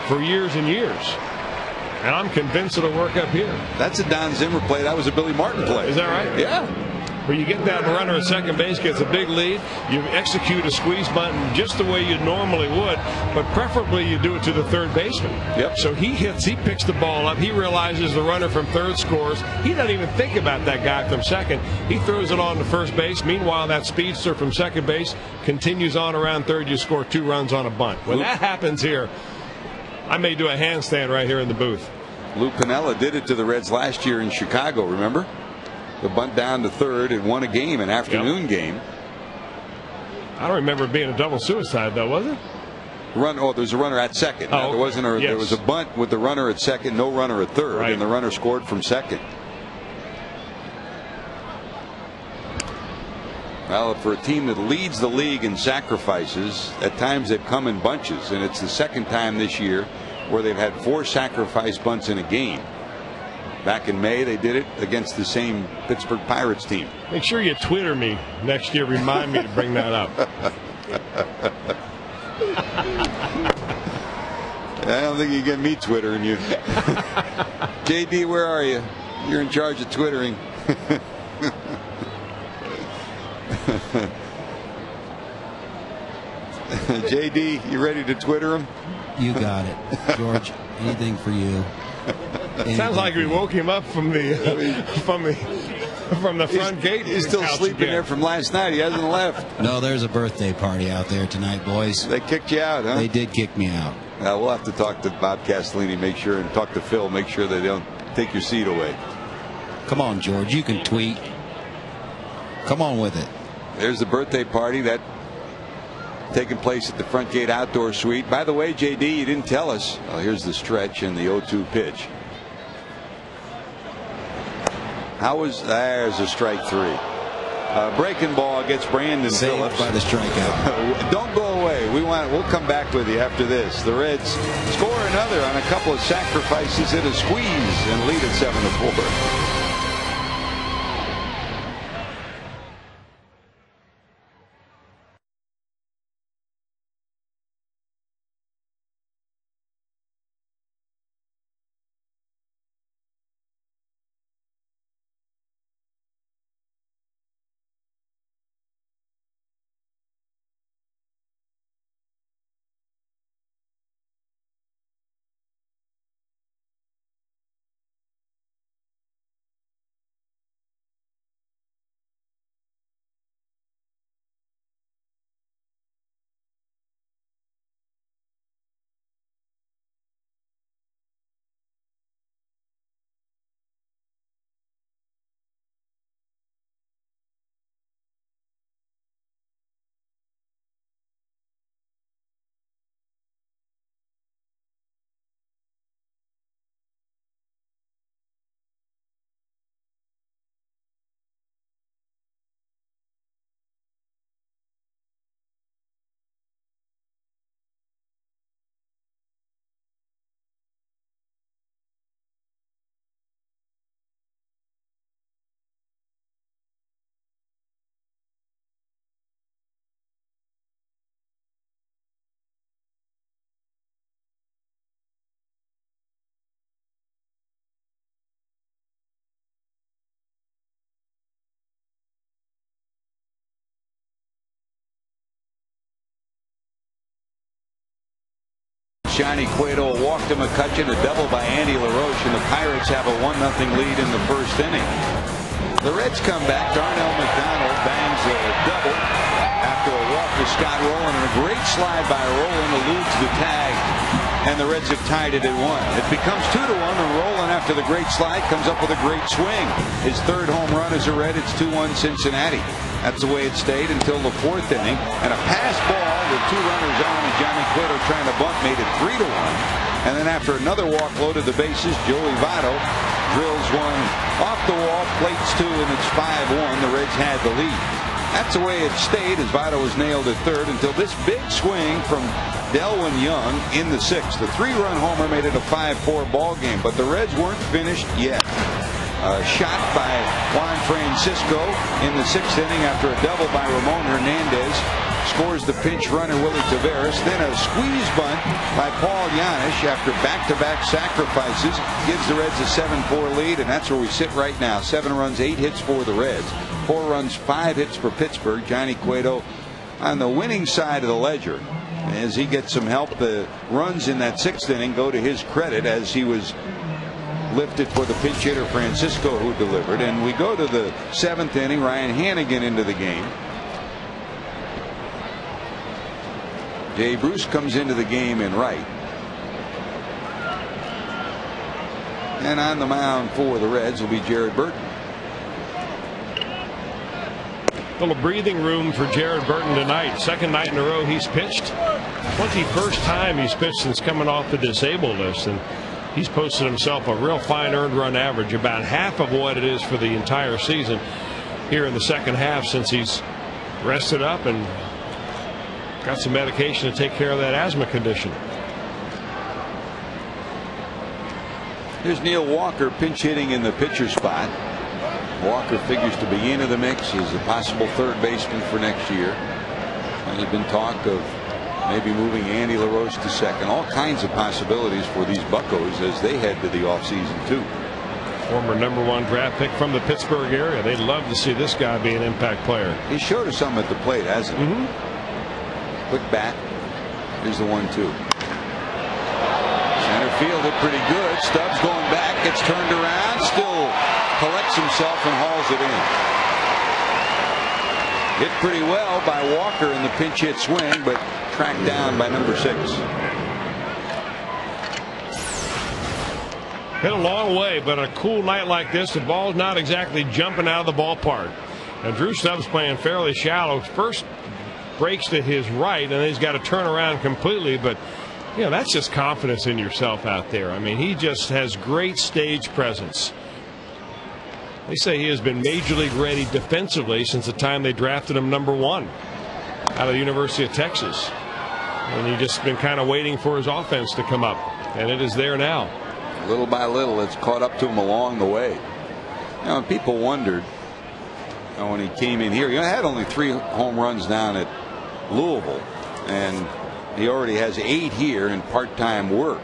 for years and years. And I'm convinced it'll work up here. That's a Don Zimmer play. That was a Billy Martin play. Is that right? Yeah. Where you get that runner at second base, gets a big lead, you execute a squeeze button just the way you normally would, but preferably you do it to the third baseman. Yep. So he picks the ball up, he realizes the runner from third scores, he doesn't even think about that guy from second, he throws it on to first base. Meanwhile, that speedster from second base continues on around third, you score 2 runs on a bunt. When that happens here, I may do a handstand right here in the booth. Lou Piniella did it to the Reds last year in Chicago, remember? The bunt down to third and won a game, an afternoon game. I don't remember it being a double suicide, though, was it? There's a runner at second. Oh, there wasn't. yes. There was a bunt with the runner at second, no runner at third, right. And the runner scored from second. Well, for a team that leads the league in sacrifices, at times they've come in bunches, and it's the second time this year where they've had 4 sacrifice bunts in a game. Back in May, they did it against the same Pittsburgh Pirates team. Make sure you Twitter me next year. Remind me to bring that up. I don't think you get me Twittering you. JD, where are you? You're in charge of Twittering. JD, you ready to Twitter him? You got it, George. Anything for you. Sounds like we woke him up from the front gate. He's still sleeping there from last night. He hasn't left. No, there's a birthday party out there tonight, boys. They kicked you out, huh? They did kick me out. We'll have to talk to Bob Castellini, make sure, and talk to Phil, make sure they don't take your seat away. Come on, George. You can tweet. Come on with it. There's the birthday party that taking place at the front gate outdoor suite. By the way, JD, you didn't tell us. Well, here's the stretch and the 0-2 pitch. There's a strike 3. Breaking ball gets Brandon Phillips by the strikeout. Don't go away. We'll come back with you after this. The Reds score another on a couple of sacrifices in a squeeze and lead at 7-4. Johnny Cueto walked to McCutcheon, a double by Andy LaRoche, and the Pirates have a 1-0 lead in the first inning. The Reds come back. Darnell McDonald bangs a double after a walk to Scott Rowland, and a great slide by Rowland eludes the tag, and the Reds have tied it at 1. It becomes 2-1, and Rowland, after the great slide, comes up with a great swing. His third home run as a Red. It's 2-1 Cincinnati. That's the way it stayed until the 4th inning, and a pass ball with 2 runners on and Johnny Cueto trying to bunt made it 3-1. And then after another walk loaded the bases, Joey Votto drills one off the wall, plates 2, and it's 5-1. The Reds had the lead. That's the way it stayed as Votto was nailed at third until this big swing from Delwyn Young in the 6th. The 3-run homer made it a 5-4 ball game, but the Reds weren't finished yet. Shot by Juan Francisco in the 6th inning after a double by Ramon Hernandez scores the pinch runner Willie Taveras. Then a squeeze bunt by Paul Janisch after back-to-back sacrifices gives the Reds a 7-4 lead, and that's where we sit right now. 7 runs, 8 hits for the Reds, 4 runs, 5 hits for Pittsburgh. Johnny Cueto on the winning side of the ledger as he gets some help. The runs in that 6th inning go to his credit as he was lifted for the pinch hitter Francisco, who delivered. And we go to the 7th inning. Ryan Hannigan into the game. Jay Bruce comes into the game in right. And on the mound for the Reds will be Jared Burton. A little breathing room for Jared Burton tonight. 2nd night in a row he's pitched. 21st time he's pitched since coming off the disabled list, and he's posted himself a real fine earned run average, about half of what it is for the entire season here in the 2nd half, since he's rested up and got some medication to take care of that asthma condition. Here's Neil Walker pinch hitting in the pitcher spot. Walker figures to be into the mix as a possible 3rd baseman for next year. And there's been talk of maybe moving Andy LaRoche to 2nd. All kinds of possibilities for these Buccos as they head to the offseason too. Former #1 draft pick from the Pittsburgh area. They'd love to see this guy be an impact player. He showed us something at the plate, hasn't he? Quick bat. Here's the 1-2. Center fielded pretty good. Stubbs going back, gets turned around, still collects himself and hauls it in. Hit pretty well by Walker in the pinch hit swing, but tracked down by number 6. Hit a long way, but a cool night like this, the ball's not exactly jumping out of the ballpark. And Drew Stubbs playing fairly shallow. First breaks to his right, and then he's got to turn around completely. But you know, that's just confidence in yourself out there. I mean, he just has great stage presence. They say he has been major league ready defensively since the time they drafted him #1 out of the University of Texas. And he's just been kind of waiting for his offense to come up, and it is there now. Little by little, it's caught up to him along the way. You know, people wondered when he came in here. He had only 3 home runs down at Louisville, and he already has 8 here in part-time work.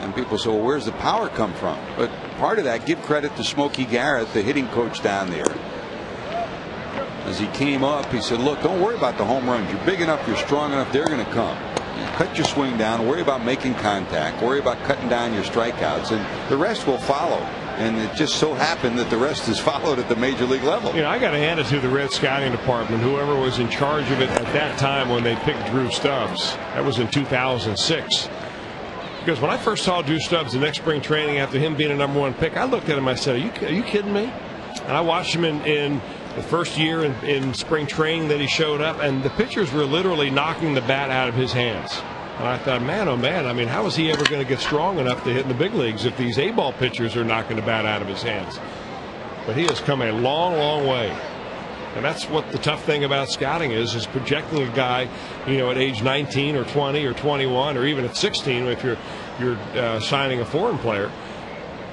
And people say, well, where's the power come from? But part of that, give credit to Smokey Garrett, the hitting coach down there. As he came up, he said, look, don't worry about the home runs. You're big enough, you're strong enough, they're going to come. Cut your swing down, worry about making contact, worry about cutting down your strikeouts, and the rest will follow. And it just so happened that the rest is followed at the major league level. You know, I got to hand it to the Red scouting department, whoever was in charge of it at that time when they picked Drew Stubbs. That was in 2006. Because when I first saw Drew Stubbs the next spring training after him being a #1 pick, I looked at him, I said, are you kidding me? And I watched him in the first year in spring training that he showed up, and the pitchers were literally knocking the bat out of his hands. And I thought, man, oh man, I mean, how is he ever going to get strong enough to hit in the big leagues if these A-ball pitchers are knocking the bat out of his hands? But he has come a long, long way. And that's what the tough thing about scouting is projecting a guy, you know, at age 19 or 20 or 21 or even at 16, if you're signing a foreign player,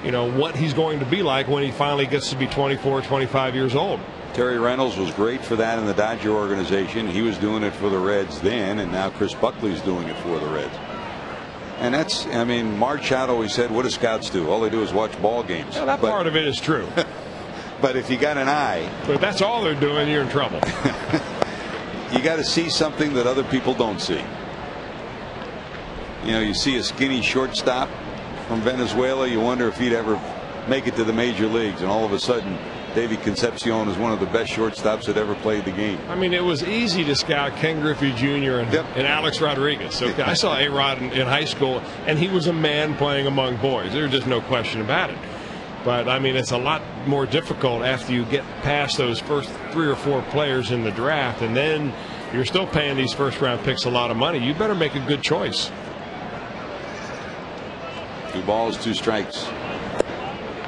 you know, what he's going to be like when he finally gets to be 24, 25 years old. Terry Reynolds was great for that in the Dodger organization. He was doing it for the Reds then, and now Chris Buckley's doing it for the Reds. And that's, I mean, Mark Schott always said, what do scouts do? All they do is watch ball games. Well, that part of it is true. But if you got an eye. But if that's all they're doing, you're in trouble. You got to see something that other people don't see. You know, you see a skinny shortstop from Venezuela, you wonder if he'd ever make it to the major leagues, and all of a sudden Davey Concepcion is one of the best shortstops that ever played the game. I mean, it was easy to scout Ken Griffey Jr. and Alex Rodriguez. So I saw A-Rod in high school, and he was a man playing among boys. There's just no question about it. But, I mean, it's a lot more difficult after you get past those first 3 or 4 players in the draft, and then you're still paying these first-round picks a lot of money. You better make a good choice. 2 balls, 2 strikes.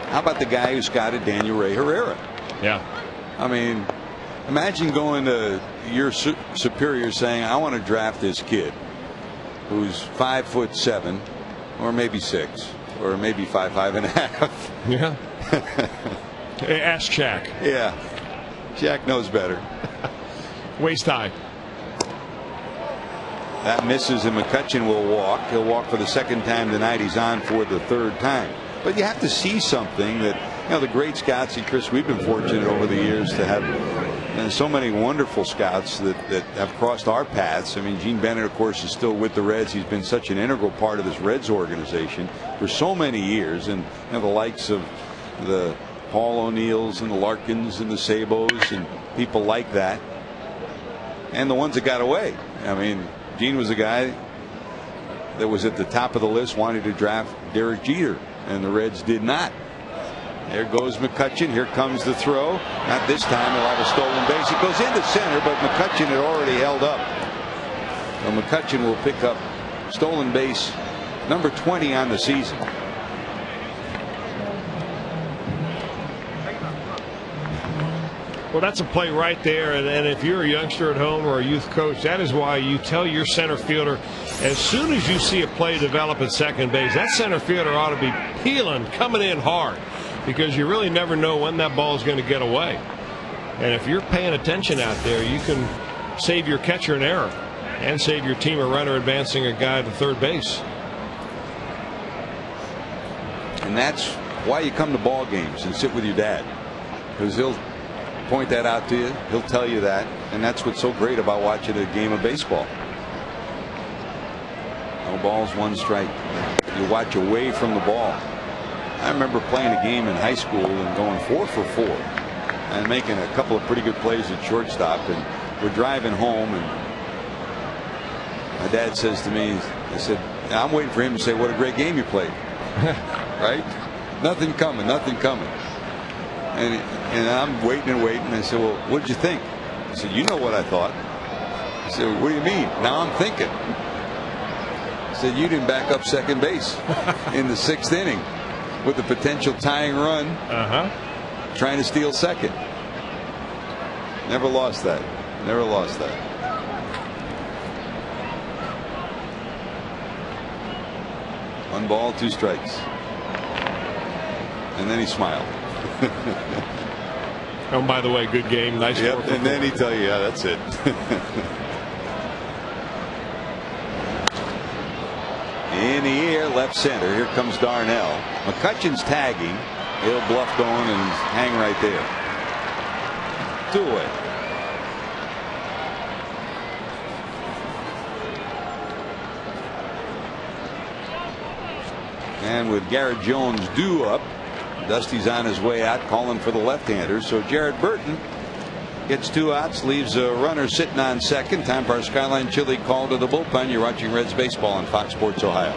How about the guy who scouted Daniel Ray Herrera? Yeah. I mean, imagine going to your superior saying, I want to draft this kid who's 5'7", or maybe 6, or maybe 5'5.5". Yeah. Ask Shaq. Yeah. Shaq knows better. Waist high. That misses, and McCutchen will walk. He'll walk for the second time tonight. He's on for the third time. But you have to see something that, the great scouts, and Chris, we've been fortunate over the years to have so many wonderful scouts that have crossed our paths. I mean, Gene Bennett, of course, is still with the Reds. He's been such an integral part of this Reds organization for so many years, and the likes of the Paul O'Neills and the Larkins and the Sabos and people like that, and the ones that got away. I mean, Gene was a guy that was at the top of the list wanting to draft Derek Jeter, and the Reds did not. There goes McCutchen. Here comes the throw. Not this time. He'll have a stolen base. It goes into center, but McCutchen had already held up. So McCutchen will pick up stolen base number 20 on the season. Well, that's a play right there, and if you're a youngster at home or a youth coach, that is why you tell your center fielder, as soon as you see a play develop at second base, that center fielder ought to be peeling, coming in hard, because you really never know when that ball is going to get away. And if you're paying attention out there, you can save your catcher an error and save your team a runner advancing a guy to third base. And that's why you come to ball games and sit with your dad, because he'll point that out to you. He'll tell you that, and that's what's so great about watching a game of baseball. No balls, one strike. You watch away from the ball. I remember playing a game in high school and going 4 for 4 and making a couple of pretty good plays at shortstop, and we're driving home, and my dad says to me, I said, I'm waiting for him to say what a great game you played. Right? Nothing coming, nothing coming. And I'm waiting and waiting. I said, well, what did you think? He said, you know what I thought. I said, what do you mean? Now I'm thinking. I said, you didn't back up second base in the 6th inning with a potential tying run, trying to steal second. Never lost that. Never lost that. One ball, 2 strikes. And then he smiled. Oh, by the way, good game. Nice work. And then he tell you, yeah, that's it. In the air, left center. Here comes Darnell. McCutchen's tagging. He'll bluff going and hang right there. 2 away. And with Garrett Jones due up, Dusty's on his way out, calling for the left-hander. So Jared Burton gets 2 outs, leaves a runner sitting on second. Time for our Skyline Chili call to the bullpen. You're watching Reds baseball on Fox Sports Ohio.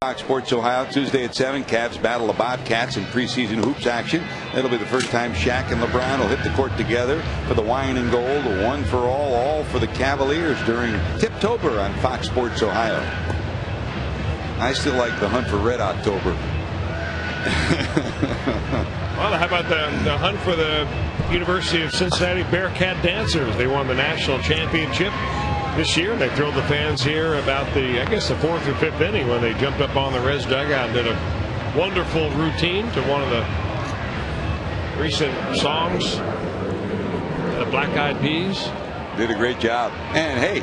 Fox Sports Ohio, Tuesday at 7. Cavs battle the Bobcats in preseason hoops action. It'll be the first time Shaq and LeBron will hit the court together for the wine and gold. A 1 for all for the Cavaliers during Tiptober on Fox Sports Ohio. I still like the hunt for Red October. Well, how about the hunt for the University of Cincinnati Bearcat Dancers? They won the national championship this year. They thrilled the fans here about the, I guess, the 4th or 5th inning when they jumped up on the Reds dugout and did a wonderful routine to one of the recent songs, the Black Eyed Peas. Did a great job. And hey,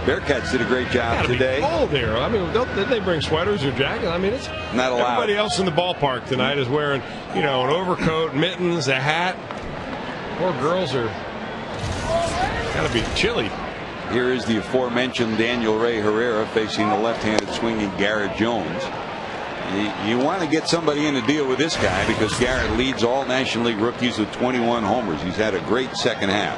Bearcats did a great job today. Be cold here. I mean, did they bring sweaters or jackets? I mean, it's not allowed. Everybody else in the ballpark tonight is wearing, you know, an overcoat, mittens, a hat. Poor girls are got to be chilly. Here is the aforementioned Daniel Ray Herrera facing the left-handed swinging Garrett Jones. You want to get somebody in to deal with this guy because Garrett leads all National League rookies with 21 homers. He's had a great second half.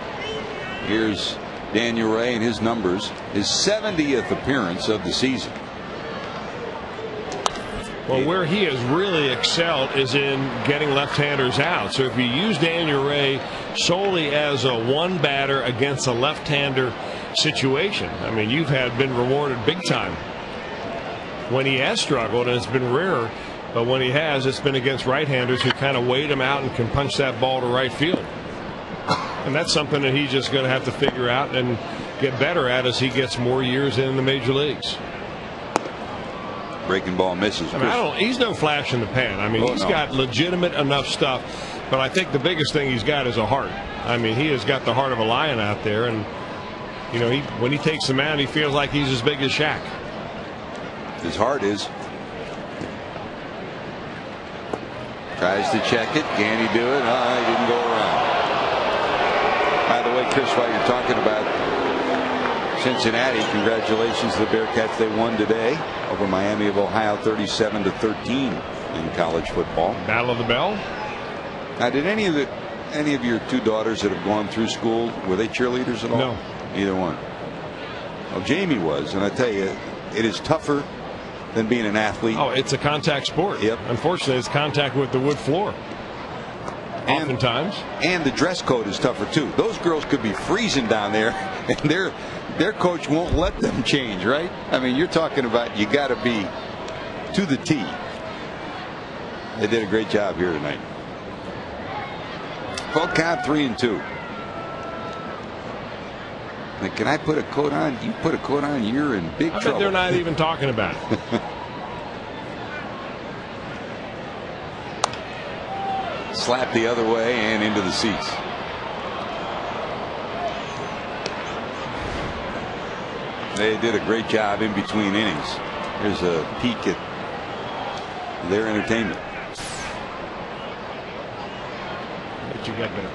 Here's Daniel Ray and his numbers, his 70th appearance of the season. Well, where he has really excelled is in getting left-handers out. So if you use Daniel Ray solely as a one batter against a left-hander situation, I mean, you've been rewarded big time. When he has struggled, and it's been rare, but when he has, it's been against right-handers who kind of wait him out and can punch that ball to right field. And that's something that he's just going to have to figure out and get better at as he gets more years in the major leagues. Breaking ball misses. I mean, he's no flash in the pan. I mean, he's got legitimate enough stuff, but I think the biggest thing he's got is a heart. I mean, he has got the heart of a lion out there, and you know, when he takes the mound, he feels like he's as big as Shaq. His heart is. Tries to check it. Can he do it? He didn't go around. By the way, Chris, while you're talking about Cincinnati, congratulations to the Bearcats. They won today over Miami of Ohio 37-13 in college football. Battle of the Bell. Now, did any of your two daughters that have gone through school, were they cheerleaders at all? No. Either one. Well, Jamie was, and I tell you, it is tougher than being an athlete. Oh, it's a contact sport. Yep. Unfortunately, it's contact with the wood floor. Oftentimes. And the dress code is tougher too. Those girls could be freezing down there, and their coach won't let them change, right? I mean, you're talking about you got to be to the T. They did a great job here tonight. Full count, 3-2. Like, can I put a coat on? You put a coat on, you're in big trouble. I bet they're not even talking about it. Slap the other way and into the seats. They did a great job in between innings. Here's a peek at their entertainment. But you got better.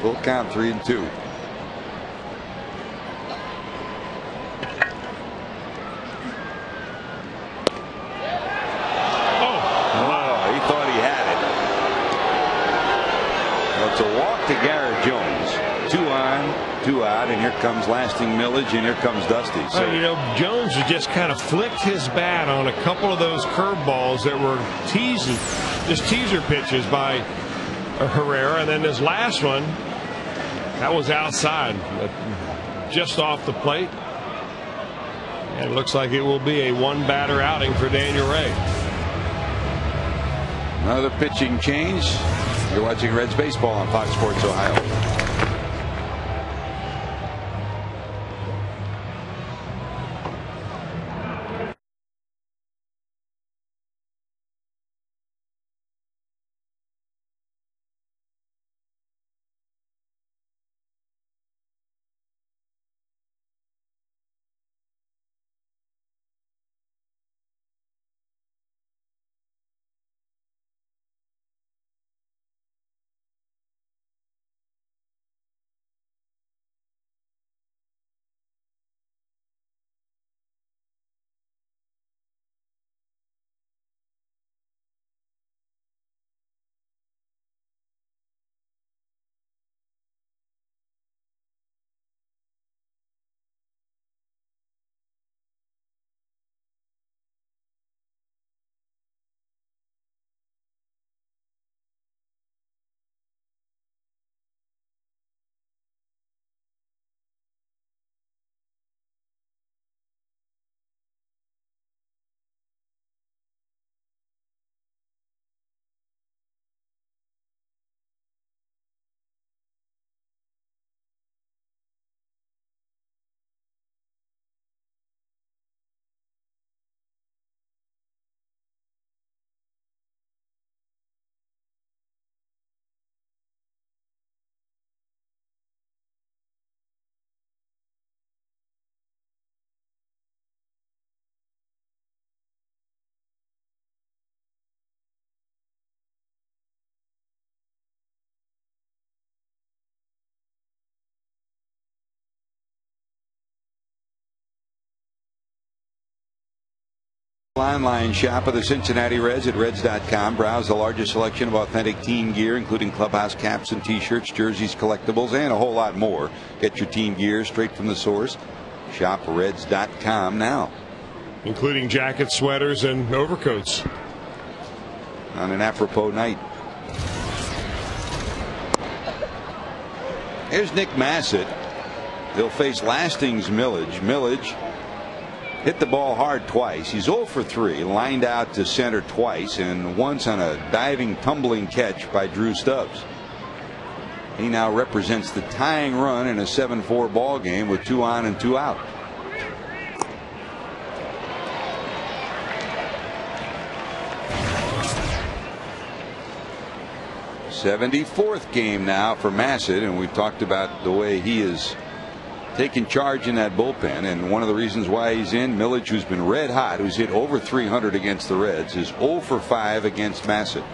Full count, 3-2. He thought he had it. Well, it's a walk to Garrett Jones. 2 on, 2 out, and here comes Lasting Millage, and here comes Dusty. So, you know, Jones just kind of flicked his bat on a couple of those curveballs that were just teaser pitches by Herrera, and then this last one, that was outside, just off the plate. And it looks like it will be a one-batter outing for Daniel Ray. Another pitching change. You're watching Reds baseball on Fox Sports Ohio. Online shop of the Cincinnati Reds at Reds.com. Browse the largest selection of authentic team gear, including clubhouse caps and t-shirts, jerseys, collectibles, and a whole lot more. Get your team gear straight from the source. Shop Reds.com now. Including jackets, sweaters, and overcoats. On an apropos night. Here's Nick Massett. He'll face Lasting's Millage. Millage hit the ball hard twice. He's 0 for 3, lined out to center twice, and once on a diving, tumbling catch by Drew Stubbs. He now represents the tying run in a 7-4 ball game with 2 on and 2 out. '74th game now for Massett, and we've talked about the way he is taking charge in that bullpen, and one of the reasons why he's in. Millage, who's been red hot, who's hit over 300 against the Reds, is 0 for 5 against Massett.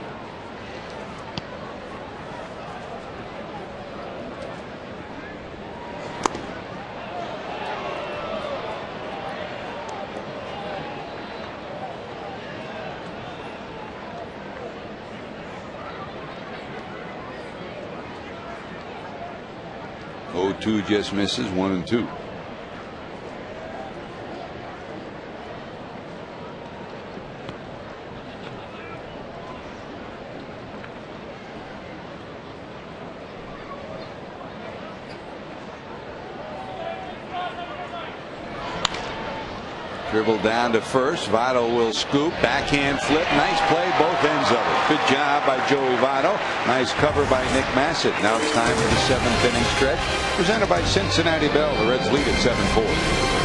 Two just misses, 1 and 2. Dribble down to first. Votto will scoop. Backhand flip. Nice play, both ends of it. Good job by Joey Votto. Nice cover by Nick Massett. Now it's time for the 7th inning stretch. Presented by Cincinnati Bell. The Reds lead at 7-4.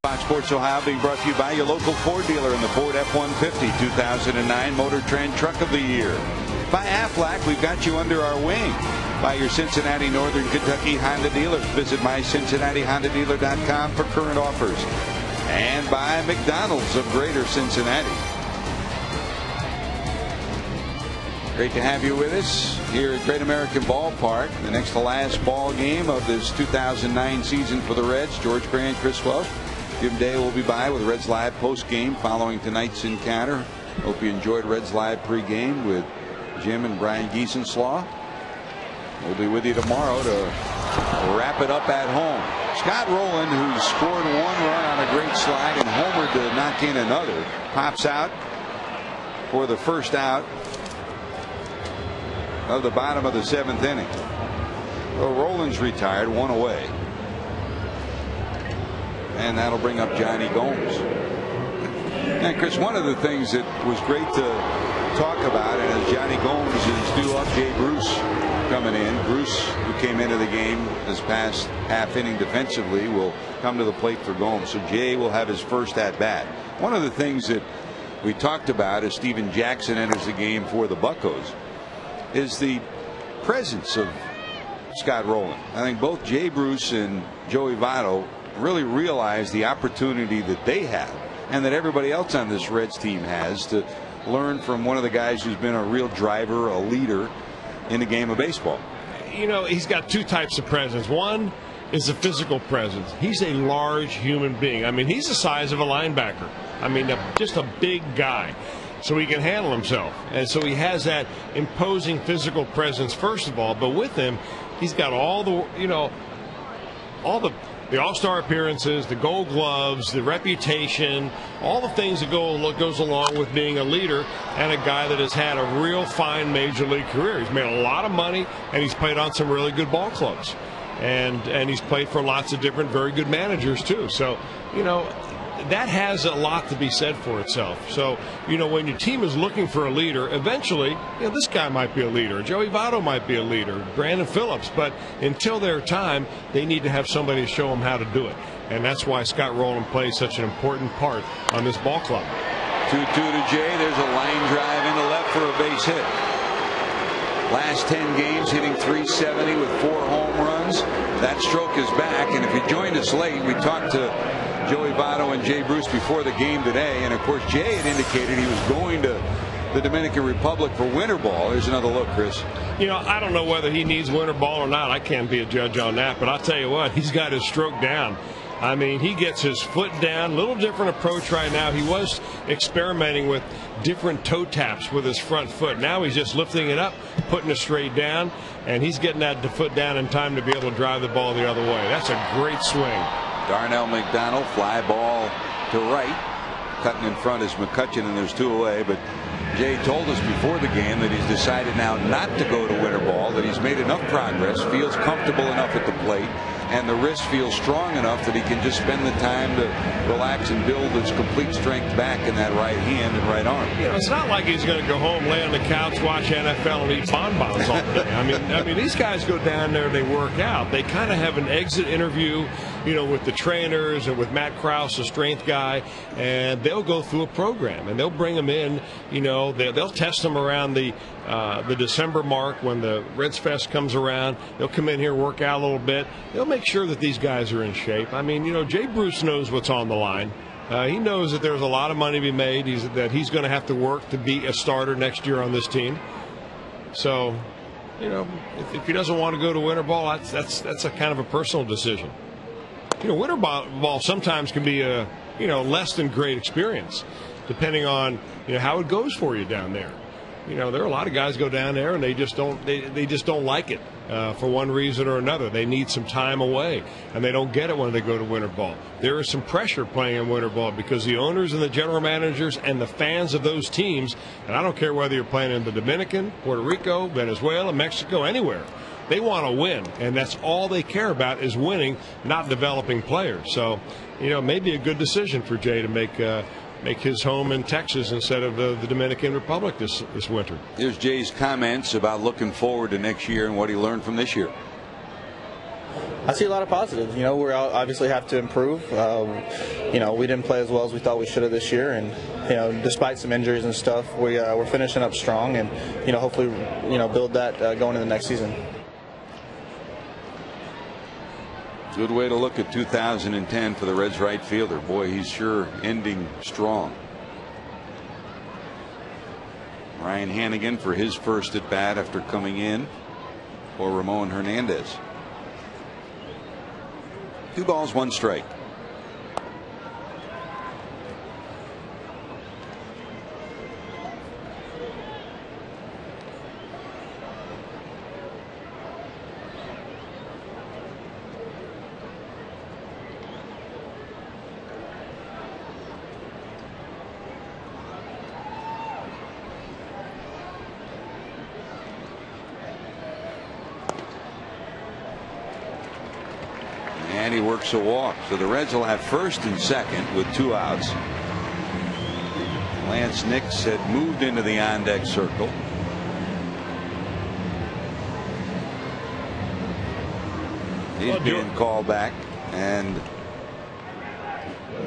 Fox Sports Ohio being brought to you by your local Ford dealer in the Ford F-150 2009 Motor Trend Truck of the Year. By Aflac, we've got you under our wing. By your Cincinnati Northern Kentucky Honda dealers. Visit mycincinnatihondadealer.com for current offers. And by McDonald's of Greater Cincinnati. Great to have you with us here at Great American Ballpark. The next to last ball game of this 2009 season for the Reds. George Gray, Chris Welsh. Jim Day will be by with Reds Live post-game following tonight's encounter. Hope you enjoyed Reds Live pre-game with Jim and Brian Giesenslaw. We'll be with you tomorrow to wrap it up at home. Scott Rowland, who scored 1 run on a great slide and homered to knock in another, pops out for the first out of the bottom of the 7th inning. Well, Rowland's retired, 1 away. And that'll bring up Johnny Gomes. And Chris, one of the things that was great to talk about, and as Johnny Gomes is due up, Jay Bruce coming in. Bruce, who came into the game this past half inning defensively, will come to the plate for Gomes. So Jay will have his first at bat. One of the things that we talked about as Steven Jackson enters the game for the Buccos is the presence of Scott Rowland. I think both Jay Bruce and Joey Votto really realize the opportunity that they have and that everybody else on this Reds team has to learn from one of the guys who's been a real driver, a leader in the game of baseball. You know, he's got two types of presence. One is a physical presence. He's a large human being. I mean, he's the size of a linebacker. I mean, just a big guy. So he can handle himself. And so he has that imposing physical presence, first of all. But with him, he's got all the, you know, all the All-Star appearances, the Gold Gloves, the reputation, all the things that goes along with being a leader and a guy that has had a real fine major league career. He's made a lot of money, and he's played on some really good ball clubs. And he's played for lots of different very good managers, too. So, you know, that has a lot to be said for itself. So, you know, when your team is looking for a leader, eventually, you know, this guy might be a leader. Joey Votto might be a leader. Brandon Phillips. But until their time, they need to have somebody to show them how to do it. And that's why Scott Rowland plays such an important part on this ball club. 2-2 to Jay. There's a line drive into left for a base hit. Last 10 games hitting .370 with 4 home runs. That stroke is back. And if you joined us late, we talked to Joey Votto and Jay Bruce before the game today. And of course, Jay had indicated he was going to the Dominican Republic for winter ball. Here's another look, Chris. You know, I don't know whether he needs winter ball or not. I can't be a judge on that. But I'll tell you what, he's got his stroke down. I mean, he gets his foot down. A little different approach right now. He was experimenting with different toe taps with his front foot. Now he's just lifting it up, putting it straight down, and he's getting that foot down in time to be able to drive the ball the other way. That's a great swing. Darnell McDonald, fly ball to right. Cutting in front is McCutcheon, and there's 2 away. But Jay told us before the game that he's decided now not to go to winter ball, that he's made enough progress, feels comfortable enough at the plate, and the wrist feels strong enough that he can just spend the time to relax and build his complete strength back in that right hand and right arm. You know, it's not like he's going to go home, lay on the couch, watch NFL, and eat bonbons all day. I mean, these guys go down there, they work out. They kind of have an exit interview, you know, with the trainers and with Matt Krause, the strength guy, and they'll go through a program and they'll bring them in. You know, they'll test them around the December mark when the Reds Fest comes around. They'll come in here, work out a little bit. They'll make sure that these guys are in shape. I mean, you know, Jay Bruce knows what's on the line. He knows that there's a lot of money to be made. That he's going to have to work to be a starter next year on this team. So, you know, if he doesn't want to go to winter ball, that's a kind of a personal decision. You know, winter ball sometimes can be a, you know, less than great experience, depending on, you know, how it goes for you down there. You know, there are a lot of guys go down there and they just don't like it for one reason or another. They need some time away, and they don't get it when they go to winter ball. There is some pressure playing in winter ball because the owners and the general managers and the fans of those teams, and I don't care whether you're playing in the Dominican, Puerto Rico, Venezuela, Mexico, anywhere, they want to win, and that's all they care about is winning, not developing players. So, you know, maybe a good decision for Jay to make his home in Texas instead of the Dominican Republic this winter. Here's Jay's comments about looking forward to next year and what he learned from this year. I see a lot of positives. You know, we obviously have to improve. You know, we didn't play as well as we thought we should have this year, and you know, despite some injuries and stuff, we're finishing up strong, and you know, hopefully, you know, build that going into the next season. Good way to look at 2010 for the Reds right fielder. Boy, he's sure ending strong. Ryan Hannigan for his first at bat after coming in for Ramon Hernandez. 2 balls, 1 strike. And he works a walk. So the Reds will have first and second with 2 outs. Lance Nix had moved into the on-deck circle. He's being called back, and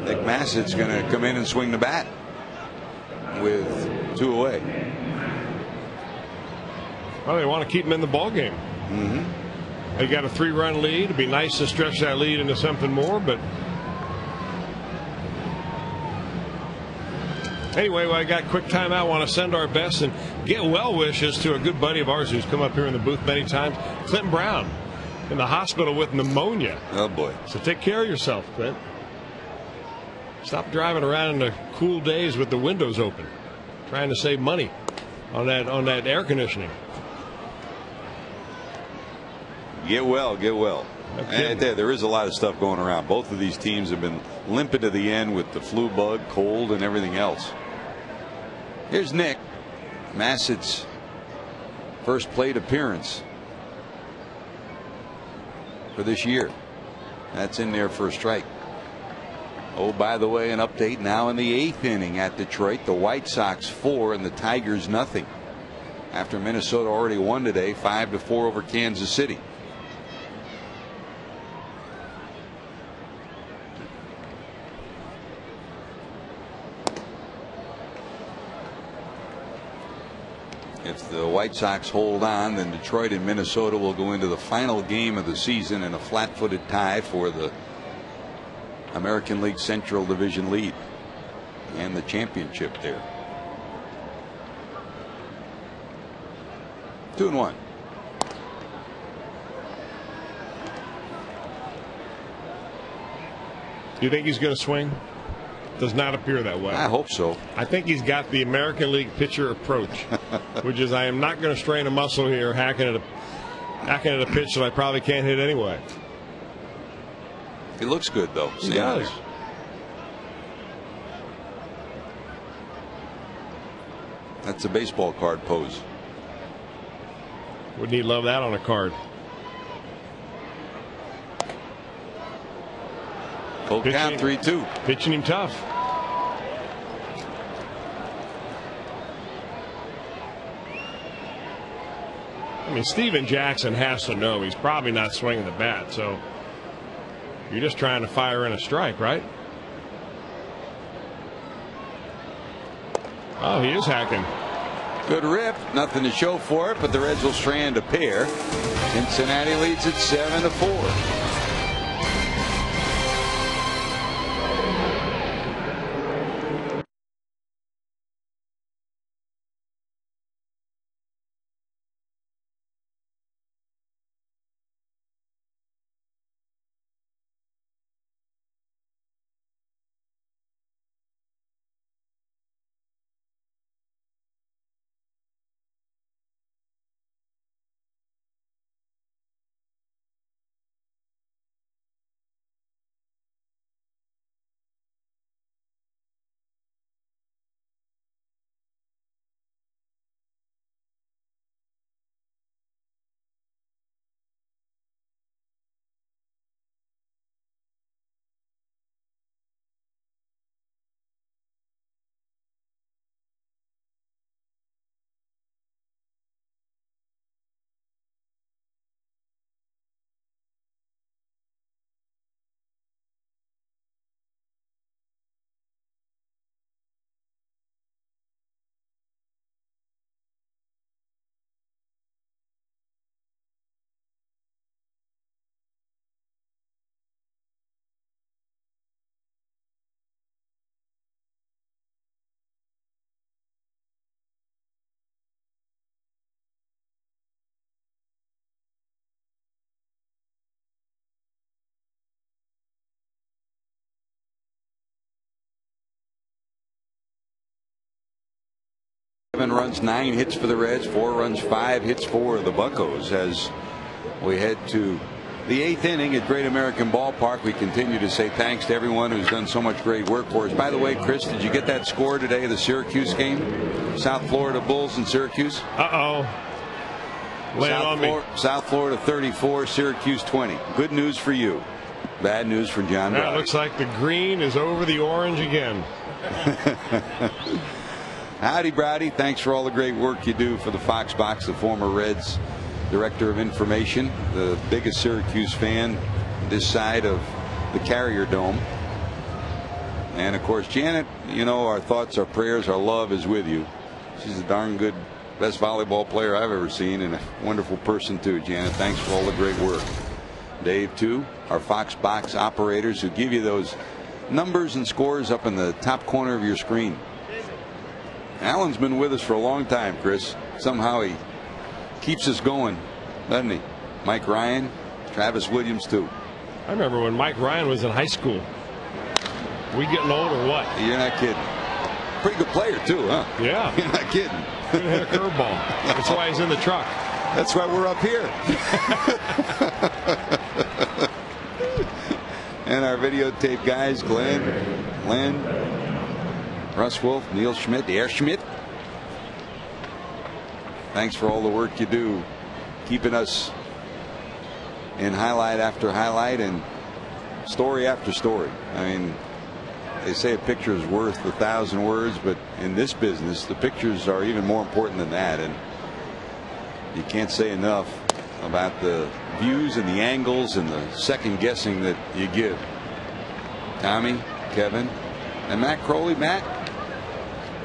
Nick Massett's going to come in and swing the bat with 2 away. Well, they want to keep him in the ball game. Mm-hmm. They got a 3-run lead. It'd be nice to stretch that lead into something more, but anyway, I got quick timeout. I want to send our best and get well wishes to a good buddy of ours who's come up here in the booth many times, Clinton Brown, in the hospital with pneumonia. Oh boy! So take care of yourself, Clint. Stop driving around in the cool days with the windows open, trying to save money on that air conditioning. Get well, get well. And there is a lot of stuff going around. Both of these teams have been limping to the end with the flu bug, cold, and everything else. Here's Nick Massett's first plate appearance for this year. That's in there for a strike. Oh, by the way, an update now in the 8th inning at Detroit. The White Sox 4 and the Tigers nothing. After Minnesota already won today, 5-4 over Kansas City. If the White Sox hold on, then Detroit and Minnesota will go into the final game of the season in a flat-footed tie for the American League Central Division lead and the championship there. 2-1. Do you think he's going to swing? Does not appear that way. I hope so. I think he's got the American League pitcher approach, which is I am not going to strain a muscle here hacking at a pitch that I probably can't hit anyway. He looks good though. He does. That's a baseball card pose. Wouldn't he love that on a card? Full count, 3-2. Pitching him tough. I mean, Steven Jackson has to know he's probably not swinging the bat, so you're just trying to fire in a strike, right? Oh, he is hacking. Good rip. Nothing to show for it, but the Reds will strand a pair. Cincinnati leads it 7-4. Seven runs, 9 hits for the Reds, 4 runs, 5 hits for the Buccos. As we head to the 8th inning at Great American Ballpark, we continue to say thanks to everyone who's done so much great work for us. By the way, Chris, did you get that score today, the Syracuse game? South Florida Bulls and Syracuse? Lay it on me. South Florida 34, Syracuse 20. Good news for you. Bad news for John Browdy. It looks like the green is over the orange again. Howdy, Browdy. Thanks for all the great work you do for the Fox Box, the former Reds Director of Information, the biggest Syracuse fan this side of the Carrier Dome. And, of course, Janet, you know, our thoughts, our prayers, our love is with you. She's a darn good best volleyball player I've ever seen, and a wonderful person too. Janet, thanks for all the great work. Dave, too, our Fox Box operators who give you those numbers and scores up in the top corner of your screen. Alan's been with us for a long time, Chris. Somehow he keeps us going, doesn't he? Mike Ryan, Travis Williams, too. I remember when Mike Ryan was in high school. We getting old or what? You're not kidding. Pretty good player, too, huh? Yeah. You're not kidding. Couldn't hit a curveball. That's why he's in the truck. That's why we're up here. And our videotape guys, Glenn, Len, Russ Wolf, Neil Schmidt, Air Schmidt. Thanks for all the work you do, keeping us in highlight after highlight and story after story. I mean, they say a picture is worth 1,000 words, but in this business, the pictures are even more important than that. And you can't say enough about the views and the angles and the second guessing that you give. Tommy, Kevin, and Matt Crowley. Matt,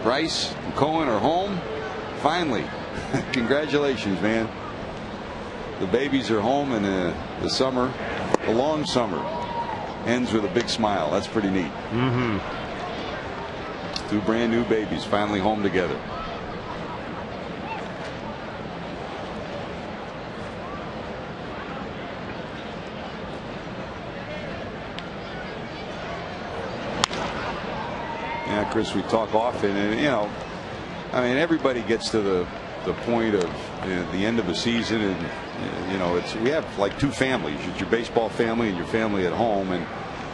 Bryce, and Cohen are home. Finally. Congratulations, man. The babies are home, and the summer, the long summer, ends with a big smile. That's pretty neat. Two brand new babies finally home together. Yeah, Chris, we talk often, and you know, I mean, everybody gets to the point of the end of a season, and you know, we have like two families. It's your baseball family and your family at home, and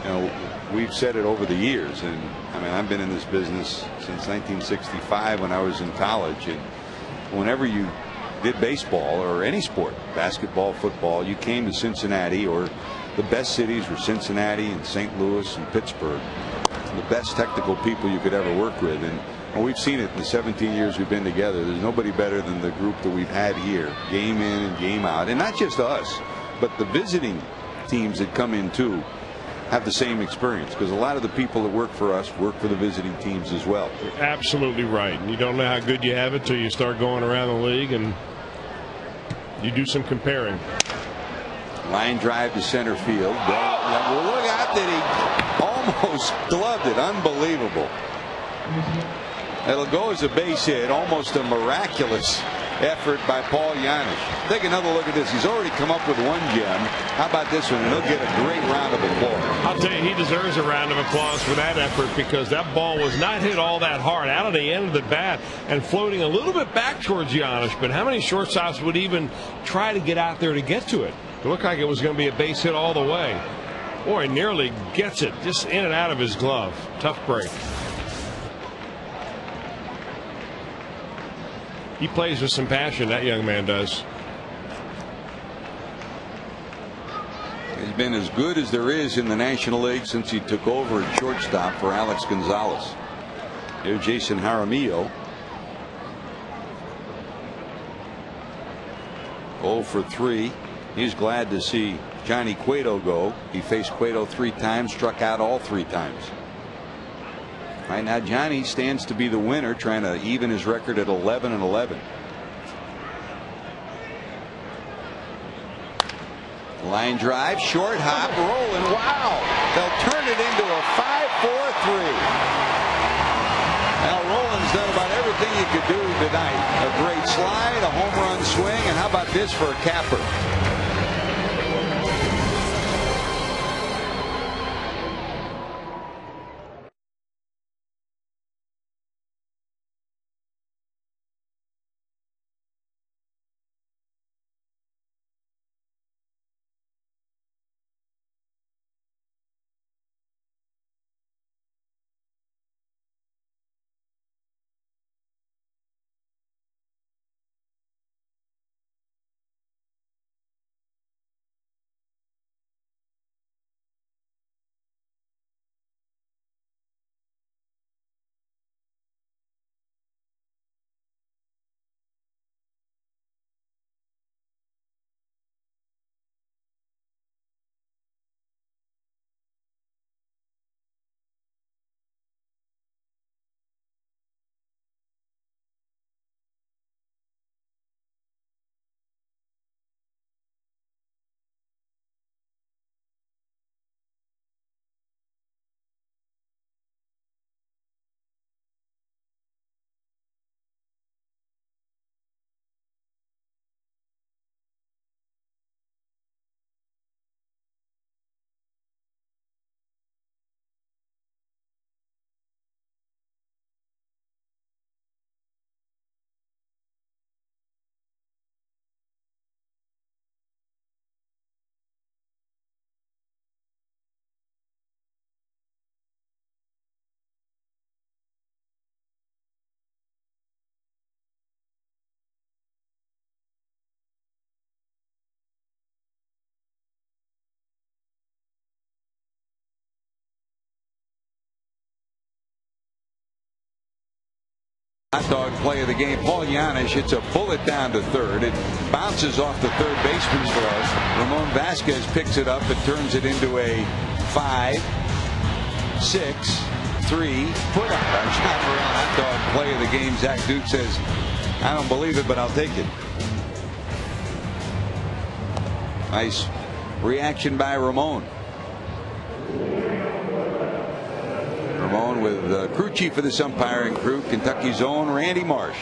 you know, we've said it over the years. And I mean, I've been in this business since 1965 when I was in college, and whenever you did baseball or any sport, basketball, football, you came to Cincinnati, or the best cities were Cincinnati and St. Louis and Pittsburgh. The best technical people you could ever work with, and we've seen it in the 17 years we've been together. There's nobody better than the group that we've had here, game in and game out. And not just us, but the visiting teams that come in too have the same experience, because a lot of the people that work for us work for the visiting teams as well. You're absolutely right. And you don't know how good you have it till you start going around the league and you do some comparing. Line drive to center field. Well, look out that he almost gloved it. Unbelievable. It'll go as a base hit. Almost a miraculous effort by Paul Janisch. Take another look at this. He's already come up with one gem. How about this one? And he'll get a great round of applause. I'll tell you, he deserves a round of applause for that effort, because that ball was not hit all that hard out of the end of the bat and floating a little bit back towards Janisch. But how many shortstops would even try to get out there to get to it? It looked like it was going to be a base hit all the way. Boy, nearly gets it just in and out of his glove. Tough break. He plays with some passion, that young man does. He's been as good as there is in the National League since he took over at shortstop for Alex Gonzalez. Here's Jason Jaramillo. 0 for 3. He's glad to see Johnny Cueto go. He faced Cueto 3 times, struck out all 3 times. Right now, Johnny stands to be the winner, trying to even his record at 11-11. Line drive, short hop, rolling. Wow! They'll turn it into a 5-4-3. Now, Roland's done about everything he could do tonight. A great slide, a home run swing, and how about this for a capper? Hot dog play of the game. Paul Yanis hits a bullet down to third. It bounces off the third baseman's glove. Ramon Vasquez picks it up and turns it into a 5-6-3 put up. Our John Morrell hot dog play of the game. Zach Duke says, I don't believe it, but I'll take it. Nice reaction by Ramon. Ramon with crew chief of this umpiring crew, Kentucky's own Randy Marsh.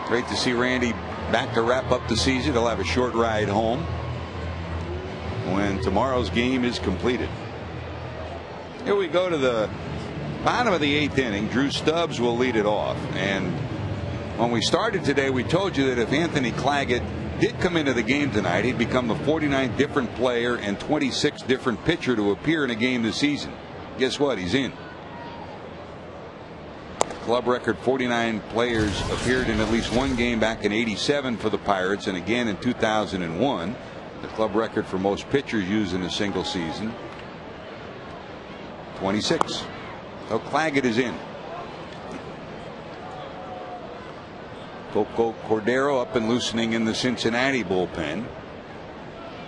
Great to see Randy back to wrap up the season. He'll have a short ride home when tomorrow's game is completed. Here we go to the bottom of the 8th inning. Drew Stubbs will lead it off. And when we started today, we told you that if Anthony Claggett did come into the game tonight, he'd become the 49th different player and 26th different pitcher to appear in a game this season. Guess what? He's in. Club record 49 players appeared in at least one game back in '87 for the Pirates and again in 2001. The club record for most pitchers used in a single season, 26. So Claggett is in. Coco Cordero up and loosening in the Cincinnati bullpen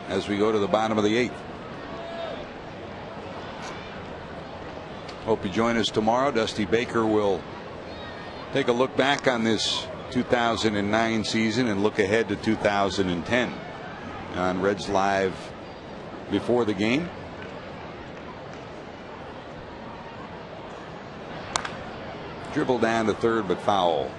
as we go to the bottom of the 8th. Hope you join us tomorrow. Dusty Baker will take a look back on this 2009 season and look ahead to 2010 on Reds Live before the game. Dribble down to third, but foul.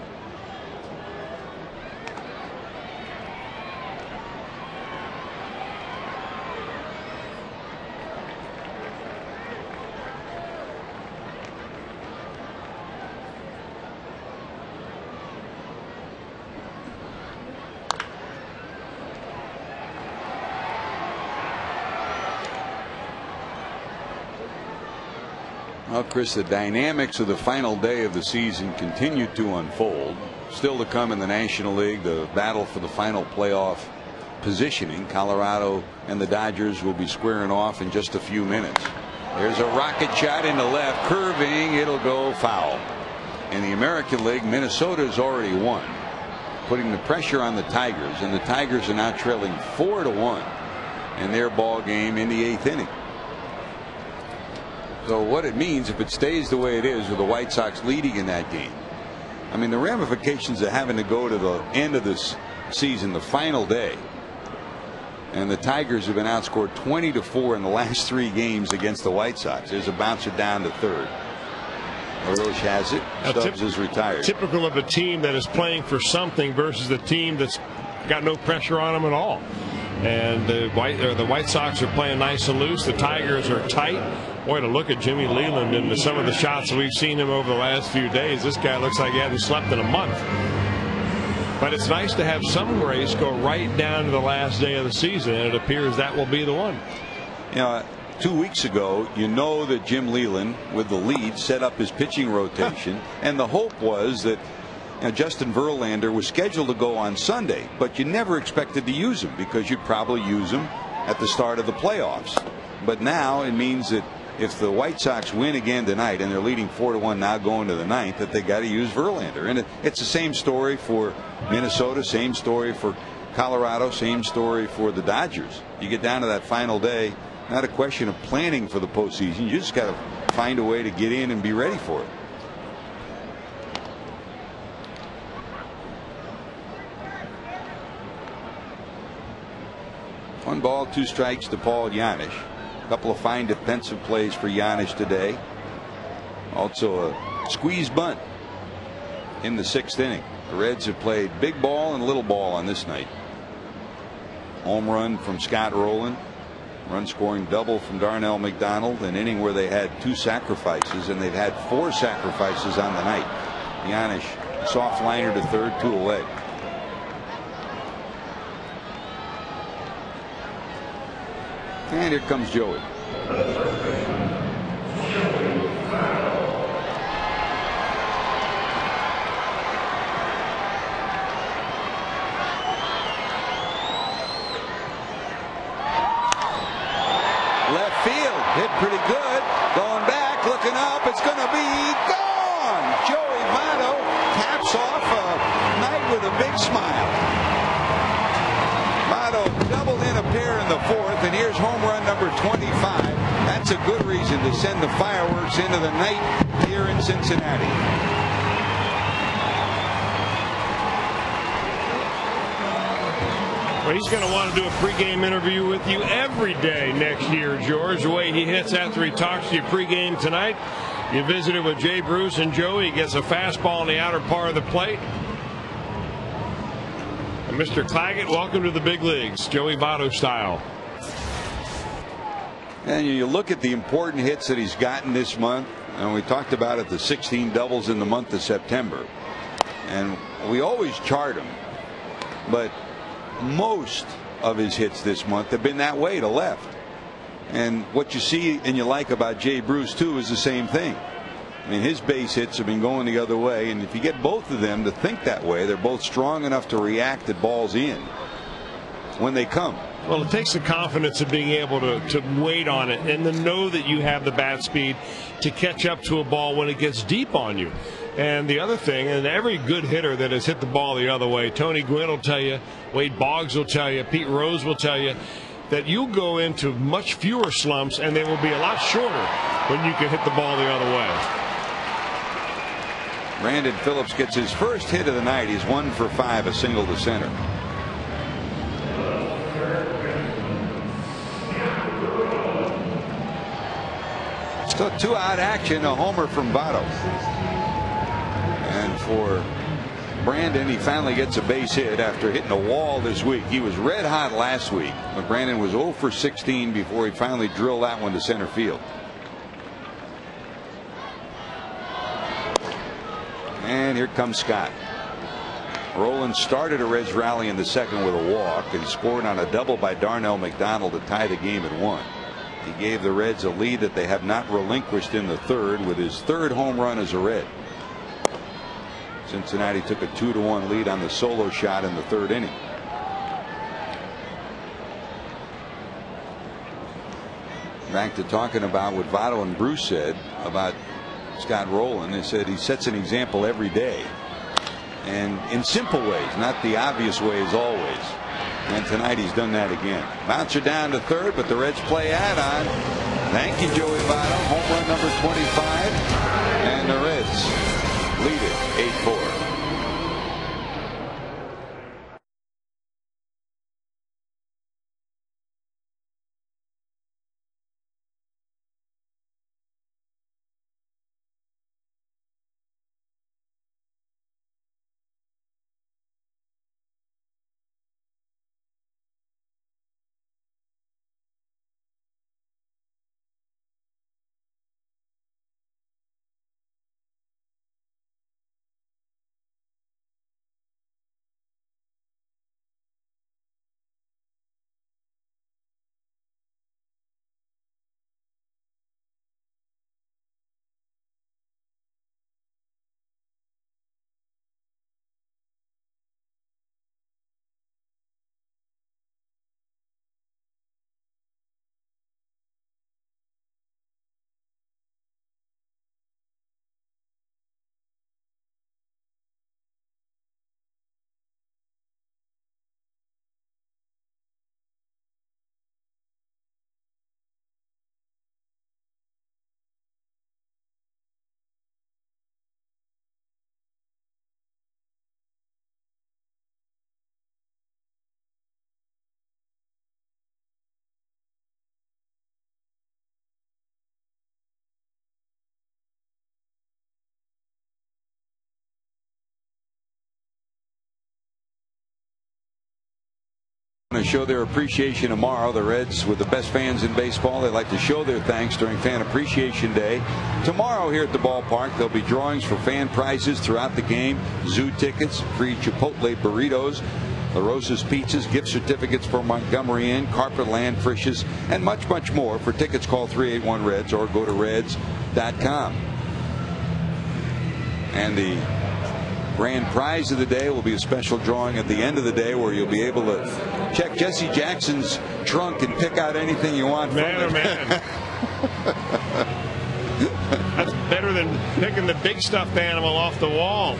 Well, Chris, the dynamics of the final day of the season continue to unfold. Still to come in the National League, the battle for the final playoff positioning. Colorado and the Dodgers will be squaring off in just a few minutes. There's a rocket shot into left, curving. It'll go foul. In the American League, Minnesota's already won, putting the pressure on the Tigers, and the Tigers are now trailing 4-1 in their ball game in the 8th inning. So what it means if it stays the way it is with the White Sox leading in that game, I mean, the ramifications of having to go to the end of this season, the final day, and the Tigers have been outscored 20-4 in the last 3 games against the White Sox. There's a bouncer down to third. LaRoche has it. Stubbs is retired. Typical of a team that is playing for something versus the team that's got no pressure on them at all. And the White Sox are playing nice and loose. The Tigers are tight. Boy, to look at Jimmy Leland and some of the shots that we've seen him over the last few days, this guy looks like he hasn't slept in a month. But it's nice to have some race go right down to the last day of the season, and it appears that will be the one. You know, 2 weeks ago, you know that Jim Leland, with the lead, set up his pitching rotation, and the hope was that Justin Verlander was scheduled to go on Sunday, but you never expected to use him because you'd probably use him at the start of the playoffs. But now it means that if the White Sox win again tonight, and they're leading 4-1 now going to the 9th, that they got to use Verlander. And it's the same story for Minnesota, same story for Colorado, same story for the Dodgers. You get down to that final day, not a question of planning for the postseason. You just got to find a way to get in and be ready for it. One ball, 2 strikes to Paul Yanis. A couple of fine defensive plays for Yanis today. Also a squeeze bunt in the 6th inning. The Reds have played big ball and little ball on this night. Home run from Scott Rowland. Run scoring double from Darnell McDonald. An inning where they had 2 sacrifices, and they've had 4 sacrifices on the night. Yanis, soft liner to third, 2 away. And here comes Joey. Left field, hit pretty good. Going back, looking up, it's going to be gone. Joey Votto taps with a big smile. Votto doubled in a pair in the fourth, and here's home run number 25. That's a good reason to send the fireworks into the night here in Cincinnati. Well, he's going to want to do a pregame interview with you every day next year, George. The way he hits after he talks to you pregame tonight. You visited with Jay Bruce and Joey. He gets a fastball in the outer part of the plate. And Mr. Claggett, welcome to the big leagues, Joey Votto style. And you look at the important hits that he's gotten this month, and we talked about it, the 16 doubles in the month of September. And we always chart him, but most of his hits this month have been that way, to left. And what you see and you like about Jay Bruce too is the same thing. I mean, his base hits have been going the other way, and if you get both of them to think that way, they're both strong enough to react at balls in when they come. Well, it takes the confidence of being able to wait on it and to know that you have the bat speed to catch up to a ball when it gets deep on you. And the other thing, and every good hitter that has hit the ball the other way, Tony Gwynn will tell you, Wade Boggs will tell you, Pete Rose will tell you, that you'll go into much fewer slumps and they will be a lot shorter when you can hit the ball the other way. Brandon Phillips gets his first hit of the night. He's 1 for 5, a single to center. So 2-out action, a homer from Votto. And for Brandon, he finally gets a base hit after hitting a wall this week. He was red hot last week, but Brandon was 0 for 16 before he finally drilled that one to center field. And here comes Scott. Rolen started a Reds rally in the second with a walk and scored on a double by Darnell McDonald to tie the game at 1. He gave the Reds a lead that they have not relinquished in the third with his third home run as a Red. Cincinnati took a 2-1 lead on the solo shot in the third inning. Back to talking about what Votto and Bruce said about Scott Rolen. They said he sets an example every day, and in simple ways, not the obvious ways always. And tonight he's done that again. Bouncer down to third, but the Reds play add-on. Thank you, Joey Votto. Home run number 25, and the Reds lead it 8-4. To show their appreciation tomorrow. The Reds, with the best fans in baseball, they like to show their thanks during Fan Appreciation Day. Tomorrow here at the ballpark, there'll be drawings for fan prizes throughout the game, zoo tickets, free Chipotle burritos, La Rosa's pizzas, gift certificates for Montgomery Inn, Carpetland Frisch's, and much, much more. For tickets, call 381-REDS or go to reds.com. And the grand prize of the day will be a special drawing at the end of the day where you'll be able to check Jesse Jackson's trunk and pick out anything you want. Man, oh man. That's better than picking the big stuffed animal off the wall.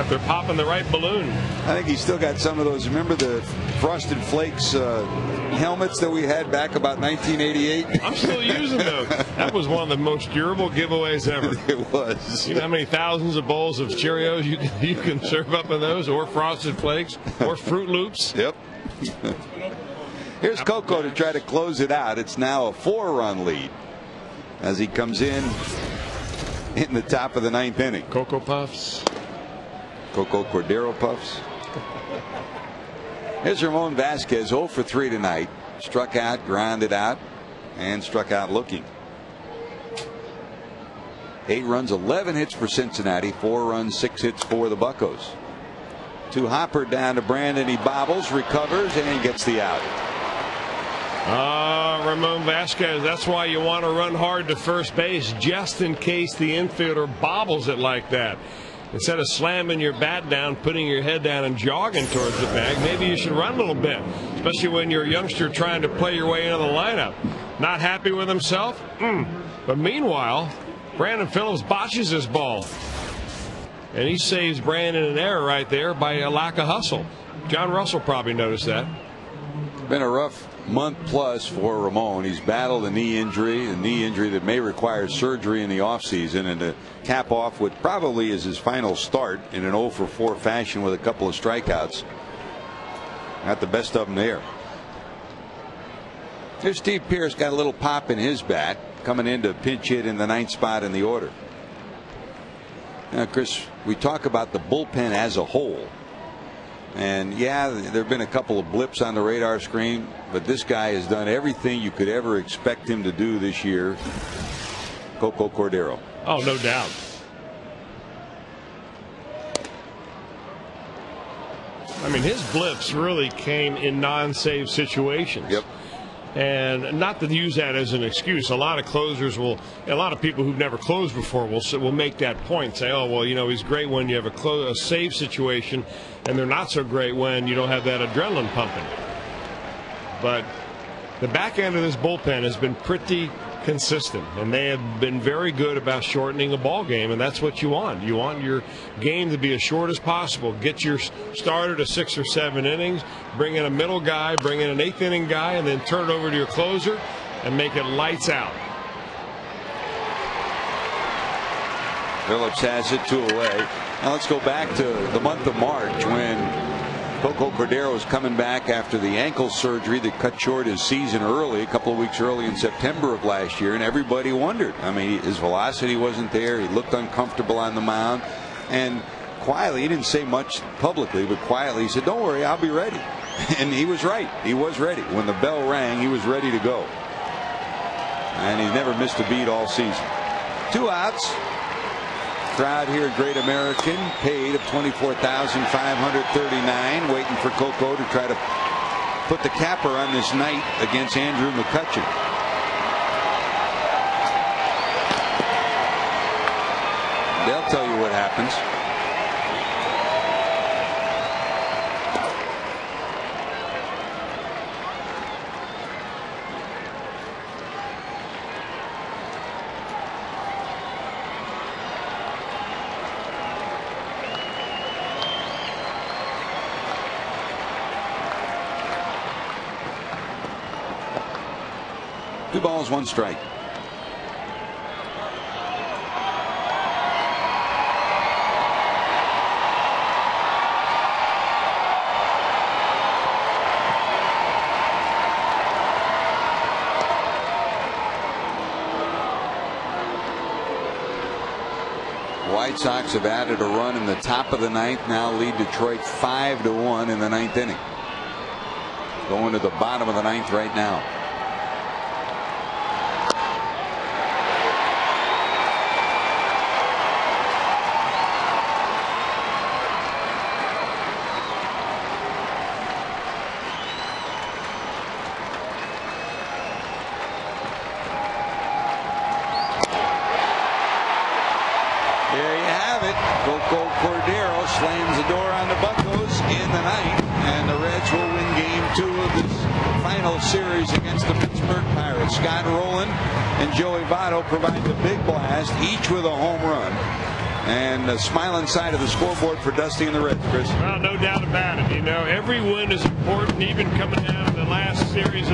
if they're popping the right balloon. I think he's still got some of those. Remember the Frosted Flakes helmets that we had back about 1988? I'm still using those. That was one of the most durable giveaways ever. It was. You know how many thousands of bowls of Cheerios you can serve up in those, or Frosted Flakes, or Fruit Loops? Yep. Here's Coco to try to close it out. It's now a 4-run lead as he comes in the top of the 9th inning. Cocoa Puffs. Coco Cordero Puffs. Here's Ramon Vasquez, 0 for 3 tonight. Struck out, grounded out, and struck out looking. 8 runs, 11 hits for Cincinnati. 4 runs, 6 hits for the Buccos. To Hopper, down to Brandon. He bobbles, recovers, and gets the out. Ramon Vasquez, that's why you want to run hard to first base, just in case the infielder bobbles it like that. Instead of slamming your bat down, putting your head down, and jogging towards the bag, maybe you should run a little bit, especially when you're a youngster trying to play your way into the lineup. Not happy with himself? But meanwhile, Brandon Phillips botches his ball. And he saves Brandon an error right there by a lack of hustle. John Russell probably noticed that. Been a rough month plus for Ramon. He's battled a knee injury that may require surgery in the offseason, and to cap off what probably is his final start in an 0 for 4 fashion with a couple of strikeouts. Not the best of them there. Here's Steve Pearce, got a little pop in his bat, coming in to pinch hit in the 9th spot in the order. Now, Chris, we talk about the bullpen as a whole. And yeah, there have been a couple of blips on the radar screen, but this guy has done everything you could ever expect him to do this year. Coco Cordero. Oh, no doubt. I mean, his blips really came in non-save situations. Yep. And not to use that as an excuse. A lot of closers will, a lot of people who've never closed before will make that point. Say, oh, well, you know, he's great when you have a save situation, and they're not so great when you don't have that adrenaline pumping. But the back end of this bullpen has been pretty consistent, and they have been very good about shortening a ball game, and that's what you want. You want your game to be as short as possible. Get your starter to 6 or 7 innings, bring in a middle guy, bring in an 8th inning guy, and then turn it over to your closer and make it lights out. Phillips has it 2 away. Now let's go back to the month of March when Coco Cordero was coming back after the ankle surgery that cut short his season early, a couple of weeks early in September of last year, and everybody wondered. I mean, his velocity wasn't there. He looked uncomfortable on the mound, and quietly, he didn't say much publicly, but quietly he said, "Don't worry, I'll be ready." And he was right. He was ready. When the bell rang, he was ready to go. And he's never missed a beat all season. 2 outs. Crowd here at Great American, paid of $24,539, waiting for Coco to try to put the capper on this night against Andrew McCutchen. They'll tell you what happens. Two balls, 1 strike. White Sox have added a run in the top of the 9th, now lead Detroit 5-1 in the 9th inning. Going to the bottom of the 9th right now. Coco Cordero slams the door on the Buccos in the 9th, and the Reds will win Game 2 of this final series against the Pittsburgh Pirates. Scott Rowland and Joey Votto provide the big blast, each with a home run. and a smiling side of the scoreboard for Dusty and the Reds, Chris. Well, no doubt about it. You know, every win is important, even coming down to the last series of the